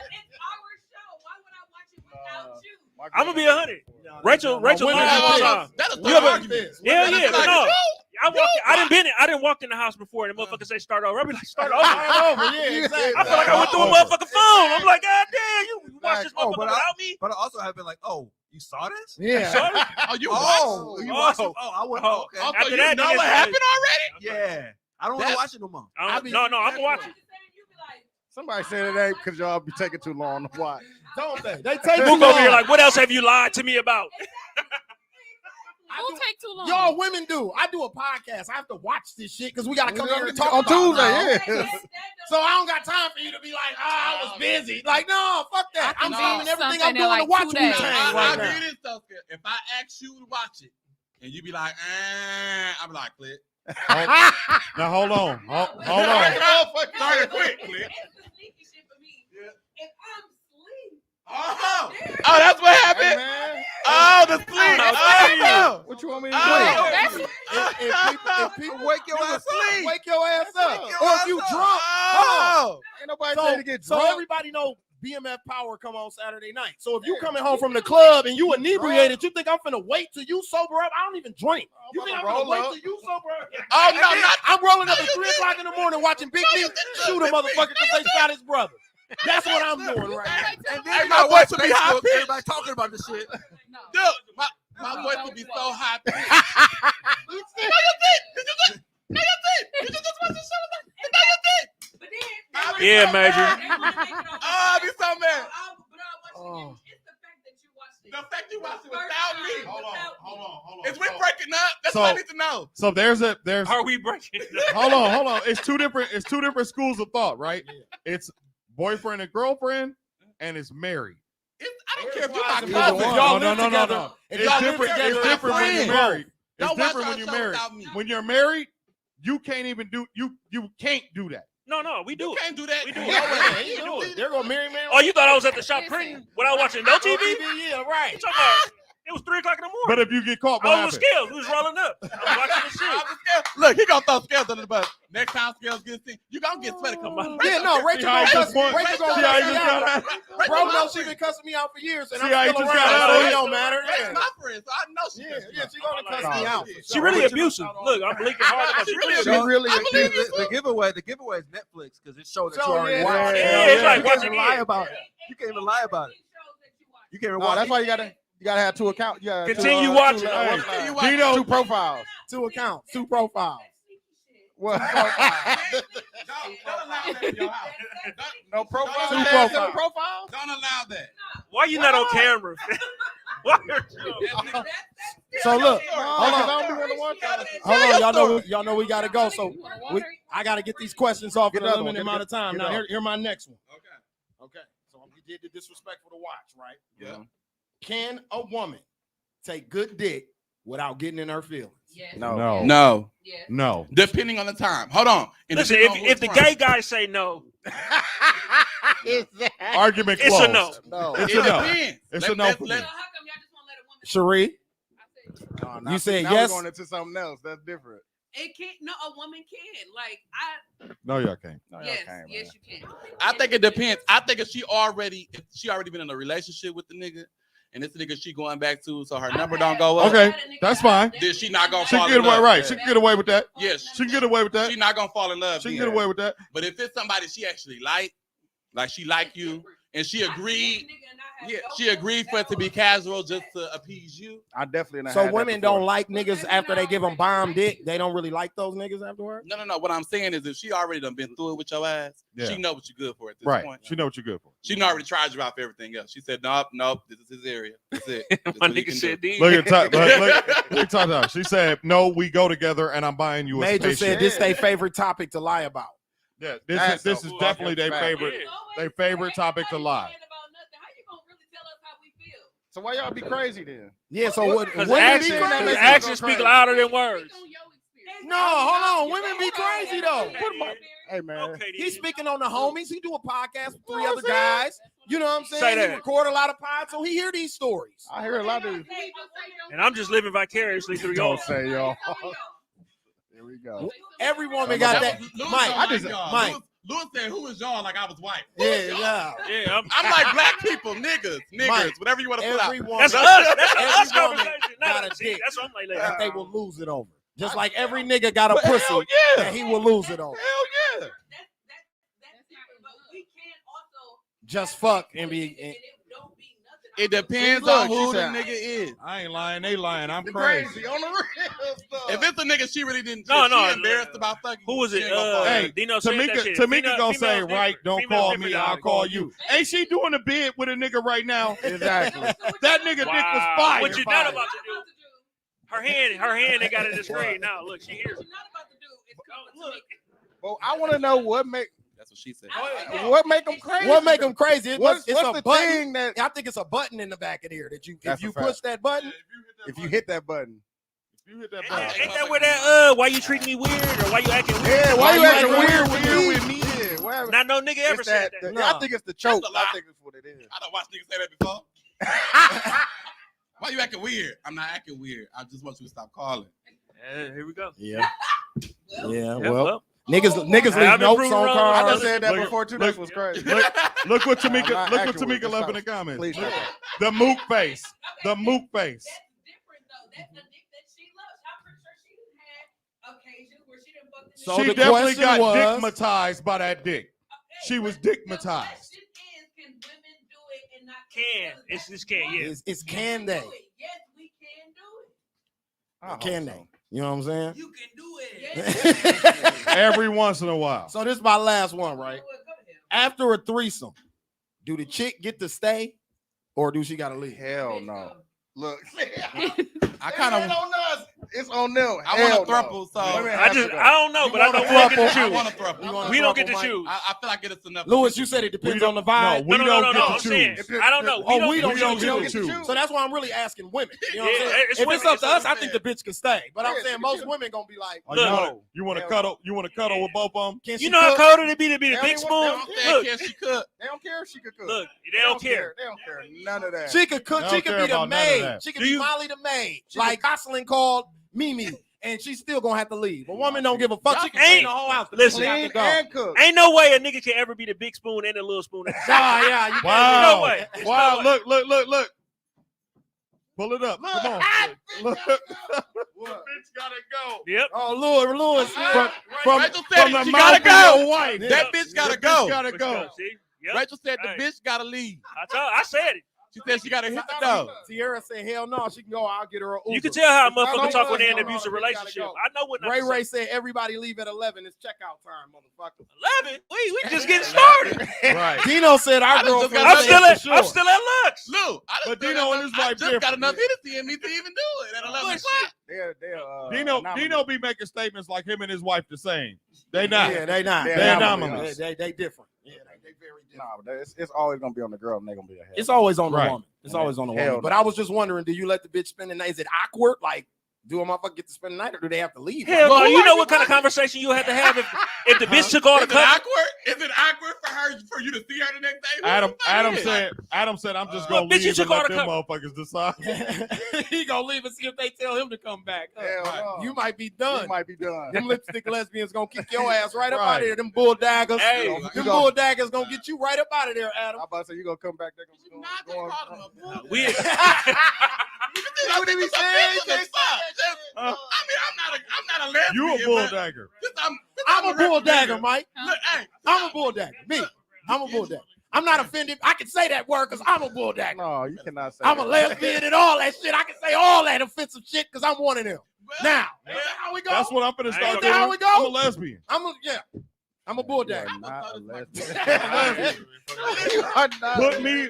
show. Why would I watch it without you? I'm gonna be 100. Rachel women lied do all the this. time. That's You ever- a argument. Yeah, but no. I didn't walk in the house before and the motherfucker say start over. I be like start over. Yeah, exactly. I feel like I went through a motherfucking phone. I'm like, God damn, you watch this motherfucker without me? But I also have been like, oh, you saw this? Yeah. Sorry? Oh, you Oh, watched? you watched it? Oh, I wouldn't. Oh, Okay. Oh, After so that, you know niggas what say- happened already? Yeah. I don't want to watch it no more. No, I'm gonna watch it. somebody said it ain't because y'all be taking too long to watch. Don't they? They take too Mook over here long. like, what else have you lied to me about? Who take too long? Y'all women do. I do a podcast. I have to watch this shit because we gotta come here and talk on about it Tuesday. now. Yeah. So I don't got time for you to be like, I was busy. Like, no, fuck that. I'm can filming do everything something I'm in doing like to watch 2 Wu days. Tang I'll right give now. you this though. If I ask you to watch it and you be like, I'm like, click. Now hold on. Hold on. Sorry, quick, click. It's the sneaky shit for me. If I'm asleep, Oh, that's what happened. Hey, man. Oh, the sleep. Oh, What you want me to do? If people Wake your ass up. wake your ass up. Wake your Or if ass you up. drunk. Oh. Ain't nobody So, trying to get so drunk. everybody know BMF Power come on Saturday night. So if you coming home from the club and you inebriated, you think I'm finna wait till you sober up? I don't even drink. You think I'm gonna wait till you sober up? Oh, no, not. I'm rolling up at 3 o'clock in the morning watching Big D shoot a motherfucker because they shot his brother. That's what I'm doing right now. And then Hey, you my got voice Facebook, will be high pitched. everybody talking about this shit. Dude, my voice will be so high pitched. Did you just watch the show? but then Yeah, Major. Oh, I'll be so mad. It's the fact that you watched it. The fact you watched it without me. Hold on. Is we breaking up? That's what I need to know. So there's Are we breaking? hold on. It's two different schools of thought, right? It's boyfriend and girlfriend, and it's married. I don't care if you're my Either cousin. one. Y'all No. live together. If It's y'all live different. together, It's different when you're friends. married. It's Don't watch different our when you're show married. without me. When you're married, you can't even do you can't do that. No, we do You it. can't do that. We do No it. way. You do it. They're gonna marry man. Oh, you thought I was at the shop printing without watching no TV? Yeah, right. You talking about? It was 3 o'clock in the morning. But if you get caught, I what was with happens? Scales. We was rolling up. I was watching the shit. Look, he gonna throw Scales under the bus. Next time Scales gets seen, you gonna get sweaty come out. Yeah, no, Rachel how gonna he cuss just me. won. Rachel gonna See how cuss he me just got out. out. Bro knows she been cussing me out for years, and See I'm how he still just around. got out So of it it? don't matter. That's my friend, so I know she. Yeah, she gonna cuss me out. She really abusive. Look, I'm blinking hard. She really She abusive. really The giveaway is Netflix because it showed that you So, already yeah, watched it. yeah, it's like You can't watching even lie it. about it. You can't even lie about it. You can't even No, watch that's it. why you gotta You gotta have 2 accounts. Yeah. Continue watching. Dino, 2 profiles. 2 accounts, 2 profiles. What? Don't allow that in your house. No profile. 2 profiles. Don't allow that. Why you not on camera? Why are you? So look, Hold on. Y'all know we gotta go. So I gotta get these questions off in a limited amount of time. Now here my next one. Okay. So we did the disrespectful to watch, right? Yeah. Can a woman take good dick without getting in her feelings? Yes. No. Yes. No. Depending on the time. Hold on. Listen, if the gay guy say no, Argument it's closed. a no. It's It a no. depends. It's a no for me. So how come y'all just won't let a woman? Cherie, you said yes. We're going into something else. That's different. It can't. No, a woman can. Like No, y'all can't. yes, you can. I think it depends. I think if she already been in a relationship with the nigga, and this nigga she going back to, so her number don't go up. Okay, that's fine. Then she not gonna She fall can get in away, love. right? She can get away with that. Yes, She can get away with that. she not gonna fall in love. She can then. get away with that. But if it's somebody she actually like she like you, and she agreed, she agreed for it to be casual just to appease you. I definitely. So women don't like niggas after they give them bomb dick. They don't really like those niggas afterwards. No. What I'm saying is, if she already done been through it with your ass, Yeah. she know what you're good for at this Right. point. She know what you're good for. She done already tried you out for everything else. She said, nope, this is his area. That's it. That's My what he nigga can said do. D. Look at talk. She said, "No, we go together, and I'm buying you a Major spaceship." said this their favorite topic to lie about. Yeah, That's this a is definitely their fucking fact. favorite topic to lie. How you gonna really tell us how we feel? So why y'all be crazy then? Yeah. So what? Because Women be actions, crazy. actions speak louder than words. No, hold on. Women be crazy though. Hey man. Okay, He's speaking on the homies. He do a podcast with 3 other guys. You know what I'm saying? Say He that. record a lot of pods, so he hear these stories. I hear a lot of. And I'm just living vicariously through Don't y'all. say y'all. Here we go. Every woman got that. Lewis Mike, don't I just like y'all. Mike. Lewis said, "Who is y'all?" Like I was white. Yeah. Yeah, I'm like black people, niggas, Mike, whatever you want to put out. Every woman, that's us. That's every us woman conversation. got a See, dick that's what I'm like. that they will lose it over. Just like every nigga got a But pussy hell yeah. that he will lose it over. Hell yeah. That's different, but we can't also Just fuck and be. it don't be nothing. It depends Look, on she who the said- nigga is. I ain't lying. They lying. I'm crazy. on the real stuff. If it's a nigga she really didn't, No, she embarrassed about fucking. Who was she it? ain't gonna fall. Hey, Dino said that Tamika shit. gonna Female say, different. right, don't Female call different me, than I'll I call you. Ain't she doing a bid with a nigga right now? Exactly. That nigga dick was Wow. fire. What you not about to do? Her hand, they got it in the screen now. Look, she here. What you're not about to do is come Look. to me. Well, I want to know what make That's what she said. what make them crazy. What make them crazy? What's It's a the button. thing that I think it's a button in the back of here that you, if That's you a fact. push that button, if you hit that button? You hit that Ain't button. that- ain't that where that why you treating me weird or why you acting weird? Yeah, why you acting weird with me? Yeah, why- Not no nigga ever it's said that. that. I think it's the choke. That's a lie. I think it's what it is. I don't watch niggas say that before. Why you acting weird? I'm not acting weird. I just want you to stop calling. Here we go. yeah. Yeah, Well, niggas I've leave been notes proving on wrong. I cars. just said that Look- before too. look- That was crazy. Look what I'm not Tamika acting weird. left in the Stop. comments. Please stop. The mook face. The mook face. That's different though. That's the dick that she loves. I'm pretty sure she didn't have occasions where she didn't fuck the So She the definitely question got was- dickmatized by that dick. She was dickmatized. question is, can women do it and not Can. It's just can, yeah. It's can they? Yes, we can do it. I hope Can so. they? You know what I'm saying? You can do it. Every once in a while. So this is my last one, right? Go ahead. After a threesome, do the chick get to stay or do she gotta leave? Hell no. Look, I kind it ain't of. on us. It's on them. I Hell want a throuple, so Women I have just to go. I don't know, You but I want a know we don't get to throuple? I choose. want a throuple. You want a We don't get to throuple, Mike? choose. I feel like it's enough. Lewis, you said it depends on the vibe. We No, don't get I'm to saying, choose. I don't know. Oh, we don't get get to to choose. So that's why I'm really asking women. You know what I'm Yeah, saying? it's If women. it's up to It's us, I think the bitch can stay. But I'm Yeah, saying she most can. women gonna be like, Oh, Look. you want to cuddle? You want to cuddle with both of them? can she You know how cook? cold it'd be to be the They big don't spoon? want- Look, Can she cook? They don't care if she could cook. look, they don't care. They don't care. None of that. She could cook. They She don't could care be the about none of maid. that. She could Do be you- Molly the maid. Like Gosselin called Mimi, and she's still gonna have to leave. A woman don't give a fuck. She can clean the whole house. Listen, She got to Clean go. and cook. Ain't no way a nigga can ever be the big spoon and the little spoon. Nah, yeah, you can't. Wow. No way. There's Wow. no way. Look. Pull it up. Come on. Look. Bitch gotta go. Yep. Oh, Lewis. From Rachel said the she mouth gotta of go. your wife. That bitch gotta The go. bitch gotta go. See? Yep. Rachel said the Hey. bitch gotta leave. I said it. She said she got to hit the door. Sierra said, hell no, she can go. I'll get her an Uber. You can tell how a It's not motherfucker on talk when us. they're in an No, abusive bitch gotta relationship. go. I know what not to say. Ray said everybody leave at 11. It's checkout time, motherfucker. 11? We just getting started. Right. Dino said our girlfriend. I'm still at Lux. Lou, But Dino and his wife just got enough Hennessy in me to even do it at 11 o'clock. Dino be making statements like him and his wife the same. They not. Yeah, they not. They're anomalous. They different. Yeah, they very different. Nah, but it's always gonna be on the girl, and they gonna be ahead. It's always on the Right. woman. It's always on the Hell woman. no. But I was just wondering, do you let the bitch spend the night? Is it awkward? Like, do a motherfucker get to spend the night, or do they have to leave? Hell no, you know what kind of conversation you have to have if the bitch took all the Is it cover. awkward? Is it awkward for you to see her the next day? Adam said, I'm just gonna bitch, you leave took and all let the them cover. motherfuckers decide. He gonna leave and see if they tell him to come back. Hell no. You might be done. You might be done. Them lipstick lesbians gonna kick your ass right up Right. out of there. Them bull daggers. Hey, them bull daggers gonna get you right up out of there, Adam. I'm about to say you gonna come back there. We What did he say? I mean, I'm not a lesbian. You a bull dagger. I'm a bull dagger, Mike. Look, hey, I'm a bull dagger. Me. I'm a bull dagger. I'm not offended. I can say that word because I'm a bull dagger. No, you cannot say I'm a that. lesbian and all that shit. I can say all that offensive shit because I'm one of them. Now, how we go? That's what I'm gonna start doing. How we go? I'm a lesbian. I'm a bull dagger. Not a lesbian. You are not. Put me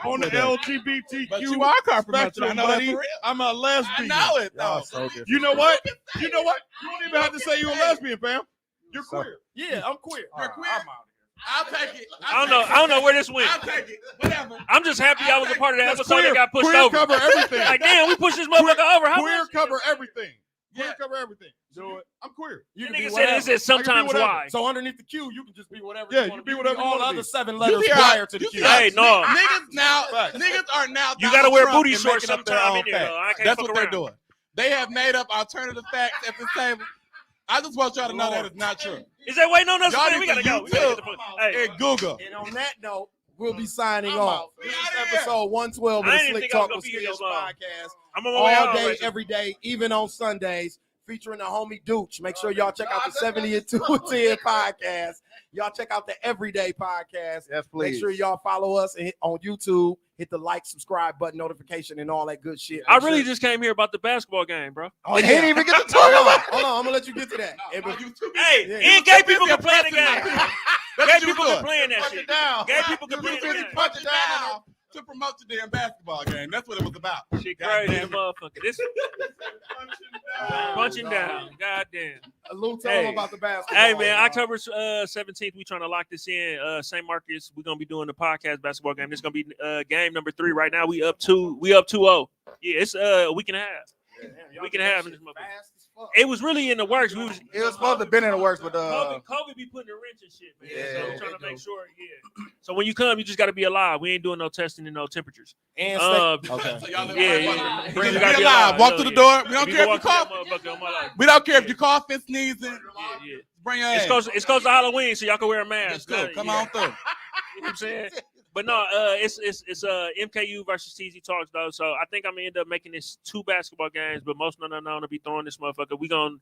on the LGBTQ But you are compromised. spectrum, I know that buddy. for real. I'm a lesbian. I know it, Y'all though. so different. You know what? You know what? You don't even have to say you're a lesbian, fam. You're queer. Yeah, I'm queer. You're queer. I'll take it. I don't know where this went. I'll take it. Whatever. I'm just happy I was a part of that That's episode that got pushed queer over. cover everything. Like, damn, we pushed this motherfucker over. How Queer much? cover everything. Queer Yeah. cover everything. Do it. I'm queer. You The can be nigga said whatever. it said sometimes whatever. why. So underneath the Q, you can just be whatever. Yeah, you you want be to whatever you all wanna the other be. 7 letters see how- prior to the you Q. see how Hey, no. Niggas are now. You gotta Donald wear Trump booty and shorts making up their sometime own in there, facts. though. I can't That's fuck what they're around. doing. They have made up alternative facts at this table. I just want y'all to know that it's not true. Is that waiting on us? Y'all Man, we need gotta to go. We gotta get the YouTube fuck. Hey, and Google. And on that note, we'll be signing I'm off. out. This is We outta here. episode 112 of I the didn't Slick think I was Talk gonna with be here Skills this long. podcast. I'm on my way All out day, right now. every day, even on Sundays, featuring the homie Duch. Make sure y'all check out the 70 and 210 podcast. Y'all check out the Everyday podcast. Yes, please. Make sure y'all follow us and hit on YouTube. Hit the like, subscribe button, notification, and all that good shit. I Make really sure- just came here about the basketball game, bro. Oh, He yeah. didn't even get to talk about it. Hold on, I'm gonna let you get to that. And be- Hey, Yeah. and gay people can play the game. That's Gay what you people doing. can play in that Punch shit. it down. Gay people can play in Really that game. punch it down to promote the damn basketball game. That's what it was about. Shit God crazy, damn it. motherfucker. This punching down. Goddamn. Lou, tell Hey. them about the basketball. Hey man, dog. October 17th, we trying to lock this in. St. Marcus, we're gonna be doing the podcast basketball game. This is gonna be game number 3 right now. We up 2-0. Yeah, it's a week and a half. We can have in this motherfucker. It was really in the works. It was supposed to have been in the works, but COVID be putting a wrench and shit, man. Yeah, So we're trying to make sure, So when you come, you just got to be alive. We ain't doing no testing and no temperatures. And okay. So y'all Yeah. Bring You it gotta be be alive. Walk through the door. We don't You care if you walk through that cough. motherfucker on my life. We don't care if you coughing, sneezing. Yeah. Bring your It's ass. close to Halloween, so y'all can wear a mask. It's cool. Come Yeah. on through. You know what I'm saying? But no, it's MKU versus TZ Talks though. So I think I'm gonna end up making this 2 basketball games, but most known to be throwing this motherfucker. We gonna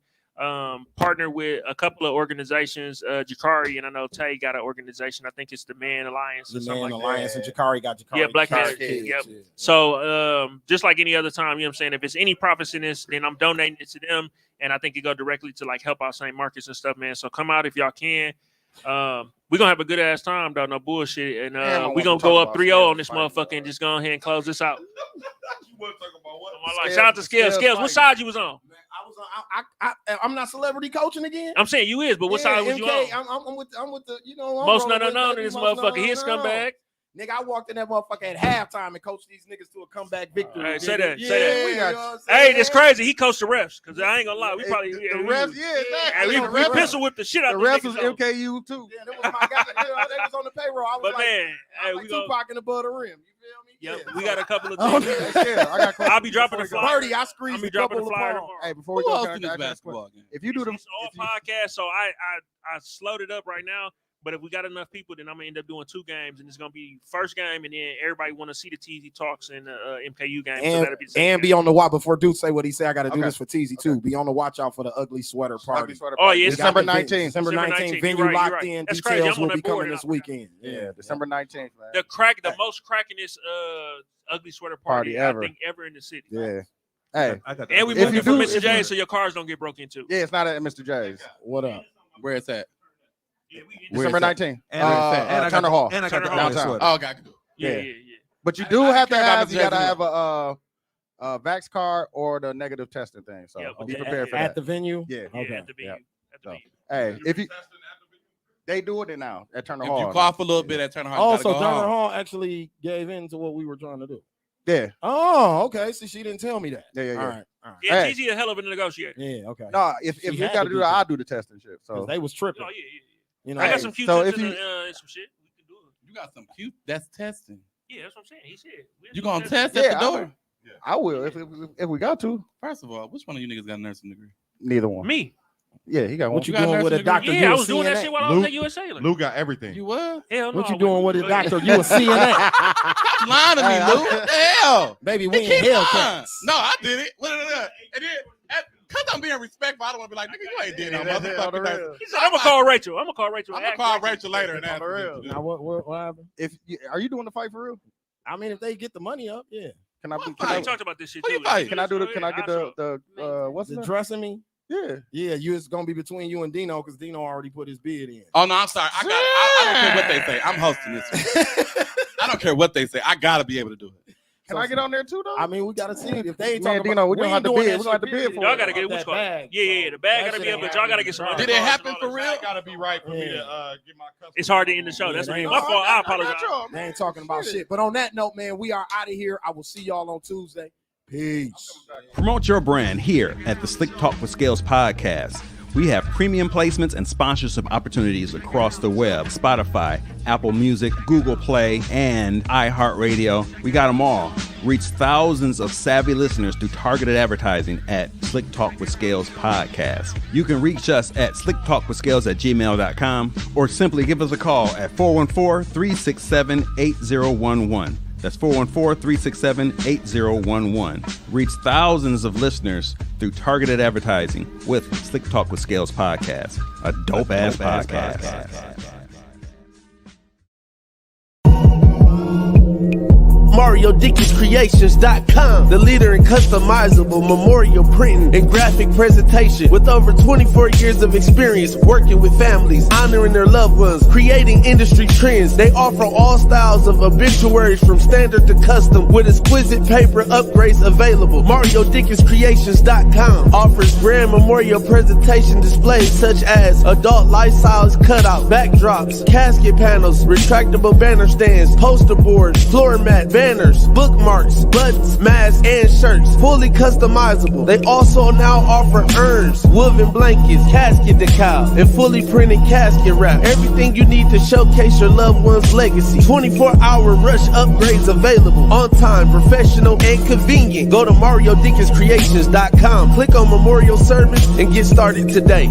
partner with a couple of organizations, Jakari, and I know Tay got an organization. I think it's the Man Alliance or The something Man like Alliance that. and Jakari got Jakari. Yeah, Black Jakari Haters. Kids, Yep. yeah. So just like any other time, you know what I'm saying? If it's any profits in this, then I'm donating it to them. And I think it go directly to like help out St. Marcus and stuff, man. So come out if y'all can. We're gonna have a good ass time though, no bullshit. And we're gonna go up 3-0 on this motherfucker and just go ahead and close this out. Shout out to Scales. Scales, what side you was on? I'm not celebrity coaching again. I'm saying you is, but what side was you MK, on? I'm with the I'm Most rolling with no this most motherfucker. He a no. scumbag. Nigga, I walked in that motherfucker at halftime and coached these niggas to a comeback victory. Hey, nigga. say that. Yeah, Say that. you know what I'm saying? Hey, that's crazy. He coached the refs because I ain't gonna lie. We probably the refs, yeah, exactly. we The refs- pistol whipped the shit out the of refs them was niggas, though. MKU too. Yeah, that was my guy. They was on the payroll. I was But like, man, I hey, was we like go. Tupac in the butt of the rim. You feel me? Yep, we got a couple of Oh, things. Yeah, I got I'll be dropping the flyer. Birdie, I I'll squeezed be a dropping couple the of flyer palms. tomorrow. Hey, before we Who go, else can in this I ask you a basketball question? game? If you do the, It's all podcast, so I slowed it up right now. But if we got enough people, then I'm gonna end up doing 2 games, and it's gonna be first game, and then everybody want to see the TZ Talks and MKU game. And, so that'll be the second be game. on the watch before Duke say what he said. I got to do this for TZ too. Be on the watch out for the ugly sweater party. Oh yeah, it's December got- 19th. December 19th. Venue You're locked right. in. That's crazy. Details I'm on will be that board coming and this weekend. Yeah, December 19th, man. The most crackingest ugly sweater party ever. I think ever in the city. Yeah. Hey, And we moved it from Mr. J, so your cars don't get broke into. Yeah, it's not at Mr. J's. What up? Where it's at? December 19th. And Turner Hall. And I got the downtown. Oh, okay, I can do it. Yeah. But you do have to care about have, Mr. you gotta J's have a vax card or the negative testing thing. So be prepared for that. At the venue? Yeah. Okay. At the venue. So, hey, if you they do it now at Turner If Hall. you cough a little bit at Turner Hall, Also, Turner Hall actually gave in to what we were trying to do. Yeah. Oh, okay. So she didn't tell me that. Yeah. All right. Yeah, TZ a hell of a negotiator. Yeah. Okay. No, if She you had got to to do be that, there. I'll do the testing shit. So They was tripping. Oh yeah. You know, I got some cute so tips if you- and some shit. We can do it. You got some cute. That's testing. Yeah, that's what I'm saying. He said You gonna test at the door? I will if we got to. First of all, which one of you niggas got a nursing degree? Neither one. Me. Yeah, he got one. What you doing with a doctor? Yeah, I was doing that shit while I was at USA. Lou got everything. You what? Hell no. What you doing with a doctor? You a CNA? Stop lying to me, Lou. What the hell? Baby, we He in keep lying. Hellcats. No, I did it. And then, because I'm being respectful, I don't want to be like, nigga, you ain't did no motherfucking nursing. He said, I'm gonna call Rachel. I'm gonna call Rachel. I'm gonna call Rachel later and ask For her. real. Now what happened? Are you doing the fight for real? I mean, if they get the money up, yeah. Can I be? I talked about this shit Who you too. fight? Can I do the? Can I get the what's The the dressing me? Yeah. Yeah, it's gonna be between you and Dino because Dino already put his bid in. Oh no, I'm sorry. I don't care what they say. I'm hosting this one. I don't care what they say. I gotta be able to do it. Can I get on there too though? I mean, we gotta see it. If they ain't Man, talking Dino, about, we don't have to bid. We don't have to bid for Y'all it. gotta get what's called. Yeah, the bag gotta be up, but y'all gotta get some. Did it happen for real? Gotta be right for me to get my customer. It's hard to end the show. That's Yeah, my fault. I apologize. They ain't talking about shit. But on that note, man, we are out of here. I will see y'all on Tuesday. Peace. Promote your brand here at the Slick Talk with Scales podcast. We have premium placements and sponsorship opportunities across the web, Spotify, Apple Music, Google Play, and iHeartRadio. We got them all. Reach thousands of savvy listeners through targeted advertising at Slick Talk with Scales podcast. You can reach us at slicktalkwithscales@gmail.com or simply give us a call at 414-367-8011. That's 414-367-8011. Reach thousands of listeners through targeted advertising with Slick Talk with Scales podcast, a dope-ass podcast. MarioDickinsCreations.com, the leader in customizable memorial printing and graphic presentation. With over 24 years of experience working with families, honoring their loved ones, creating industry trends, they offer all styles of obituaries from standard to custom with exquisite paper upgrades available. MarioDickinsCreations.com offers grand memorial presentation displays such as adult life-size cutout, backdrops, casket panels, retractable banner stands, poster boards, floor mat, banners, bookmarks, buttons, masks, and shirts. Fully customizable. They also now offer urns, woven blankets, casket decal, and fully printed casket wrap. Everything you need to showcase your loved one's legacy. 24-hour rush upgrades available. On time, professional, and convenient. Go to MarioDickinsCreations.com. Click on Memorial Service and get started today.